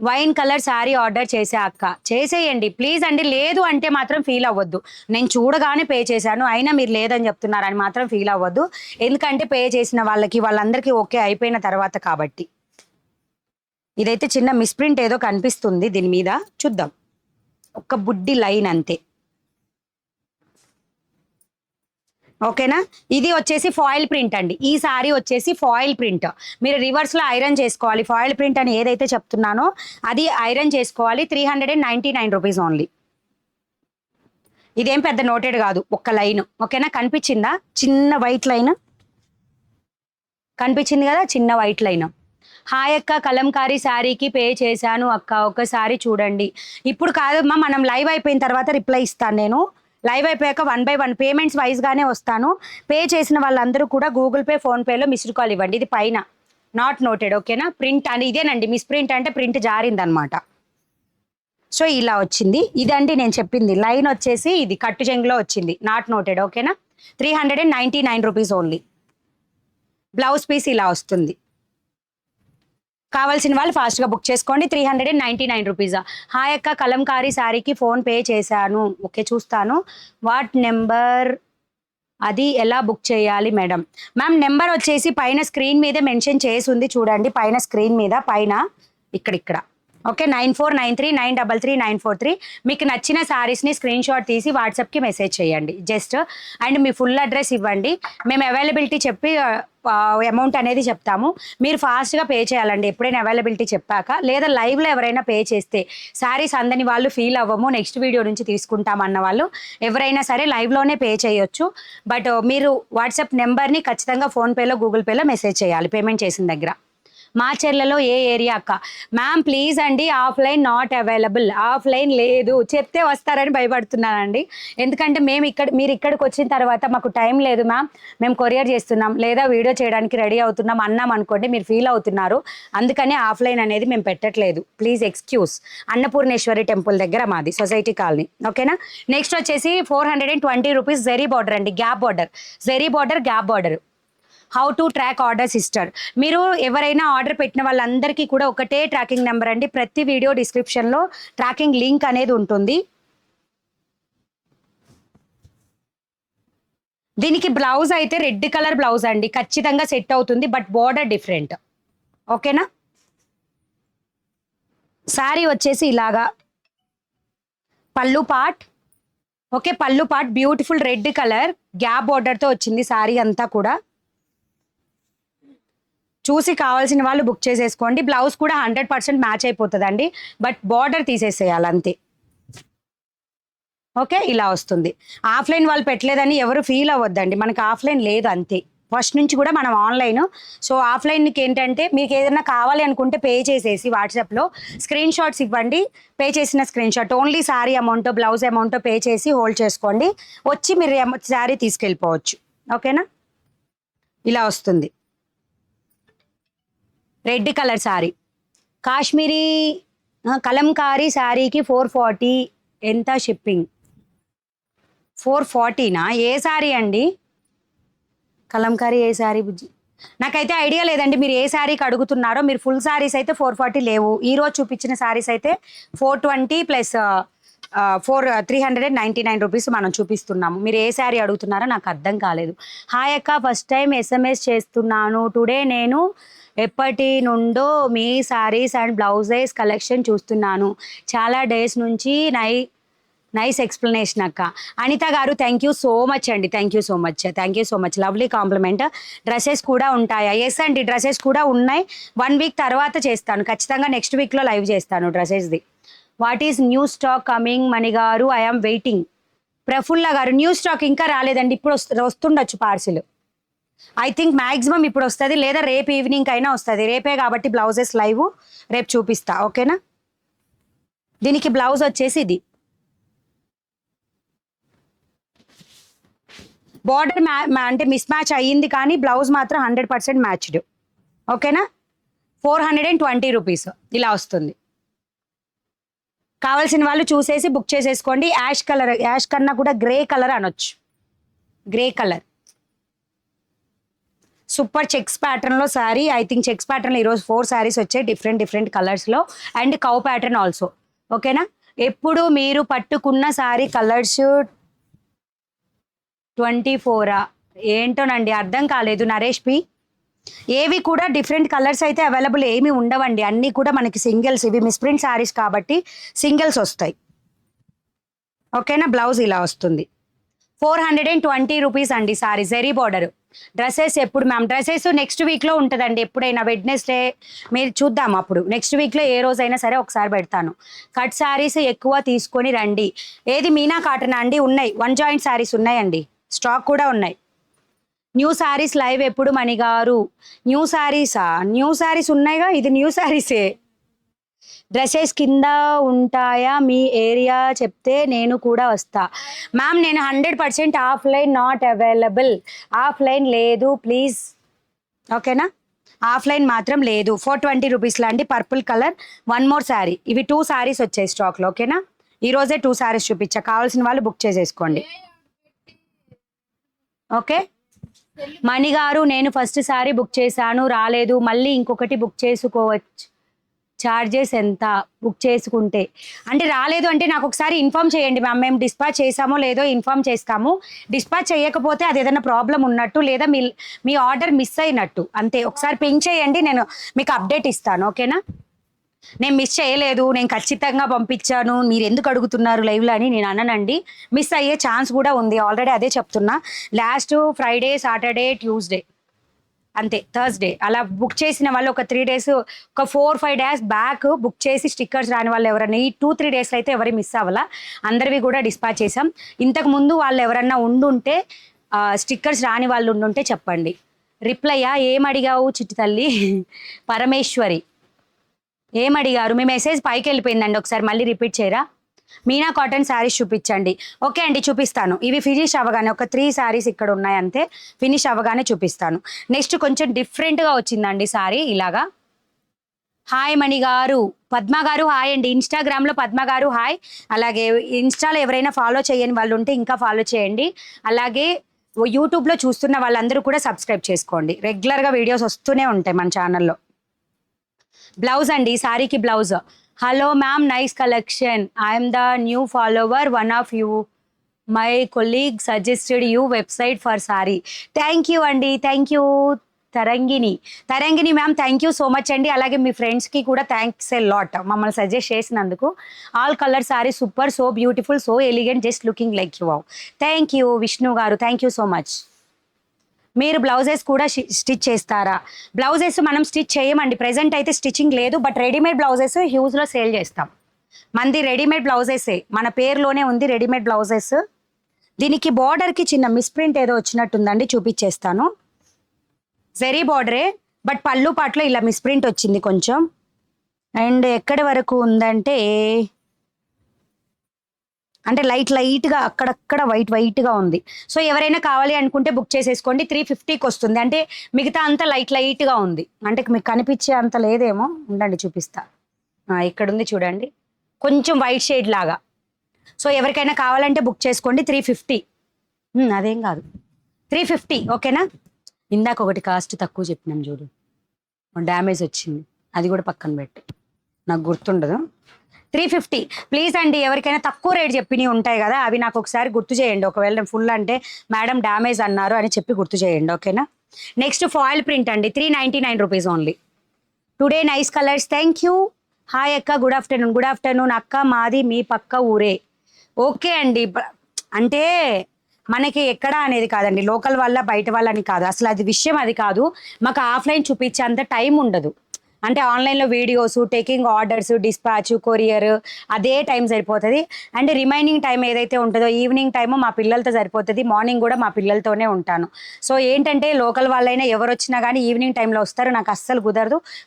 వైన్ కలర్ శారీ ఆర్డర్ చేసే అక్క, చేసేయండి ప్లీజ్ అండి. లేదు అంటే మాత్రం ఫీల్ అవ్వద్దు. నేను చూడగానే పే చేశాను అయినా మీరు లేదని చెప్తున్నారని మాత్రం ఫీల్ అవ్వద్దు. ఎందుకంటే పే చేసిన వాళ్ళందరికీ ఓకే అయిపోయిన తర్వాత కాబట్టి. ఇదైతే చిన్న మిస్ప్రింట్ ఏదో కనిపిస్తుంది దీని మీద, చూద్దాం. ఒక బుడ్డి లైన్ అంతే, ఓకేనా? ఇది వచ్చేసి ఫాయిల్ ప్రింట్ అండి. ఈ సారీ వచ్చేసి ఫాయిల్ ప్రింట్. మీరు రివర్స్లో ఐరన్ చేసుకోవాలి. ఫాయిల్ ప్రింట్ అని ఏదైతే చెప్తున్నానో అది ఐరన్ చేసుకోవాలి. 399 రూపీస్ ఓన్లీ. ఇదేం పెద్ద నోటెడ్ కాదు, ఒక్క లైన్, ఓకేనా? కనిపించిందా? చిన్న వైట్ లైన్ కనిపించింది కదా, చిన్న వైట్ లైన్. హాయ్ అక్క, కలంకారీ శారీకి పే చేశాను అక్క, ఒకసారి చూడండి. ఇప్పుడు కాదమ్మా, మనం లైవ్ అయిపోయిన తర్వాత రిప్లై ఇస్తాను. నేను లైవ్ అయిపోయాక 1 by 1 పేమెంట్స్ వైజ్గానే వస్తాను. పే చేసిన వాళ్ళందరూ కూడా గూగుల్ పే, ఫోన్పేలో మిస్డ్ కాల్ ఇవ్వండి. ఇది పైన నాట్ నోటెడ్, ఓకేనా? ప్రింట్ అని ఇదేనండి, మిస్ ప్రింట్ అంటే ప్రింట్ జారిందనమాట. సో ఇలా వచ్చింది. ఇదండి నేను చెప్పింది. లైన్ వచ్చేసి ఇది కట్టు చెంగులో వచ్చింది, నాట్ నోటెడ్, ఓకేనా? 399 రూపీస్ ఓన్లీ. బ్లౌజ్ పీస్ ఇలా వస్తుంది. కావాల్సిన వాళ్ళు ఫాస్ట్గా బుక్ చేసుకోండి. 399 రూపీస్. హాయ్ అక్క, కలంకారీ శారీకి ఫోన్ పే చేశాను. ఓకే చూస్తాను. వాట్ నెంబర్, అది ఎలా బుక్ చేయాలి మేడం? మ్యామ్ నెంబర్ వచ్చేసి పైన స్క్రీన్ మీద మెన్షన్ చేసి ఉంది చూడండి, పైన స్క్రీన్ మీద పైన ఇక్కడ ఓకే, 9493933943. మీకు నచ్చిన శారీస్ని స్క్రీన్ షాట్ తీసి వాట్సాప్కి మెసేజ్ చేయండి just. And me full address ఇవ్వండి. మేము అవైలబిలిటీ చెప్పి అమౌంట్ అనేది చెప్తాము. మీరు ఫాస్ట్గా పే చేయాలండి ఎప్పుడైనా అవైలబిలిటీ చెప్పాక. లేదా లైవ్లో ఎవరైనా పే చేస్తే శారీస్ అందని వాళ్ళు ఫీల్ అవ్వము, నెక్స్ట్ వీడియో నుంచి తీసుకుంటామన్న వాళ్ళు ఎవరైనా సరే లైవ్లోనే పే చేయొచ్చు. బట్ మీరు వాట్సాప్ నెంబర్ని ఖచ్చితంగా ఫోన్పేలో, గూగుల్ పేలో మెసేజ్ చేయాలి పేమెంట్ చేసిన దగ్గర. మాచర్లలో ఏ ఏరియా అక్క? మ్యామ్ ప్లీజ్ అండి, ఆఫ్లైన్ నాట్ అవైలబుల్. ఆఫ్లైన్ లేదు, చెప్తే వస్తారని భయపడుతున్నానండి. ఎందుకంటే మీరు ఇక్కడికి వచ్చిన తర్వాత మాకు టైం లేదు మ్యామ్, మేము కొరియర్ చేస్తున్నాం లేదా వీడియో చేయడానికి రెడీ అవుతున్నాం అన్నాం అనుకోండి, మీరు ఫీల్ అవుతున్నారు. అందుకని ఆఫ్లైన్ అనేది మేము పెట్టట్లేదు. Please excuse. అన్నపూర్ణేశ్వరి టెంపుల్ దగ్గర మాది, సొసైటీ కాలనీ, ఓకేనా? నెక్స్ట్ వచ్చేసి 420 రూపీస్ జెరీ బార్డర్ అండి, gap border. Zari border, gap border. How to track order sister. మీరు ఎవరైనా ఆర్డర్ పెట్టిన వాళ్ళందరికీ కూడా ఒకటే ట్రాకింగ్ నెంబర్ అండి. ప్రతి వీడియో డిస్క్రిప్షన్లో ట్రాకింగ్ లింక్ అనేది ఉంటుంది. దీనికి బ్లౌజ్ అయితే రెడ్ కలర్ బ్లౌజ్ అండి, ఖచ్చితంగా సెట్ అవుతుంది. బట్ బార్డర్ డిఫరెంట్, ఓకేనా? శారీ వచ్చేసి ఇలాగా pallu part, okay, pallu part beautiful red colour gap బార్డర్తో వచ్చింది శారీ అంతా కూడా. చూసి కావాల్సిన వాళ్ళు బుక్ చేసేసుకోండి. బ్లౌజ్ కూడా 100% మ్యాచ్ అయిపోతుందండి, బట్ బార్డర్ తీసేసేయాలి అంతే. ఓకే, ఇలా వస్తుంది. ఆఫ్లైన్ వాళ్ళు పెట్టలేదని ఎవరు ఫీల్ అవ్వద్దండి, మనకి ఆఫ్లైన్ లేదు అంతే. ఫస్ట్ నుంచి కూడా మనం ఆన్లైన్. సో ఆఫ్లైన్కి ఏంటంటే మీకు ఏదైనా కావాలి అనుకుంటే పే చేసేసి వాట్సాప్లో స్క్రీన్ షాట్స్ ఇవ్వండి. పే చేసిన screen shot only sari amount blouse amount pay చేసి హోల్డ్ చేసుకోండి. వచ్చి మీరు శారీ తీసుకెళ్ళిపోవచ్చు. ఓకేనా, ఇలా వస్తుంది. రెడ్ కలర్ శారీ, కాశ్మీరీ కలంకారీ శారీకి 440. ఎంత షిప్పింగ్? 440నా? ఏ శారీ అండి? కలంకారీ ఏ శారీ బుజ్జి? నాకైతే ఐడియా లేదండి మీరు ఏ శారీకి అడుగుతున్నారో. మీరు ఫుల్ శారీస్ అయితే 440 లేవు. ఈరోజు చూపించిన శారీస్ అయితే 420 ప్లస్ 399 రూపీస్ మనం చూపిస్తున్నాము. మీరు ఏ శారీ అడుగుతున్నారో నాకు అర్థం కాలేదు. హాయ్ అక్క, ఫస్ట్ టైం SMS చేస్తున్నాను టుడే. నేను ఎప్పటి నుండో మీ శారీస్ అండ్ బ్లౌజెస్ కలెక్షన్ చూస్తున్నాను. చాలా డేస్ నుంచి నైస్ ఎక్స్ప్లెనేషన్ అక్క. అనిత గారు థ్యాంక్ యూ సో మచ్ అండి. Thank you so much. Lovely compliment. Dresses కూడా ఉంటాయా? ఎస్ అండి, డ్రెస్సెస్ కూడా ఉన్నాయి. 1 వీక్ తర్వాత చేస్తాను ఖచ్చితంగా. నెక్స్ట్ వీక్లో లైవ్ చేస్తాను డ్రెస్సెస్ది. What is new stock coming Mani garu? I'm waiting. Prafulla గారు న్యూ స్టాక్ ఇంకా రాలేదండి, ఇప్పుడు వస్తుండొచ్చు పార్సిల్. ఐ థింక్ మ్యాక్సిమం ఇప్పుడు వస్తుంది, లేదా రేపు ఈవినింగ్ అయినా వస్తుంది. రేపే కాబట్టి బ్లౌజెస్ లైవ్ రేపు చూపిస్తా. ఓకేనా, దీనికి బ్లౌజ్ వచ్చేసి ఇది. బార్డర్ అంటే మిస్ మ్యాచ్ అయ్యింది కానీ బ్లౌజ్ మాత్రం 100% మ్యాచ్డ్. ఓకేనా, 420 రూపీస్ ఇలా వస్తుంది. కావాల్సిన వాళ్ళు చూసేసి బుక్ చేసేసుకోండి. యాష్ కలర్, యాష్ కన్నా కూడా గ్రే కలర్ అనొచ్చు. గ్రే కలర్ సూపర్ చెక్స్ ప్యాటర్న్లో శారీ. ఐ థింక్ చెక్స్ ప్యాటర్న్లో ఈరోజు 4 శారీస్ వచ్చాయి డిఫరెంట్ కలర్స్లో అండ్ కౌ ప్యాటర్న్ ఆల్సో. ఓకేనా, ఎప్పుడు మీరు పట్టుకున్న శారీ కలర్స్ 24 ఏంటోనండి అర్థం కాలేదు. నరేష్ పి, ఏవి కూడా డిఫరెంట్ కలర్స్ అయితే అవైలబుల్ ఏమీ ఉండవండి, అన్నీ కూడా మనకి సింగిల్స్. ఇవి మిస్ప్రింట్ శారీస్ కాబట్టి సింగిల్స్ వస్తాయి. ఓకేనా, బ్లౌజ్ ఇలా వస్తుంది. 420 రూపీస్ అండి సారీ. జరీ బార్డర్. డ్రెస్సెస్ ఎప్పుడు మ్యామ్? డ్రెస్సెస్ నెక్స్ట్ వీక్లో ఉంటుందండి, ఎప్పుడైనా వెడ్నెస్డే మీరు చూద్దాం. అప్పుడు నెక్స్ట్ వీక్లో ఏ రోజైనా సరే ఒకసారి పెడతాను. కట్ శారీస్ ఎక్కువ తీసుకొని రండి. ఏది మీనా కాటనా అండి? ఉన్నాయి, 1 జాయింట్ శారీస్ ఉన్నాయండి, స్టాక్ కూడా ఉన్నాయి. న్యూ శారీస్ లైవ్ ఎప్పుడు మణి గారు? న్యూ శారీసా? న్యూ శారీస్ ఉన్నాయిగా, ఇది న్యూ శారీసే. డ్రెస్సెస్ కింద ఉంటాయా మీ ఏరియా చెప్తే నేను కూడా వస్తా. మ్యామ్ నేను 100% ఆఫ్లైన్ నాట్ అవైలబుల్. ఆఫ్లైన్ లేదు ప్లీజ్. ఓకేనా, ఆఫ్లైన్ మాత్రం లేదు. 420 రూపీస్ లాంటి పర్పుల్ కలర్ 1 మోర్ శారీ. ఇవి 2 శారీస్ వచ్చాయి స్టాక్లో. ఓకేనా, ఈరోజే 2 శారీస్ చూపించా, కావాల్సిన వాళ్ళు బుక్ చేసేసుకోండి. ఓకే, మణి గారు నేను ఫస్ట్ సారీ బుక్ చేశాను రాలేదు, మళ్ళీ ఇంకొకటి బుక్ చేసుకోవచ్చు, ఛార్జెస్ ఎంత బుక్ చేసుకుంటే? అంటే రాలేదు అంటే నాకు ఒకసారి ఇన్ఫామ్ చేయండి మ్యామ్, మేము డిస్పాచ్ చేసామో లేదో ఇన్ఫామ్ చేస్తాము. డిస్పాచ్ చేయకపోతే అది ఏదైనా ప్రాబ్లం ఉన్నట్టు లేదా మీ ఆర్డర్ మిస్ అయినట్టు అంతే. ఒకసారి పింక్ చేయండి, నేను మీకు అప్డేట్ ఇస్తాను. ఓకేనా, నేను మిస్ చేయలేదు, నేను ఖచ్చితంగా పంపించాను, మీరు ఎందుకు అడుగుతున్నారు లైవ్లో అని నేను అననండి. మిస్ అయ్యే ఛాన్స్ కూడా ఉంది, ఆల్రెడీ అదే చెప్తున్నా. లాస్ట్ ఫ్రైడే, సాటర్డే, ట్యూస్డే అంతే, థర్స్డే అలా బుక్ చేసిన వాళ్ళు ఒక 3 days, ఒక 4-5 days బ్యాక్ బుక్ చేసి స్టిక్కర్స్ రాని వాళ్ళు ఎవరైనా ఈ 2-3 days అయితే ఎవరి మిస్ అవ్వాలా, అందరివి కూడా డిస్పాచ్ చేసాం. ఇంతకు ముందు వాళ్ళు ఎవరన్నా ఉండుంటే స్టిక్కర్స్ రాని వాళ్ళు ఉండుంటే చెప్పండి. రిప్లయ్యా ఏమడిగావు చిట్టి తల్లి? పరమేశ్వరి ఏమడిగారు? మీ మెసేజ్ పైకి వెళ్ళిపోయిందండి, ఒకసారి మళ్ళీ రిపీట్ చేయరా? మీనా కాటన్ శారీస్ చూపించండి. ఓకే అండి చూపిస్తాను. ఇవి ఫినిష్ అవ్వగానే ఒక 3 శారీస్ ఇక్కడ ఉన్నాయి అంతే, ఫినిష్ అవ్వగానే చూపిస్తాను. నెక్స్ట్ కొంచెం డిఫరెంట్గా వచ్చిందండి శారీ ఇలాగా. హాయ్ మణి గారు, పద్మ గారు హాయ్ అండి. ఇన్స్టాగ్రామ్లో పద్మ గారు హాయ్. అలాగే ఇన్స్టాలో ఎవరైనా ఫాలో చేయని వాళ్ళు ఉంటే ఇంకా ఫాలో చేయండి. అలాగే యూట్యూబ్లో చూస్తున్న వాళ్ళందరూ కూడా సబ్స్క్రైబ్ చేసుకోండి, రెగ్యులర్గా వీడియోస్ వస్తూనే ఉంటాయి మన ఛానల్లో. బ్లౌజ్ అండి, సారీకి blouse. Hello ma'am, nice collection. I'm the new follower, one of you my colleague suggested you website for sari. Thank you అండి, thank you. Tharangini ma'am thank you so much అండి. అలాగే మీ ఫ్రెండ్స్కి కూడా థ్యాంక్స్ ఎ లాట్ మమ్మల్ని suggest చేసినందుకు. All colour sari super, so beautiful, so elegant, just looking like you. Thank you Vishnu garu, thank you so much. మీరు blouses కూడా స్టిచ్ చేస్తారా? బ్లౌజెస్ మనం స్టిచ్ చేయమండి, ప్రెజెంట్ అయితే స్టిచ్చింగ్ లేదు, బట్ రెడీమేడ్ బ్లౌజెస్ హ్యూజ్లో సేల్ చేస్తాం. మనది రెడీమేడ్ బ్లౌజెసే, మన పేరులోనే ఉంది రెడీమేడ్ బ్లౌజెస్. దీనికి బార్డర్కి చిన్న మిస్ప్రింట్ ఏదో వచ్చినట్టుందండి, చూపించేస్తాను. జరీ బార్డరే, బట్ పళ్ళు పాటలో ఇలా మిస్ప్రింట్ వచ్చింది కొంచెం. అండ్ ఎక్కడి వరకు ఉందంటే అంటే లైట్గా అక్కడక్కడ వైట్గా ఉంది. సో ఎవరైనా కావాలి అనుకుంటే బుక్ చేసేసుకోండి. 350కి వస్తుంది. అంటే మిగతా అంతా లైట్గా ఉంది, అంటే మీకు కనిపించే అంత లేదేమో, ఉండండి చూపిస్తా. ఇక్కడ ఉంది చూడండి, కొంచెం వైట్ షేడ్ లాగా. సో ఎవరికైనా కావాలంటే బుక్ చేసుకోండి. 350. అదేం కాదు, 350 ఓకేనా. ఇందాక ఒకటి కాస్ట్ తక్కువ చెప్పినాం చూడు, డ్యామేజ్ వచ్చింది, అది కూడా పక్కన పెట్టు, నాకు గుర్తుండదు. 350 ప్లీజ్ అండి. ఎవరికైనా తక్కువ రేట్ చెప్పినవి ఉంటాయి కదా, అవి నాకు ఒకసారి గుర్తు చేయండి. ఒకవేళ నేను ఫుల్ అంటే మేడం డ్యామేజ్ అన్నారు అని చెప్పి గుర్తు చేయండి, ఓకేనా. నెక్స్ట్ ఫాయిల్ ప్రింట్ అండి, 399 rupees only. Today nice colours, thank you. Hi అక్క, గుడ్ ఆఫ్టర్నూన్. గుడ్ ఆఫ్టర్నూన్ అక్క, మాది మీ పక్క ఊరే. ఓకే అండి, అంటే మనకి ఎక్కడ అనేది కాదండి, లోకల్ వల్ల బయట వాళ్ళని కాదు, అసలు అది విషయం అది కాదు. మాకు ఆఫ్లైన్ చూపించే అంత టైం ఉండదు. అంటే ఆన్లైన్లో videos, taking orders, dispatch, courier, అదే టైం సరిపోతుంది. అండ్ రిమైనింగ్ టైం ఏదైతే ఉంటుందో ఈవినింగ్ టైము మా పిల్లలతో సరిపోతుంది. మార్నింగ్ కూడా మా పిల్లలతోనే ఉంటాను. సో ఏంటంటే లోకల్ వాళ్ళైనా ఎవరు వచ్చినా కానీ ఈవినింగ్ టైంలో వస్తారు, నాకు అస్సలు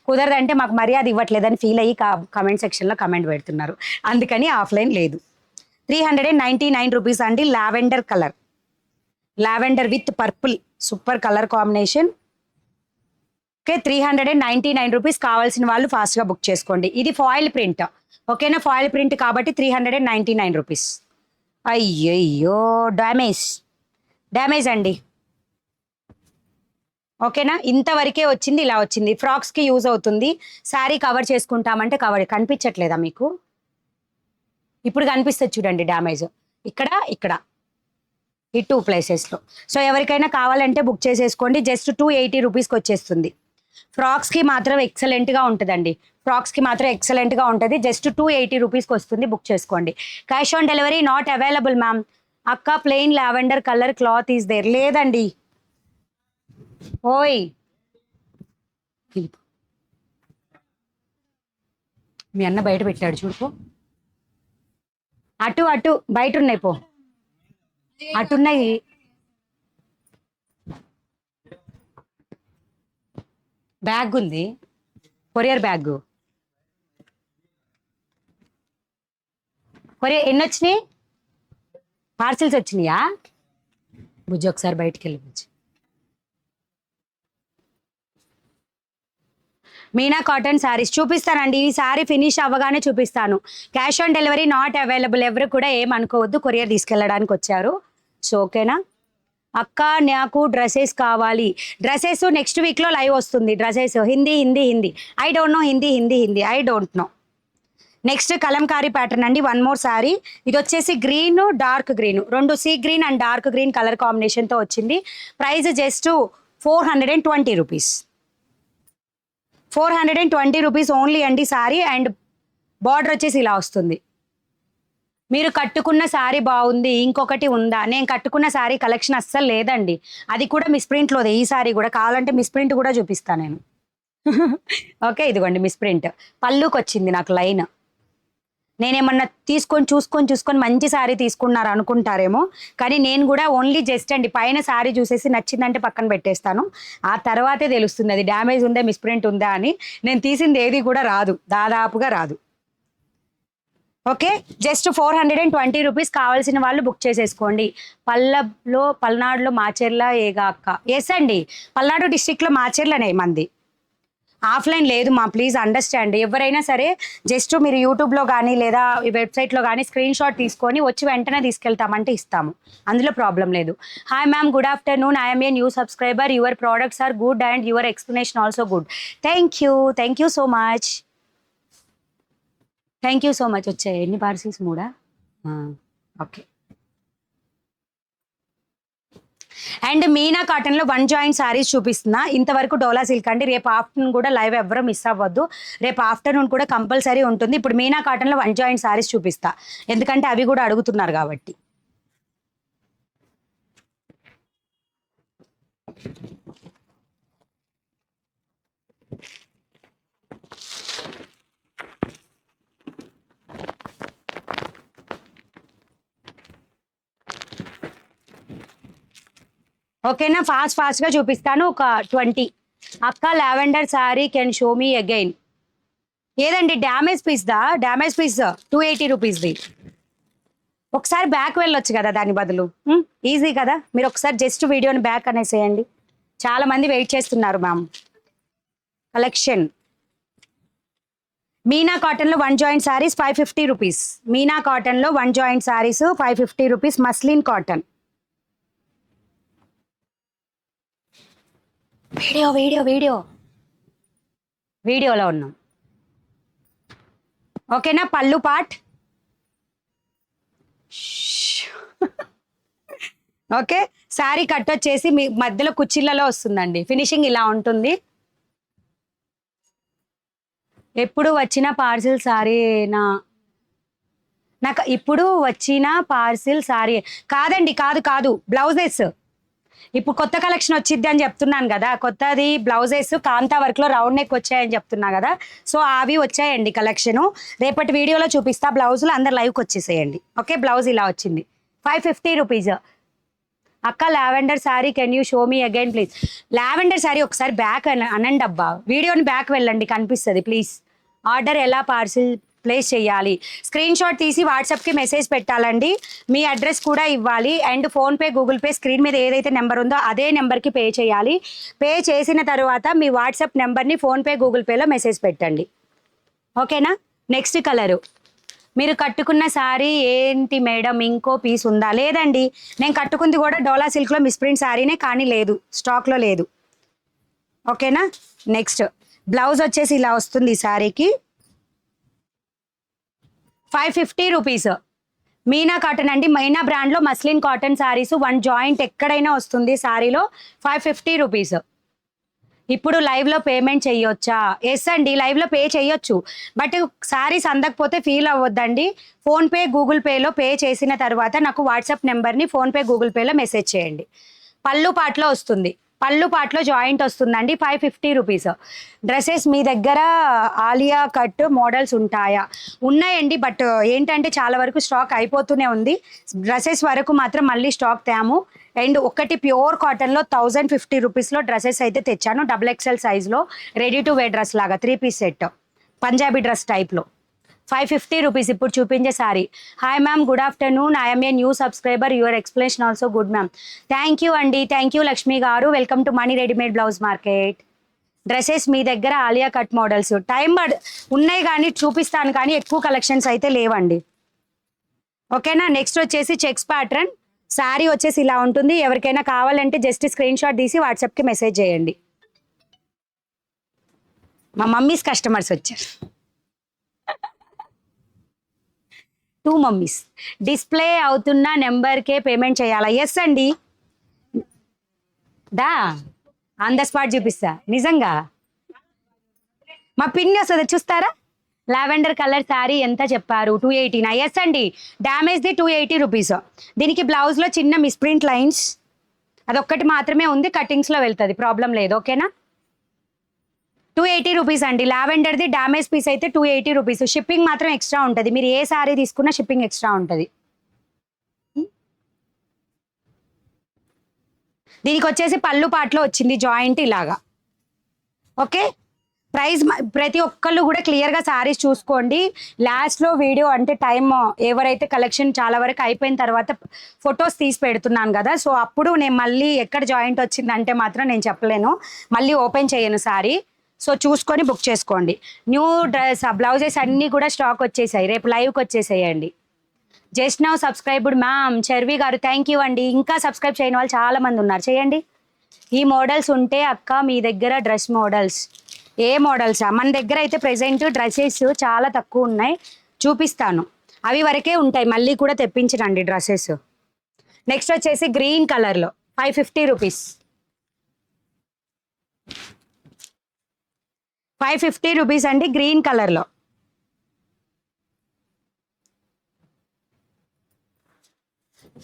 కుదరదంటే మాకు మర్యాద ఇవ్వట్లేదని ఫీల్ అయ్యి కమెంట్ సెక్షన్లో కమెంట్ పెడుతున్నారు, అందుకని ఆఫ్లైన్ లేదు. 399 రూపీస్ అండి. Lavender colour, lavender with purple, super colour combination. Okay, 399 rupees. కావాల్సిన వాళ్ళు ఫాస్ట్గా బుక్ చేసుకోండి. ఇది ఫాయిల్ ప్రింట్, ఓకేనా. ఫాయిల్ ప్రింట్ కాబట్టి 399 రూపీస్. అయ్యయ్యో, డ్యామేజ్ అండి, ఓకేనా. ఇంతవరకే వచ్చింది, ఇలా వచ్చింది. ఫ్రాక్స్కి యూజ్ అవుతుంది. శారీ కవర్ చేసుకుంటామంటే కవర్ కనిపించట్లేదా మీకు? ఇప్పుడు కనిపిస్తుంది చూడండి డ్యామేజ్, ఇక్కడ ఈ 2 ప్లేసెస్లో. సో ఎవరికైనా కావాలంటే బుక్ చేసేసుకోండి. జస్ట్ 280 రూపీస్కి వచ్చేస్తుంది. ఫ్రాక్స్కి మాత్రం ఎక్సలెంట్గా ఉంటుందండి, జస్ట్ 280 రూపీస్కి వస్తుంది. బుక్ చేసుకోండి. Cash on delivery not available ma'am. అక్క plain lavender colour cloth is there. లేదండి, ఓయ్ మీ అన్న బయట పెట్టాడు చూడుకో, అటు బయట ఉన్నాయి, పో అటున్నాయి. బ్యాగ్ ఉంది, కొరియర్ బ్యాగ్. కొరియర్ ఎన్ని వచ్చినాయి? పార్సిల్స్ వచ్చినాయా? బుజ్జి ఒకసారి బయటికి వెళ్ళి బుజ్జి. మీనా కాటన్ శారీస్ చూపిస్తానండి. ఈ శారీ ఫినిష్ అవ్వగానే చూపిస్తాను. Cash on delivery not available. ఎవరు కూడా ఏమనుకోవద్దు, కొరియర్ తీసుకెళ్ళడానికి వచ్చారు. సో ఓకేనా. అక్క నాకు డ్రెస్సెస్ కావాలి. డ్రెస్సెస్ నెక్స్ట్ వీక్లో లైవ్ వస్తుంది. Dresses Hindi I don't know, Hindi I don't know. Next Kalamkari pattern అండి. One more sari. ఇది వచ్చేసి green, dark green, 2 sea green and dark green colour కాంబినేషన్తో వచ్చింది. Price just 420 rupees. 420 rupees only అండి శారీ. అండ్ బార్డర్ వచ్చేసి ఇలా వస్తుంది. మీరు కట్టుకున్న శారీ బాగుంది, ఇంకొకటి ఉందా? నేను కట్టుకున్న శారీ కలెక్షన్ అస్సలు లేదండి, అది కూడా మిస్ప్రింట్లోదే. ఈ శారీ కూడా కావాలంటే మిస్ప్రింట్ కూడా చూపిస్తాను నేను. ఓకే, ఇదిగోండి మిస్ప్రింట్. పళ్ళుకి వచ్చింది నాకు లైన్. నేనేమన్నా చూసుకొని మంచి శారీ తీసుకున్నారు అనుకుంటారేమో, కానీ నేను కూడా ఓన్లీ జస్ట్ అండి పైన శారీ చూసేసి నచ్చిందంటే పక్కన పెట్టేస్తాను. ఆ తర్వాతే తెలుస్తుంది అది డ్యామేజ్ ఉందా, మిస్ప్రింట్ ఉందా అని. నేను తీసింది ఏది కూడా రాదు, దాదాపుగా రాదు. Okay, just 420 rupees. కావాల్సిన వాళ్ళు బుక్ చేసేసుకోండి. పల్నాడులో మాచెర్ల ఏగా అక్క? ఎస్ అండి, పల్నాడు డిస్టిక్లో మాచెర్లనే మంది. ఆఫ్లైన్ లేదు మా, ప్లీజ్ అండర్స్టాండ్. ఎవరైనా సరే జస్ట్ మీరు యూట్యూబ్లో కానీ లేదా వెబ్సైట్లో కానీ స్క్రీన్ షాట్ తీసుకొని వచ్చి వెంటనే తీసుకెళ్తామంటే ఇస్తాము, అందులో ప్రాబ్లం లేదు. Hi ma'am, good afternoon. I'm a new subscriber. Your products are good and your explanation also good. Thank you so much. వచ్చాయి ఎన్ని పార్సిల్స్? 3. ఓకే. అండ్ మీనా కాటన్లో 1 జాయింట్ శారీస్ చూపిస్తున్నా. ఇంతవరకు డోలా సిల్క్ అండి. రేపు ఆఫ్టర్నూన్ కూడా లైవ్ ఎవరో మిస్ అవ్వద్దు, రేపు ఆఫ్టర్నూన్ కూడా కంపల్సరీ ఉంటుంది. ఇప్పుడు మీనా కాటన్లో 1 జాయింట్ శారీస్ చూపిస్తా, ఎందుకంటే అవి కూడా అడుగుతున్నారు కాబట్టి. ఓకేనా, ఫాస్ట్గా చూపిస్తాను. ఒక 20. అక్క lavender sari can show me again. ఏదండి డ్యామేజ్ పీస్ 280 రూపీస్ది. ఒకసారి బ్యాక్ వెళ్ళొచ్చు కదా దాని బదులు. ఈజీ కదా, మీరు ఒకసారి జస్ట్ వీడియోని బ్యాక్ అనేసేయండి. చాలా మంది వెయిట్ చేస్తున్నారు మ్యామ్. కలెక్షన్ మీనా కాటన్లో 1 జాయింట్ శారీస్ 550 రూపీస్. మీనా కాటన్లో 1 joint saris 550 rupees. Muslin cotton. వీడియోలో ఉన్నాం. ఓకేనా, పళ్ళు పాట్. ఓకే, శారీ కట్ వచ్చేసి మీ మధ్యలో కుచ్చిళ్ళలో వస్తుందండి. ఫినిషింగ్ ఇలా ఉంటుంది. ఎప్పుడు వచ్చిన పార్సిల్ శారీనా? నాకు ఇప్పుడు వచ్చిన పార్సిల్ శారీ కాదండి, కాదు బ్లౌజెస్. ఇప్పుడు కొత్త కలెక్షన్ వచ్చింది అని చెప్తున్నాను కదా, కొత్తది బ్లౌజెస్ కాంతా వర్క్లో రౌండ్ నెక్ వచ్చాయని చెప్తున్నా కదా. సో అవి వచ్చాయండి కలెక్షను. రేపటి వీడియోలో చూపిస్తా. బ్లౌజులు అందరు లైవ్కి వచ్చేసేయండి. ఓకే, బ్లౌజ్ ఇలా వచ్చింది 550 రూపీస్. అక్క lavender sari can you show me again please. Lavender sari ఒకసారి బ్యాక్ అనండి అబ్బా, వీడియోని బ్యాక్ వెళ్ళండి కనిపిస్తుంది ప్లీజ్. ఆర్డర్ ఎలా పార్సిల్ ప్లేస్ చేయాలి? స్క్రీన్ షాట్ తీసి వాట్సాప్కి మెసేజ్ పెట్టాలండి. మీ అడ్రస్ కూడా ఇవ్వాలి. And PhonePe, Google pay screen మీద ఏదైతే నెంబర్ ఉందో అదే నెంబర్కి పే చేయాలి. పే చేసిన తర్వాత మీ వాట్సాప్ నెంబర్ని ఫోన్పే, గూగుల్ పేలో మెసేజ్ పెట్టండి. ఓకేనా. Next colour. మీరు కట్టుకున్న శారీ ఏంటి మేడం, ఇంకో పీస్ ఉందా? లేదండి, నేను కట్టుకుంది కూడా డోలా సిల్క్లో మిస్ప్రింట్ శారీనే, కానీ లేదు, స్టాక్లో లేదు. ఓకేనా. నెక్స్ట్ బ్లౌజ్ వచ్చేసి ఇలా వస్తుంది ఈ శారీకి 550 రూపీస్. మీనా కాటన్ అండి, మీనా బ్రాండ్లో మస్లిన్ కాటన్ శారీస్ 1 జాయింట్ ఎక్కడైనా వస్తుంది శారీలో 550 రూపీస్. ఇప్పుడు లైవ్లో పేమెంట్ చెయ్యొచ్చా? ఎస్ అండి, లైవ్లో పే చెయ్యొచ్చు. బట్ శారీస్ అందకపోతే ఫీల్ అవ్వద్దండి. ఫోన్పే, గూగుల్ పేలో పే చేసిన తర్వాత నాకు వాట్సాప్ నెంబర్ని ఫోన్పే, గూగుల్ పేలో మెసేజ్ చేయండి. పళ్ళు పాటలో వస్తుంది, పళ్ళు పాటలో జాయింట్ వస్తుందండి 550 రూపీస్. డ్రెస్సెస్ మీ దగ్గర ఆలియా కట్ మోడల్స్ ఉంటాయా? ఉన్నాయండి, బట్ ఏంటంటే చాలా వరకు స్టాక్ అయిపోతూనే ఉంది. డ్రెస్సెస్ వరకు మాత్రం మళ్ళీ స్టాక్ తేము. అండ్ ఒకటి ప్యూర్ కాటన్లో 1050 రూపీస్లో డ్రెస్సెస్ అయితే తెచ్చాను, XXL సైజ్లో రెడీ టు వేర్ డ్రెస్ లాగా 3 పీస్ సెట్, పంజాబీ డ్రెస్ టైప్లో 550 రూపీస్. ఇప్పుడు చూపించే sari. Hi ma'am, good afternoon. I'm a new subscriber. Your explanation also good ma'am. Thank you అండి, thank you Lakshmi garu. Welcome to Mani readymade blouse market. Dresses మీ దగ్గర Alia cut models time ఉన్నాయి కానీ చూపిస్తాను, కానీ ఎక్కువ కలెక్షన్స్ అయితే లేవండి. ఓకేనా. నెక్స్ట్ వచ్చేసి చెక్స్ ప్యాటర్న్ శారీ వచ్చేసి ఇలా ఉంటుంది. ఎవరికైనా కావాలంటే జస్ట్ స్క్రీన్ షాట్ తీసి వాట్సాప్కి మెసేజ్ చేయండి. మా మమ్మీస్ కస్టమర్స్ వచ్చారు. 2 మమ్మీస్. డిస్ప్లే అవుతున్న నెంబర్కే పేమెంట్ చేయాలా? ఎస్ అండి, దా ఆన్ ద స్పాట్ చూపిస్తా. నిజంగా మా పిన్ వస్తుంది చూస్తారా? లావెండర్ కలర్ శారీ ఎంత చెప్పారు? 280. ఎస్ అండి, డ్యామేజ్ది 280 రూపీస్. దీనికి బ్లౌజ్లో చిన్న మిస్ప్రింట్ లైన్స్ అదొక్కటి మాత్రమే ఉంది, కటింగ్స్లో వెళ్తుంది, ప్రాబ్లం లేదు. ఓకేనా. 280 రూపీస్ అండి. లావెండర్ది డ్యామేజ్ పీస్ అయితే 280 రూపీస్. షిప్పింగ్ మాత్రం ఎక్స్ట్రా ఉంటుంది. మీరు ఏ శారీ తీసుకున్నా షిప్పింగ్ ఎక్స్ట్రా ఉంటుంది. దీనికి వచ్చేసి పళ్ళు పాటలో వచ్చింది జాయింట్ ఇలాగా. ఓకే, ప్రైస్ ప్రతి ఒక్కళ్ళు కూడా క్లియర్గా శారీస్ చూసుకోండి. లాస్ట్లో వీడియో అంటే టైం ఎవరైతే కలెక్షన్ చాలా వరకు అయిపోయిన తర్వాత ఫొటోస్ తీసి పెడుతున్నాను కదా, సో అప్పుడు నేను మళ్ళీ ఎక్కడ జాయింట్ వచ్చిందంటే మాత్రం నేను చెప్పలేను, మళ్ళీ ఓపెన్ చేయను శారీ. సో చూసుకొని బుక్ చేసుకోండి. న్యూ డ్రెస్ బ్లౌజెస్ అన్నీ కూడా స్టాక్ వచ్చేసాయి, రేపు లైవ్కి వచ్చేసేయండి. Just now subscribed ma'am. Charvi garu thank you అండి. ఇంకా సబ్స్క్రైబ్ చేయని వాళ్ళు చాలా మంది ఉన్నారు, చేయండి. ఈ మోడల్స్ ఉంటే అక్క మీ దగ్గర డ్రెస్ మోడల్స్ ఏ మోడల్సా? మన దగ్గర అయితే ప్రెజెంట్ డ్రెస్సెస్ చాలా తక్కువ ఉన్నాయి, చూపిస్తాను. అవి వరకే ఉంటాయి, మళ్ళీ కూడా తెప్పించరండి డ్రెస్సెస్. నెక్స్ట్ వచ్చేసి గ్రీన్ కలర్లో 550 రూపీస్. 550 రూపీస్ అండి, గ్రీన్ కలర్లో.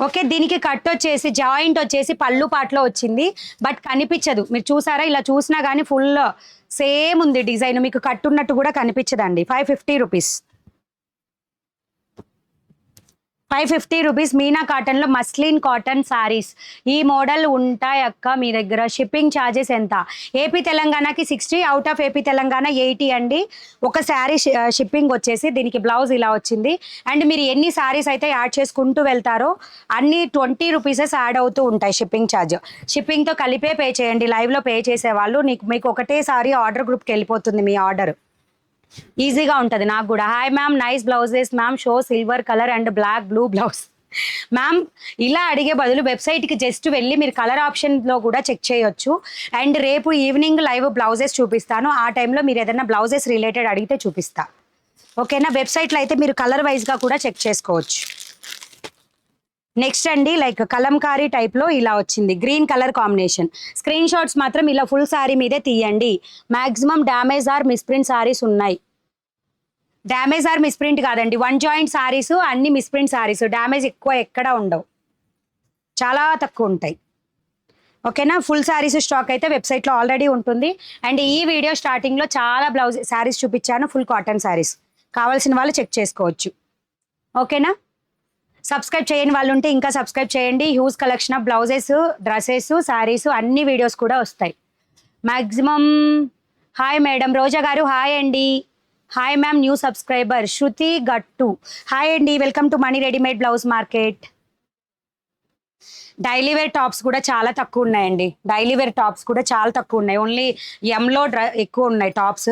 ఓకే, దీనికి కట్ వచ్చేసి జాయింట్ వచ్చేసి పళ్ళు పాటలో వచ్చింది, బట్ కనిపించదు. మీరు చూసారా, ఇలా చూసినా కానీ ఫుల్ సేమ్ ఉంది డిజైన్, మీకు కట్ ఉన్నట్టు కూడా కనిపించదండి. 550 రూపీస్. 550 రూపీస్ మీనా కాటన్లో మస్లిన్ కాటన్ సారీస్. ఈ మోడల్ ఉంటాయి అక్క మీ దగ్గర. షిప్పింగ్ ఛార్జెస్ ఎంత? ఏపీ తెలంగాణకి 60, అవుట్ ఆఫ్ ఏపీ తెలంగాణ 80 అండి. ఒక శారీ షిప్పింగ్ వచ్చేసి దీనికి బ్లౌజ్ ఇలా వచ్చింది. అండ్ మీరు ఎన్ని శారీస్ అయితే యాడ్ చేసుకుంటూ వెళ్తారో అన్ని 20 రూపీసెస్ యాడ్ అవుతూ ఉంటాయి షిప్పింగ్ ఛార్జ్. షిప్పింగ్తో కలిపే పే చేయండి. లైవ్లో పే చేసేవాళ్ళు మీకు ఒకటేసారి ఆర్డర్ గ్రూప్కి వెళ్ళిపోతుంది మీ ఆర్డర్. ఈజీగా ఉంటుంది నాకు కూడా. Hi ma'am, nice blouses ma'am, show silver colour and black blue blouse. Ma'am ఇలా అడిగే బదులు వెబ్సైట్కి జస్ట్ వెళ్ళి మీరు కలర్ ఆప్షన్లో కూడా చెక్ చేయొచ్చు. అండ్ రేపు ఈవినింగ్ లైవ్ బ్లౌజెస్ చూపిస్తాను, ఆ టైంలో మీరు ఏదైనా బ్లౌజెస్ రిలేటెడ్ అడిగితే చూపిస్తా. ఓకేనా? వెబ్సైట్లో అయితే మీరు కలర్ వైజ్గా కూడా చెక్ చేసుకోవచ్చు. నెక్స్ట్ అండి, లైక్ కలంకారీ టైప్లో ఇలా వచ్చింది, green colour combination. Screen shots మాత్రం ఇలా ఫుల్ శారీ మీదే తీయండి. Maximum damage or misprint saris ఉన్నాయి. డ్యామేజ్ ఆర్ మిస్ప్రింట్ కాదండి, 1 జాయింట్ శారీస్, అన్ని మిస్ప్రింట్ శారీస్. డ్యామేజ్ ఎక్కువ ఎక్కడా ఉండవు, చాలా తక్కువ ఉంటాయి. ఓకేనా? ఫుల్ శారీస్ స్టాక్ అయితే వెబ్సైట్లో ఆల్రెడీ ఉంటుంది. అండ్ ఈ వీడియో స్టార్టింగ్లో చాలా బ్లౌజ్ శారీస్ చూపించాను, ఫుల్ కాటన్ శారీస్. కావాల్సిన వాళ్ళు చెక్ చేసుకోవచ్చు. ఓకేనా? సబ్స్క్రైబ్ చేయని వాళ్ళు ఉంటే ఇంకా సబ్స్క్రైబ్ చేయండి. Huge collection of blouses, dresses, saris అన్ని వీడియోస్ కూడా వస్తాయి మ్యాక్సిమం. హాయ్ మేడం, రోజా గారు హాయ్ అండి. Hi ma'am, new subscriber Shruti Gattu. Hi అండి, welcome to Mani readymade blouse market. Daily wear tops కూడా చాలా తక్కువ ఉన్నాయండి. డైలీ వేర్ టాప్స్ కూడా చాలా తక్కువ ఉన్నాయి. ఓన్లీ ఎంలో ఎక్కువ ఉన్నాయి టాప్స్.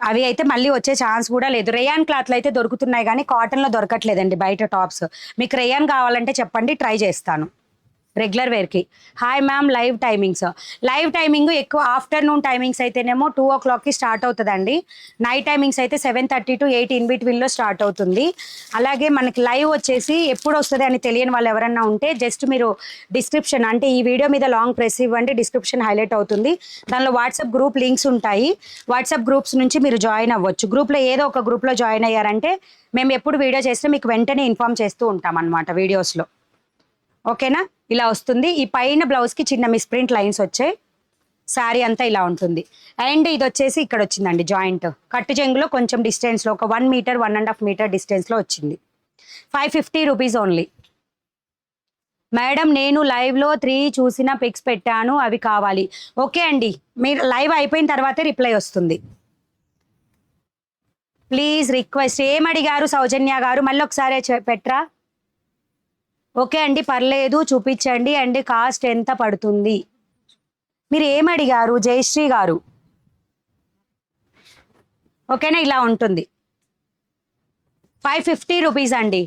అవి అయితే మళ్ళీ వచ్చే ఛాన్స్ కూడా లేదు. రేయాన్ క్లాత్లు అయితే దొరుకుతున్నాయి కానీ కాటన్లో దొరకట్లేదండి బయట టాప్స్. మీకు రేయాన్ కావాలంటే చెప్పండి, ట్రై చేస్తాను రెగ్యులర్ వేర్కి. Hi ma'am, live timings. Live timing ఎక్కువ ఆఫ్టర్నూన్ టైమింగ్స్ అయితేనేమో 2 o'clockకి స్టార్ట్ అవుతుందండి. నైట్ టైమింగ్స్ అయితే 7:30 to 8 ఇన్ బిట్వీన్లో స్టార్ట్ అవుతుంది. అలాగే మనకి లైవ్ వచ్చేసి ఎప్పుడు వస్తుంది అని తెలియని వాళ్ళు ఎవరన్నా ఉంటే జస్ట్ మీరు డిస్క్రిప్షన్, అంటే ఈ వీడియో మీద లాంగ్ ప్రెస్ ఇవ్వండి, డిస్క్రిప్షన్ హైలైట్ అవుతుంది. దానిలో వాట్సాప్ గ్రూప్ లింక్స్ ఉంటాయి. వాట్సాప్ గ్రూప్స్ నుంచి మీరు జాయిన్ అవ్వచ్చు. గ్రూప్లో ఏదో ఒక గ్రూప్లో జాయిన్ అయ్యారంటే మేము ఎప్పుడు వీడియో చేస్తే మీకు వెంటనే ఇన్ఫామ్ చేస్తూ ఉంటాం అన్నమాట వీడియోస్లో. ఓకేనా? ఇలా వస్తుంది. ఈ పైన బ్లౌజ్కి చిన్న మిస్ప్రింట్ లైన్స్ వచ్చాయి. శారీ అంతా ఇలా ఉంటుంది. అండ్ ఇది వచ్చేసి ఇక్కడ వచ్చిందండి జాయింట్, కట్టు చెంగులో కొంచెం డిస్టెన్స్లో, ఒక 1 meter 1.5 meter డిస్టెన్స్లో వచ్చింది. 550 రూపీస్ ఓన్లీ. మేడం నేను లైవ్లో 3 చూసిన పిక్స్ పెట్టాను, అవి కావాలి. ఓకే అండి, మీరు లైవ్ అయిపోయిన తర్వాతే రిప్లై వస్తుంది. Please request. ఏం అడిగారు సౌజన్య గారు? మళ్ళీ ఒకసారి పెట్టరా? ఓకే అండి, పర్లేదు చూపించండి. అండ్ కాస్ట్ ఎంత పడుతుంది? మీరు ఏం అడిగారు జయశ్రీ గారు? ఓకేనా? ఇలా ఉంటుంది. 550 రూపీస్ అండి.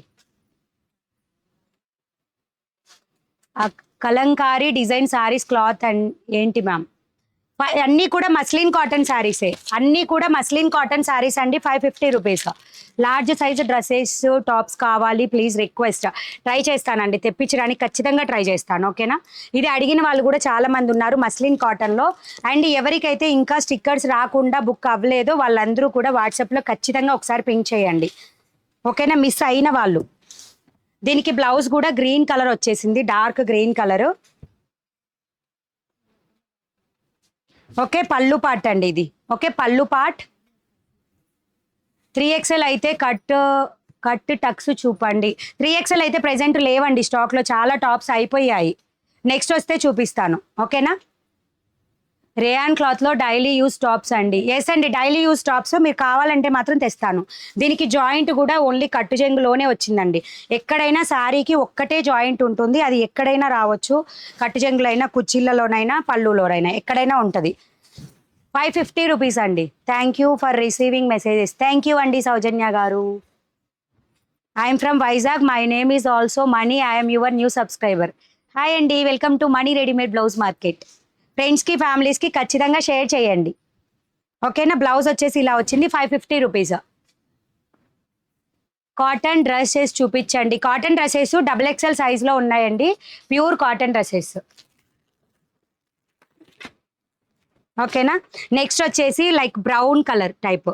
Kalamkari design saris cloth and ఏంటి మ్యామ్? అన్నీ కూడా మస్లిన్ కాటన్ శారీసే, అన్నీ కూడా మస్లిన్ కాటన్ శారీస్ అండి. 550 rupees. Large size dresses, tops కావాలి ప్లీజ్ రిక్వెస్ట్. ట్రై చేస్తానండి, తెప్పించడానికి ఖచ్చితంగా ట్రై చేస్తాను. ఓకేనా? ఇది అడిగిన వాళ్ళు కూడా చాలా మంది ఉన్నారు మస్లిన్ కాటన్లో. అండ్ ఎవరికైతే ఇంకా స్టిక్కర్స్ రాకుండా బుక్ అవ్వలేదో వాళ్ళందరూ కూడా వాట్సాప్లో ఖచ్చితంగా ఒకసారి పింక్ చేయండి. ఓకేనా? మిస్ అయిన వాళ్ళు. దీనికి బ్లౌజ్ కూడా గ్రీన్ కలర్ వచ్చేసింది, dark green colour. Okay, pallu part అండి ఇది. Okay, pallu part. 3XL అయితే కట్ టక్స్ చూపండి. 3XL అయితే ప్రెజెంట్ లేవండి స్టాక్లో, చాలా టాప్స్ అయిపోయాయి. నెక్స్ట్ వస్తే చూపిస్తాను. ఓకేనా? రేయాన్ క్లాత్లో డైలీ యూస్ టాప్స్ అండి. ఎస్ అండి, డైలీ యూస్ టాప్స్ మీరు కావాలంటే మాత్రం తెస్తాను. దీనికి జాయింట్ కూడా ఓన్లీ కట్టు చెంగులోనే వచ్చిందండి. ఎక్కడైనా శారీకి ఒక్కటే జాయింట్ ఉంటుంది, అది ఎక్కడైనా రావచ్చు. కట్టు చెంగులైనా, కుచ్చిళ్ళలోనైనా, పళ్ళులోనైనా ఎక్కడైనా ఉంటుంది. 550 రూపీస్ అండి. Thank you for receiving messages. Thank you అండి Soujanya garu. I'm from Vizag, my name is also Mani, I'm your new subscriber. Hi అండి, welcome to Mani readymade blouse market. ఫ్రెండ్స్కి ఫ్యామిలీస్కి ఖచ్చితంగా షేర్ చేయండి. ఓకేనా? బ్లౌజ్ వచ్చేసి ఇలా వచ్చింది, 550 రూపీస్. కాటన్ డ్రెస్సెస్ చూపించండి. కాటన్ డ్రెస్సెస్ XXL సైజ్లో ఉన్నాయండి, ప్యూర్ కాటన్ డ్రెస్సెస్. ఓకేనా? నెక్స్ట్ వచ్చేసి like brown colour type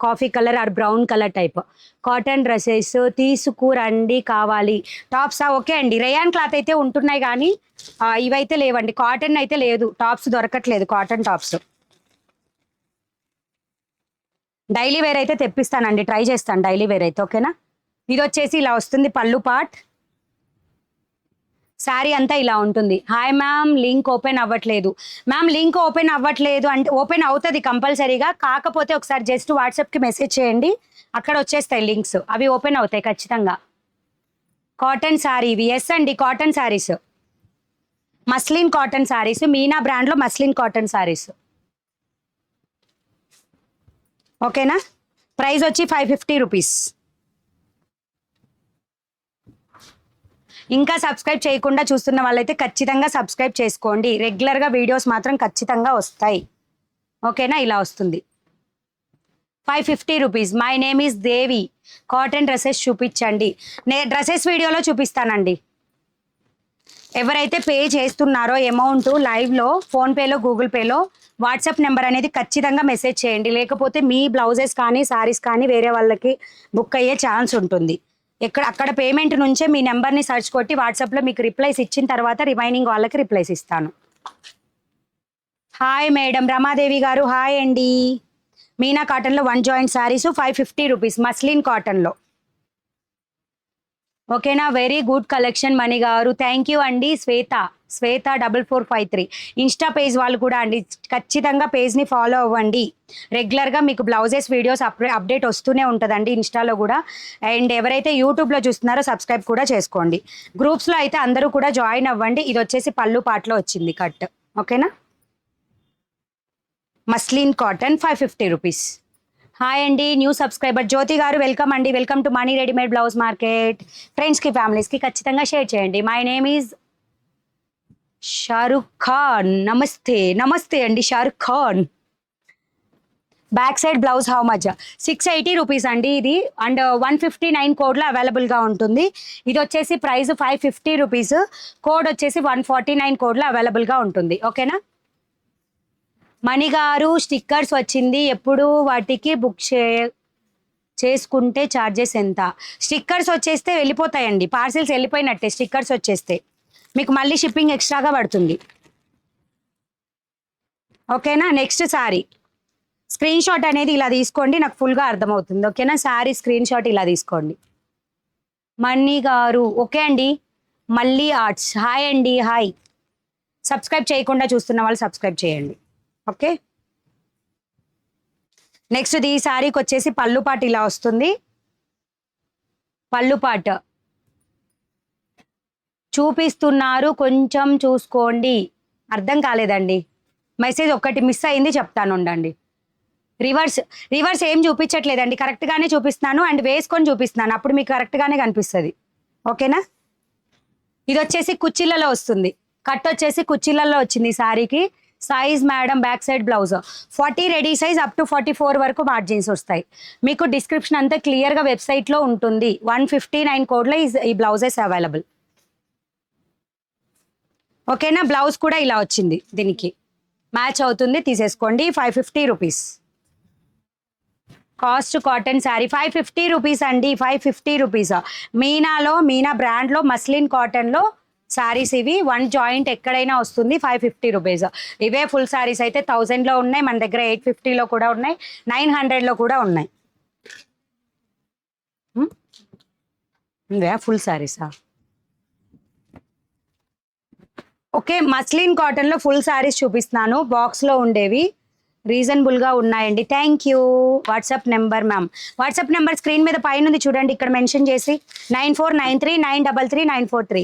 coffee colour or brown colour type cotton dresses తీసుకురండి కావాలి. టాప్సా? ఓకే అండి. రేయాన్ క్లాత్ అయితే ఉంటున్నాయి కానీ ఇవైతే లేవండి. కాటన్ అయితే లేదు, టాప్స్ దొరకట్లేదు, కాటన్ టాప్స్. డైలీ వేర్ అయితే తెప్పిస్తానండి, ట్రై చేస్తాను డైలీ వేర్ అయితే. ఓకేనా? ఇది వచ్చేసి ఇలా వస్తుంది పళ్ళు పార్ట్. శారీ అంతా ఇలా ఉంటుంది. హాయ్ మ్యామ్, లింక్ ఓపెన్ అవ్వట్లేదు. మ్యామ్ లింక్ ఓపెన్ అవ్వట్లేదు అంటే ఓపెన్ అవుతుంది కంపల్సరీగా, కాకపోతే ఒకసారి జస్ట్ వాట్సాప్కి మెసేజ్ చేయండి, అక్కడ వచ్చేస్తాయి లింక్స్, అవి ఓపెన్ అవుతాయి ఖచ్చితంగా. కాటన్ శారీ ఇవి. ఎస్ అండి, cotton saris, muslin cotton saris, Meena బ్రాండ్లో మస్లిన్ కాటన్ శారీస్. ఓకేనా? ప్రైస్ వచ్చి 550 రూపీస్. ఇంకా సబ్స్క్రైబ్ చేయకుండా చూస్తున్న వాళ్ళైతే ఖచ్చితంగా సబ్స్క్రైబ్ చేసుకోండి, రెగ్యులర్గా వీడియోస్ మాత్రం ఖచ్చితంగా వస్తాయి. ఓకేనా? ఇలా వస్తుంది 550 rupees. My name is Devi. Cotton dresses చూపించండి. డ్రెస్సెస్ వీడియోలో చూపిస్తానండి. ఎవరైతే పే చేస్తున్నారో అమౌంట్ లైవ్లో ఫోన్పేలో గూగుల్ పేలో వాట్సాప్ నెంబర్ అనేది ఖచ్చితంగా మెసేజ్ చేయండి, లేకపోతే మీ బ్లౌజెస్ కానీ శారీస్ కానీ వేరే వాళ్ళకి బుక్ అయ్యే ఛాన్స్ ఉంటుంది. అక్కడ పేమెంట్ నుంచే మీ నెంబర్ని సర్చ్ కొట్టి వాట్సాప్లో మీకు రిప్లైస్ ఇచ్చిన తర్వాత రిమైనింగ్ వాళ్ళకి రిప్లైస్ ఇస్తాను. హాయ్ మేడం, రమాదేవి గారు హాయ్ అండి. మీనా కాటన్లో 1 జాయింట్ శారీస్ 550 రూపీస్, మస్లిన్ కాటన్లో. ఓకేనా? Very good collection Mani garu, thank you అండి. శ్వేత 4453 ఇన్స్టా పేజ్ వాళ్ళు కూడా అండి, ఖచ్చితంగా పేజ్ని ఫాలో అవ్వండి. రెగ్యులర్గా మీకు బ్లౌజెస్ వీడియోస్ అప్డేట్ వస్తూనే ఉంటుందండి ఇన్స్టాలో కూడా. అండ్ ఎవరైతే యూట్యూబ్లో చూస్తున్నారో సబ్స్క్రైబ్ కూడా చేసుకోండి. గ్రూప్స్లో అయితే అందరూ కూడా జాయిన్ అవ్వండి. ఇది వచ్చేసి పళ్ళు పాటలో వచ్చింది కట్. ఓకేనా? Muslin cotton 550 rupees. హాయ్ అండి, న్యూ సబ్స్క్రైబర్ జ్యోతి గారు వెల్కమ్ అండి. Welcome to Mani readymade blouse market. ఫ్రెండ్స్కి ఫ్యామిలీస్కి ఖచ్చితంగా షేర్ చేయండి. My name is Shahrukh Khan. నమస్తే నమస్తే అండి Shahrukh Khan. Back side blouse how much? 680 rupees అండి ఇది. అండ్ 159 కోడ్లో అవైలబుల్గా ఉంటుంది. ఇది వచ్చేసి ప్రైస్ 550 రూపీస్, కోడ్ వచ్చేసి 149 కోడ్లో అవైలబుల్గా ఉంటుంది. ఓకేనా? మణి గారు స్టిక్కర్స్ వచ్చింది, ఎప్పుడు వాటికి బుక్ చేసుకుంటే ఛార్జెస్ ఎంత? స్టిక్కర్స్ వచ్చేస్తే వెళ్ళిపోతాయండి, పార్సిల్స్ వెళ్ళిపోయినట్టే. స్టిక్కర్స్ వచ్చేస్తే మీకు మళ్ళీ షిప్పింగ్ ఎక్స్ట్రాగా పడుతుంది. ఓకేనా? నెక్స్ట్ శారీ స్క్రీన్ షాట్ అనేది ఇలా తీసుకోండి, నాకు ఫుల్గా అర్థమవుతుంది. ఓకేనా? శారీ స్క్రీన్ షాట్ ఇలా తీసుకోండి. మణి గారు ఓకే అండి. మళ్ళీ ఆర్ట్స్ హాయ్ అండి. హాయ్. సబ్స్క్రైబ్ చేయకుండా చూస్తున్న వాళ్ళు సబ్స్క్రైబ్ చేయండి. ఓకే? నెక్స్ట్ ఈ శారీకి వచ్చేసి పళ్ళు పాటు ఇలా వస్తుంది. పళ్ళు పాటు చూపిస్తున్నారు, కొంచెం చూసుకోండి. అర్థం కాలేదండి, మెసేజ్ ఒక్కటి మిస్ అయింది, చెప్తాను ఉండండి. రివర్స్ ఏం చూపించట్లేదండి, కరెక్ట్గానే చూపిస్తున్నాను. అండ్ వేసుకొని చూపిస్తున్నాను, అప్పుడు మీకు కరెక్ట్గానే కనిపిస్తుంది. ఓకేనా? ఇది వచ్చేసి కుచ్చిళ్ళలో వస్తుంది, కట్ వచ్చేసి కుచ్చిళ్ళలో వచ్చింది ఈ శారీకి. Size madam back side blouse 40 ready size up to 44 వరకు మార్జిన్స్ వస్తాయి. మీకు డిస్క్రిప్షన్ అంతా క్లియర్గా వెబ్సైట్లో ఉంటుంది. 159 కోడ్లో ఈ బ్లౌజెస్ అవైలబుల్. ఓకేనా? బ్లౌజ్ కూడా ఇలా వచ్చింది, దీనికి మ్యాచ్ అవుతుంది, తీసేసుకోండి. 550 rupees cost. Cotton sari 550 rupees అండి. 550 రూపీస్. మీనా బ్రాండ్లో మస్లిన్ కాటన్లో శారీస్ ఇవి. 1 జాయింట్ ఎక్కడైనా వస్తుంది. 550 రూపీస్. ఇవే ఫుల్ శారీస్ అయితే 1000లో ఉన్నాయి, మన దగ్గర 850లో కూడా ఉన్నాయి, 900లో కూడా ఉన్నాయి. ఇవే ఫుల్ శారీసా? ఓకే, మస్లిన్ కాటన్లో ఫుల్ శారీస్ చూపిస్తున్నాను, బాక్స్లో ఉండేవి రీజనబుల్గా ఉన్నాయండి. Thank you. WhatsApp number ma'am, WhatsApp number screen మీద పైన ఉంది చూడండి, ఇక్కడ మెన్షన్ చేసి 9493933943.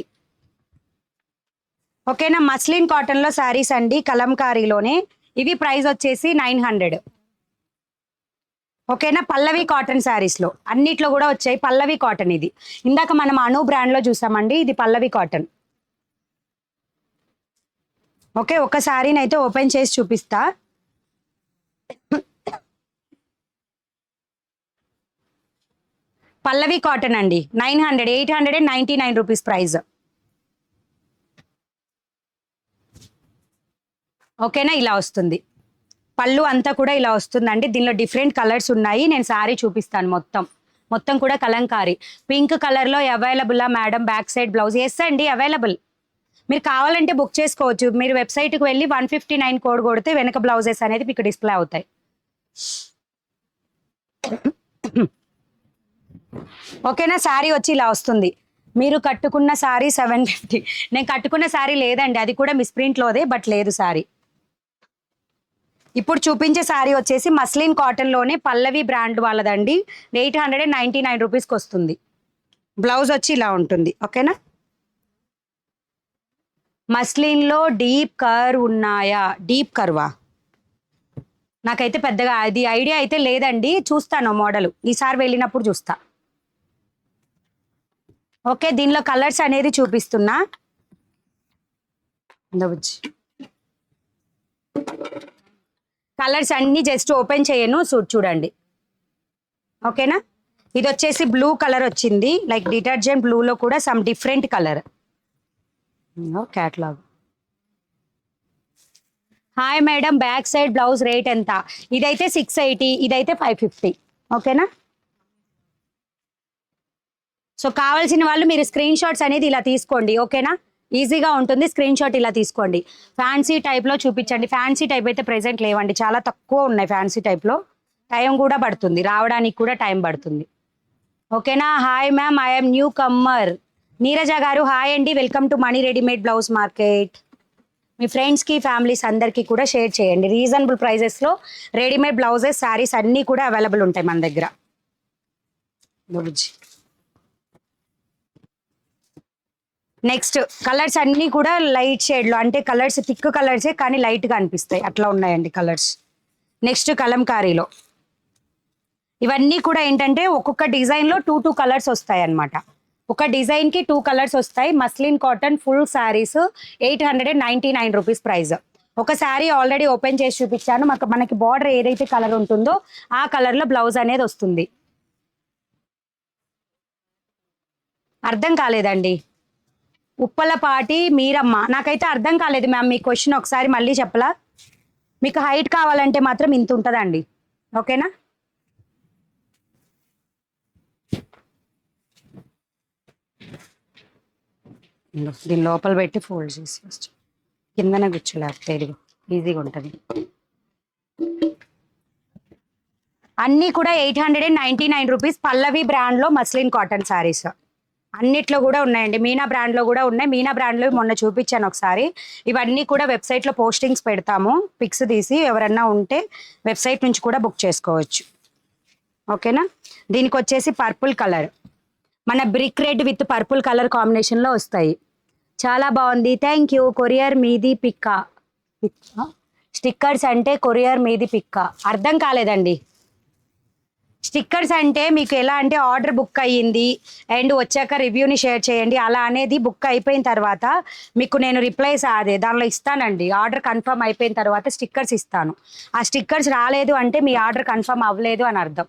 ఓకేనా? మస్లిన్ కాటన్లో శారీస్ అండి, కలంకారీలోనే. ఇవి ప్రైస్ వచ్చేసి 900. ఓకేనా? పల్లవి కాటన్ శారీస్లో అన్నిట్లో కూడా వచ్చాయి పల్లవి కాటన్. ఇది ఇందాక మనం అను బ్రాండ్లో చూసామండి, ఇది పల్లవి కాటన్. ఓకే, ఒక శారీని అయితే ఓపెన్ చేసి చూపిస్తా. పల్లవి కాటన్ అండి, 900, 899 రూపీస్ ప్రైస్. ఓకేనా? ఇలా వస్తుంది. పళ్ళు అంతా కూడా ఇలా వస్తుందండి. దీనిలో డిఫరెంట్ కలర్స్ ఉన్నాయి. నేను శారీ చూపిస్తాను మొత్తం కూడా కలంకారీ. పింక్ కలర్లో అవైలబుల్లా madam? Back side blouse? Yes అండి, అవైలబుల్. మీరు కావాలంటే బుక్ చేసుకోవచ్చు. మీరు వెబ్సైట్కి వెళ్ళి 159 కోడ్ కొడితే వెనక బ్లౌజెస్ అనేది మీకు డిస్ప్లే అవుతాయి. ఓకేనా? శారీ వచ్చి ఇలా వస్తుంది. మీరు కట్టుకున్న శారీ 750. నేను కట్టుకున్న శారీ లేదండి, అది కూడా మిస్ప్రింట్లోదే, బట్ లేదు శారీ. ఇప్పుడు చూపించే శారీ వచ్చేసి మస్లిన్ కాటన్లోనే పల్లవి బ్రాండ్ వాళ్ళదండి. 899 రూపీస్కి వస్తుంది. బ్లౌజ్ వచ్చి ఇలా ఉంటుంది. ఓకేనా? మస్లిన్లో డీప్ కర్వ్ ఉన్నాయా? డీప్ కర్వా? నాకైతే పెద్దగా అది ఐడియా అయితే లేదండి. చూస్తాను మోడల్, ఈసారి వెళ్ళినప్పుడు చూస్తా. ఓకే, దీనిలో కలర్స్ అనేది చూపిస్తున్నా. కలర్స్ అన్ని జస్ట్ ఓపెన్ చేయను, చూడండి. ఓకేనా? ఇది వచ్చేసి బ్లూ కలర్ వచ్చింది, లైక్ డిటర్జెంట్ బ్లూలో కూడా some different colour. Catalogue. Hi madam, back side blouse rate ఎంత? ఇదైతే 680, ఇదైతే 550. ఓకేనా? సో కావాల్సిన వాళ్ళు మీరు స్క్రీన్ షాట్స్ అనేది ఇలా తీసుకోండి. ఓకేనా? ఈజీగా ఉంటుంది, స్క్రీన్ షాట్ ఇలా తీసుకోండి. ఫ్యాన్సీ టైప్లో చూపించండి. ఫ్యాన్సీ టైప్ అయితే ప్రెజెంట్ లేవండి, చాలా తక్కువ ఉన్నాయి ఫ్యాన్సీ టైప్లో. టైం కూడా పడుతుంది, రావడానికి కూడా టైం పడుతుంది. ఓకేనా? Hi ma'am, I'm new comer. Neeraja garu hi అండి, welcome to Mani readymade blouse market. మీ ఫ్రెండ్స్కి ఫ్యామిలీస్ అందరికీ కూడా షేర్ చేయండి. రీజనబుల్ ప్రైజెస్లో రెడీమేడ్ బ్లౌజెస్, శారీస్ అన్నీ కూడా అవైలబుల్ ఉంటాయి మన దగ్గర. నెక్స్ట్ కలర్స్ అన్నీ కూడా లైట్ షేడ్లో, అంటే కలర్స్ థిక్ కలర్సే కానీ లైట్గా అనిపిస్తాయి, అట్లా ఉన్నాయండి కలర్స్. నెక్స్ట్ కలంకారీలో ఇవన్నీ కూడా ఏంటంటే ఒక్కొక్క డిజైన్లో 2 కలర్స్ వస్తాయి అన్నమాట. ఒక డిజైన్కి 2 కలర్స్ వస్తాయి. Muslin cotton full saris 899 rupees price. ఒక శారీ ఆల్రెడీ ఓపెన్ చేసి చూపించాను. మనకి బార్డర్ ఏదైతే కలర్ ఉంటుందో ఆ కలర్లో బ్లౌజ్ అనేది వస్తుంది. అర్థం కాలేదండి. ఉప్పలపాటి మీరమ్మ, నాకైతే అర్థం కాలేదు మ్యామ్ మీ క్వశ్చన్, ఒకసారి మళ్ళీ చెప్పలా? మీకు హైట్ కావాలంటే మాత్రం ఇంత ఉంటుందండి. ఓకేనా? దీని లోపల పెట్టి ఫోల్డ్ చేసి కిందనే కూర్చోలేకపోతే ఈజీగా ఉంటుంది. అన్నీ కూడా 899 రూపీస్. పల్లవి బ్రాండ్లో మస్లిన్ కాటన్ శారీస్ అన్నిట్లో కూడా ఉన్నాయండి. మీనా బ్రాండ్లో కూడా ఉన్నాయి. మీనా బ్రాండ్లో మొన్న చూపించాను ఒకసారి. ఇవన్నీ కూడా వెబ్సైట్లో పోస్టింగ్స్ పెడతాము, పిక్స్ తీసి ఎవరన్నా ఉంటే వెబ్సైట్ నుంచి కూడా బుక్ చేసుకోవచ్చు. ఓకేనా? దీనికి వచ్చేసి పర్పుల్ కలర్, మన brick red with purple colour కాంబినేషన్లో వస్తాయి. చాలా బాగుంది, థ్యాంక్ యూ. కొరియర్ మీది పిక్కా? స్టిక్కర్స్ అంటే కొరియర్ మీది పిక్కా? అర్థం కాలేదండి. స్టిక్కర్స్ అంటే మీకు ఎలా అంటే ఆర్డర్ బుక్ అయ్యింది అండ్ వచ్చాక రివ్యూని షేర్ చేయండి అలా అనేది, బుక్ అయిపోయిన తర్వాత మీకు నేను రిప్లైస్ దానిలో ఇస్తానండి. ఆర్డర్ కన్ఫర్మ్ అయిపోయిన తర్వాత స్టిక్కర్స్ ఇస్తాను. ఆ స్టిక్కర్స్ రాలేదు అంటే మీ ఆర్డర్ కన్ఫర్మ్ అవ్వలేదు అని అర్థం.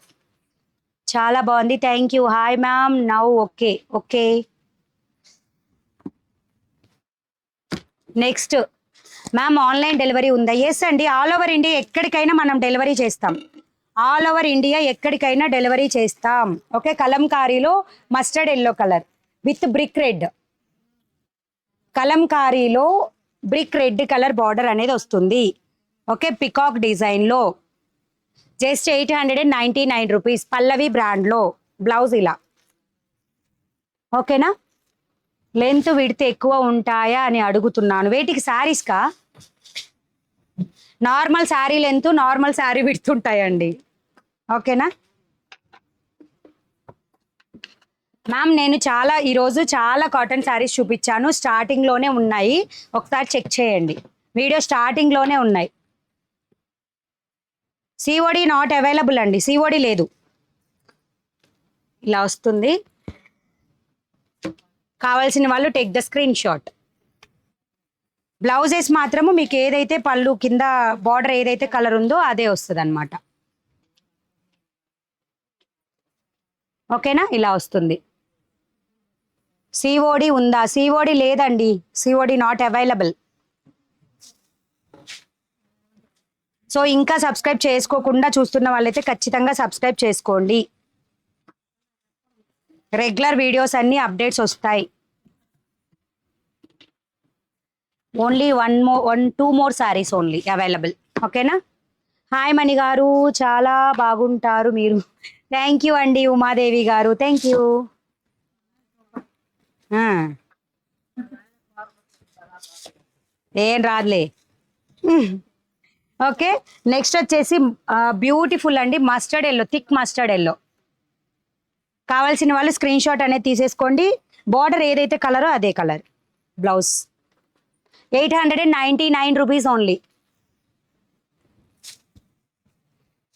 చాలా బాగుంది, thank you. Hi ma'am, now okay. Okay, next ma'am online delivery ఉందా? ఎస్ అండి, ఆల్ ఓవర్ ఇండియా ఎక్కడికైనా మనం డెలివరీ చేస్తాం. ఆల్ ఓవర్ ఇండియా ఎక్కడికైనా డెలివరీ చేస్తాం. ఓకే, కలంకారీలో mustard yellow colour with brick red, కలంకారీలో బ్రిక్ రెడ్ కలర్ బార్డర్ అనేది వస్తుంది. ఓకే, పికాక్ డిజైన్లో జస్ట్ 899 రూపీస్. పల్లవి బ్రాండ్లో బ్లౌజ్ ఇలా. ఓకేనా? లెంత్ విడ్త్ ఎక్కువ ఉంటాయా అని అడుగుతున్నాను. వేటికి? శారీస్కా? Normal sari length, normal sari width ఉంటాయండి. ఓకేనా మ్యామ్? నేను ఈరోజు చాలా కాటన్ శారీస్ చూపించాను, స్టార్టింగ్లోనే ఉన్నాయి, ఒకసారి చెక్ చేయండి. వీడియో స్టార్టింగ్లోనే ఉన్నాయి. సిఓడి నాట్ అవైలబుల్ అండి, సిఓడి లేదు. ఇలా వస్తుంది. కావాల్సిన వాళ్ళు take the screen shot. Blouses మాత్రము మీకు ఏదైతే పళ్ళు కింద బార్డర్ ఏదైతే కలర్ ఉందో అదే వస్తుంది అనమాట. ఓకేనా? ఇలా వస్తుంది. సిఓడి ఉందా? సిఓడి లేదండి, సిఓడి నాట్ అవైలబుల్. సో ఇంకా సబ్స్క్రైబ్ చేసుకోకుండా చూస్తున్న వాళ్ళైతే ఖచ్చితంగా సబ్స్క్రైబ్ చేసుకోండి. రెగ్యులర్ వీడియోస్ అన్ని అప్డేట్స్ వస్తాయి. Only 2 more saris only available. ఓకేనా? హాయ్ మణి గారు, చాలా బాగుంటారు మీరు. థ్యాంక్ యూ అండి ఉమాదేవి గారు, థ్యాంక్ యూ. ఏం రాదులే. ఓకే, నెక్స్ట్ వచ్చేసి బ్యూటిఫుల్ అండి mustard yellow, thick mustard yellow. కావాల్సిన వాళ్ళు స్క్రీన్ షాట్ అనేది తీసేసుకోండి. బార్డర్ ఏదైతే కలరో అదే colour. Blouse 899 rupees only.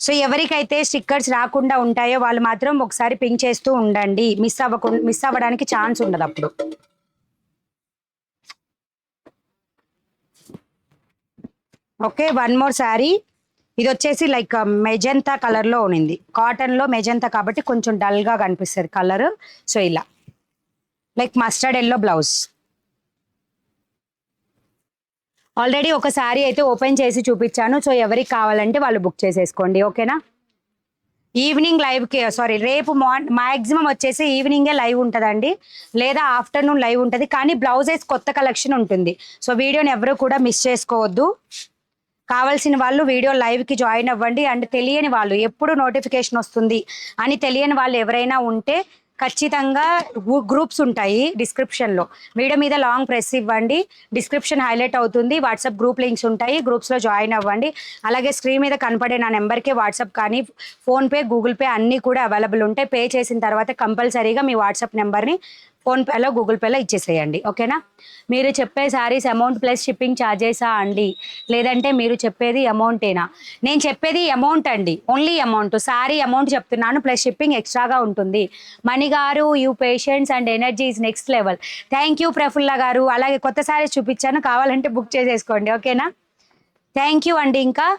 So ఎవరికైతే స్టిక్కర్స్ రాకుండా ఉంటాయో వాళ్ళు మాత్రం ఒకసారి పింక్ చేస్తూ ఉండండి, మిస్ అవ్వడానికి ఛాన్స్ ఉండదు అప్పుడు. Okay, 1 more sari. ఇది వచ్చేసి లైక్ మెజంతా కలర్లో ఉన్నింది, కాటన్లో మెజంతా కాబట్టి కొంచెం డల్గా కనిపిస్తుంది కలర్. సో ఇలా like mustard yellow blouse. Already ఒక శారీ అయితే ఓపెన్ చేసి చూపించాను. సో ఎవరికి కావాలంటే వాళ్ళు బుక్ చేసేసుకోండి. ఓకేనా? ఈవినింగ్ లైవ్కి రేపు మ్యాక్సిమం వచ్చేసి ఈవినింగే లైవ్ ఉంటుందండి, లేదా ఆఫ్టర్నూన్ లైవ్ ఉంటుంది. కానీ బ్లౌజెస్ కొత్త కలెక్షన్ ఉంటుంది. సో వీడియోని ఎవరు కూడా మిస్ చేసుకోవద్దు. కావాల్సిన వాళ్ళు వీడియో లైవ్కి జాయిన్ అవ్వండి. అండ్ తెలియని వాళ్ళు ఎప్పుడు నోటిఫికేషన్ వస్తుంది అని తెలియని వాళ్ళు ఎవరైనా ఉంటే ఖచ్చితంగా గ్రూప్స్ ఉంటాయి డిస్క్రిప్షన్లో. వీడియో మీద లాంగ్ ప్రెస్ ఇవ్వండి, డిస్క్రిప్షన్ హైలైట్ అవుతుంది. వాట్సాప్ గ్రూప్ లింక్స్ ఉంటాయి, గ్రూప్స్లో జాయిన్ అవ్వండి. అలాగే స్క్రీన్ మీద కనపడే నా నెంబర్కి వాట్సాప్ కానీ ఫోన్పే, గూగుల్ పే అన్నీ కూడా అవైలబుల్ ఉంటాయి. పే చేసిన తర్వాత కంపల్సరీగా మీ వాట్సాప్ నెంబర్ని ఫోన్పేలో, గూగుల్ పేలో ఇచ్చేసేయండి. ఓకేనా? మీరు చెప్పే శారీస్ అమౌంట్ ప్లస్ షిప్పింగ్ ఛార్జెసా అండి, లేదంటే మీరు చెప్పేది అమౌంటేనా? నేను చెప్పేది అమౌంట్ అండి, ఓన్లీ అమౌంట్. శారీ అమౌంట్ చెప్తున్నాను, ప్లస్ షిప్పింగ్ ఎక్స్ట్రాగా ఉంటుంది. మణి గారు, you patience and energy is next level. Thank you Prafulla గారు. అలాగే కొత్త శారీస్ చూపించాను, కావాలంటే బుక్ చేసేసుకోండి. ఓకేనా? థ్యాంక్ యూ అండి. ఇంకా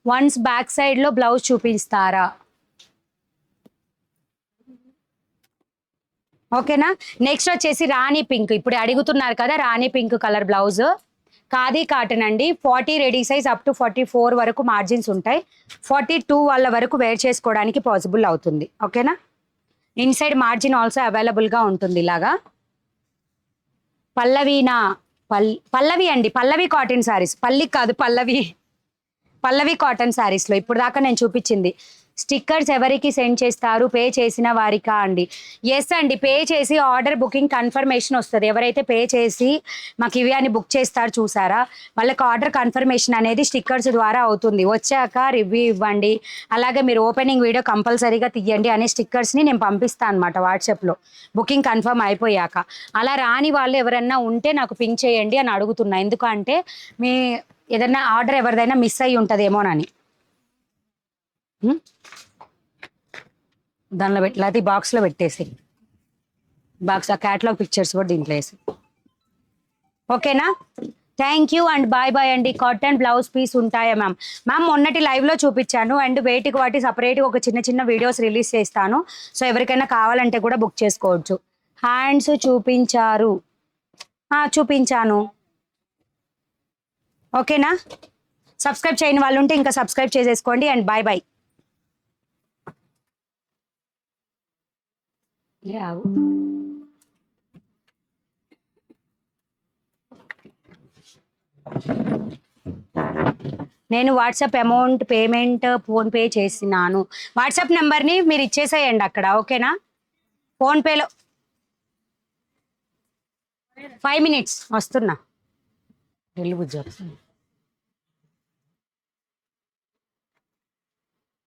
వన్స్ బ్యాక్ సైడ్లో బ్లౌజ్ చూపిస్తారా? ఓకేనా? నెక్స్ట్ వచ్చేసి రాణి పింక్. ఇప్పుడు అడుగుతున్నారు కదా, rani pink colour blouse. Khadi cotton అండి. 40 రెడీ సైజ్ అప్ టు 44 వరకు మార్జిన్స్ ఉంటాయి. 42 వాళ్ళ వరకు వేర్ చేసుకోవడానికి పాసిబుల్ అవుతుంది. ఓకేనా? ఇన్సైడ్ మార్జిన్ ఆల్సో అవైలబుల్గా ఉంటుంది. ఇలాగా పల్లవి అండి, పల్లవి కాటన్ శారీస్. పల్లి కాదు, పల్లవి కాటన్ శారీస్లో ఇప్పుడు దాకా నేను చూపించింది. స్టిక్కర్స్ ఎవరికి సెండ్ చేస్తారు? పే చేసిన వారికా అండి? ఎస్ అండి, పే చేసి ఆర్డర్ బుకింగ్ కన్ఫర్మేషన్ వస్తుంది. ఎవరైతే పే చేసి మాకు ఇవి అని బుక్ చేస్తారు చూసారా, వాళ్ళకి ఆర్డర్ కన్ఫర్మేషన్ అనేది స్టిక్కర్స్ ద్వారా అవుతుంది. వచ్చాక రివ్యూ ఇవ్వండి, అలాగే మీరు ఓపెనింగ్ వీడియో కంపల్సరీగా తీయండి అనే స్టిక్కర్స్ని నేను పంపిస్తాను అనమాట వాట్సాప్లో, బుకింగ్ కన్ఫర్మ్ అయిపోయాక. అలా రాని వాళ్ళు ఎవరన్నా ఉంటే నాకు పింక్ చేయండి అని అడుగుతున్నా. ఎందుకంటే మీ ఏదన్నా ఆర్డర్ ఎవరిదైనా మిస్ అయ్యి ఉంటుందేమోనని. దానిలో పెట్టి లేకపోతే బాక్స్లో పెట్టేసి, బాక్స్ ఆ క్యాటలాగ్ పిక్చర్స్ కూడా దీంట్లో వేసి. ఓకేనా? Thank you and bye bye అండి. కాటన్ బ్లౌజ్ పీస్ ఉంటాయా మ్యామ్? మొన్నటి లైవ్లో చూపించాను, అండ్ వేటికి వాటి సపరేట్గా ఒక చిన్న వీడియోస్ రిలీజ్ చేస్తాను. సో ఎవరికైనా కావాలంటే కూడా బుక్ చేసుకోవచ్చు. హ్యాండ్స్ చూపించాను. ఓకేనా? సబ్స్క్రైబ్ చేయని వాళ్ళు ఉంటే ఇంకా సబ్స్క్రైబ్ చేసేసుకోండి. And bye bye. నేను వాట్సాప్ అమౌంట్ పేమెంట్ ఫోన్పే చేసినాను. వాట్సాప్ నెంబర్ని మీరు ఇచ్చేసేయండి అక్కడ. ఓకేనా? ఫోన్పేలో 5 minutes వస్తున్నా. వెళ్ళి బుజ్జి.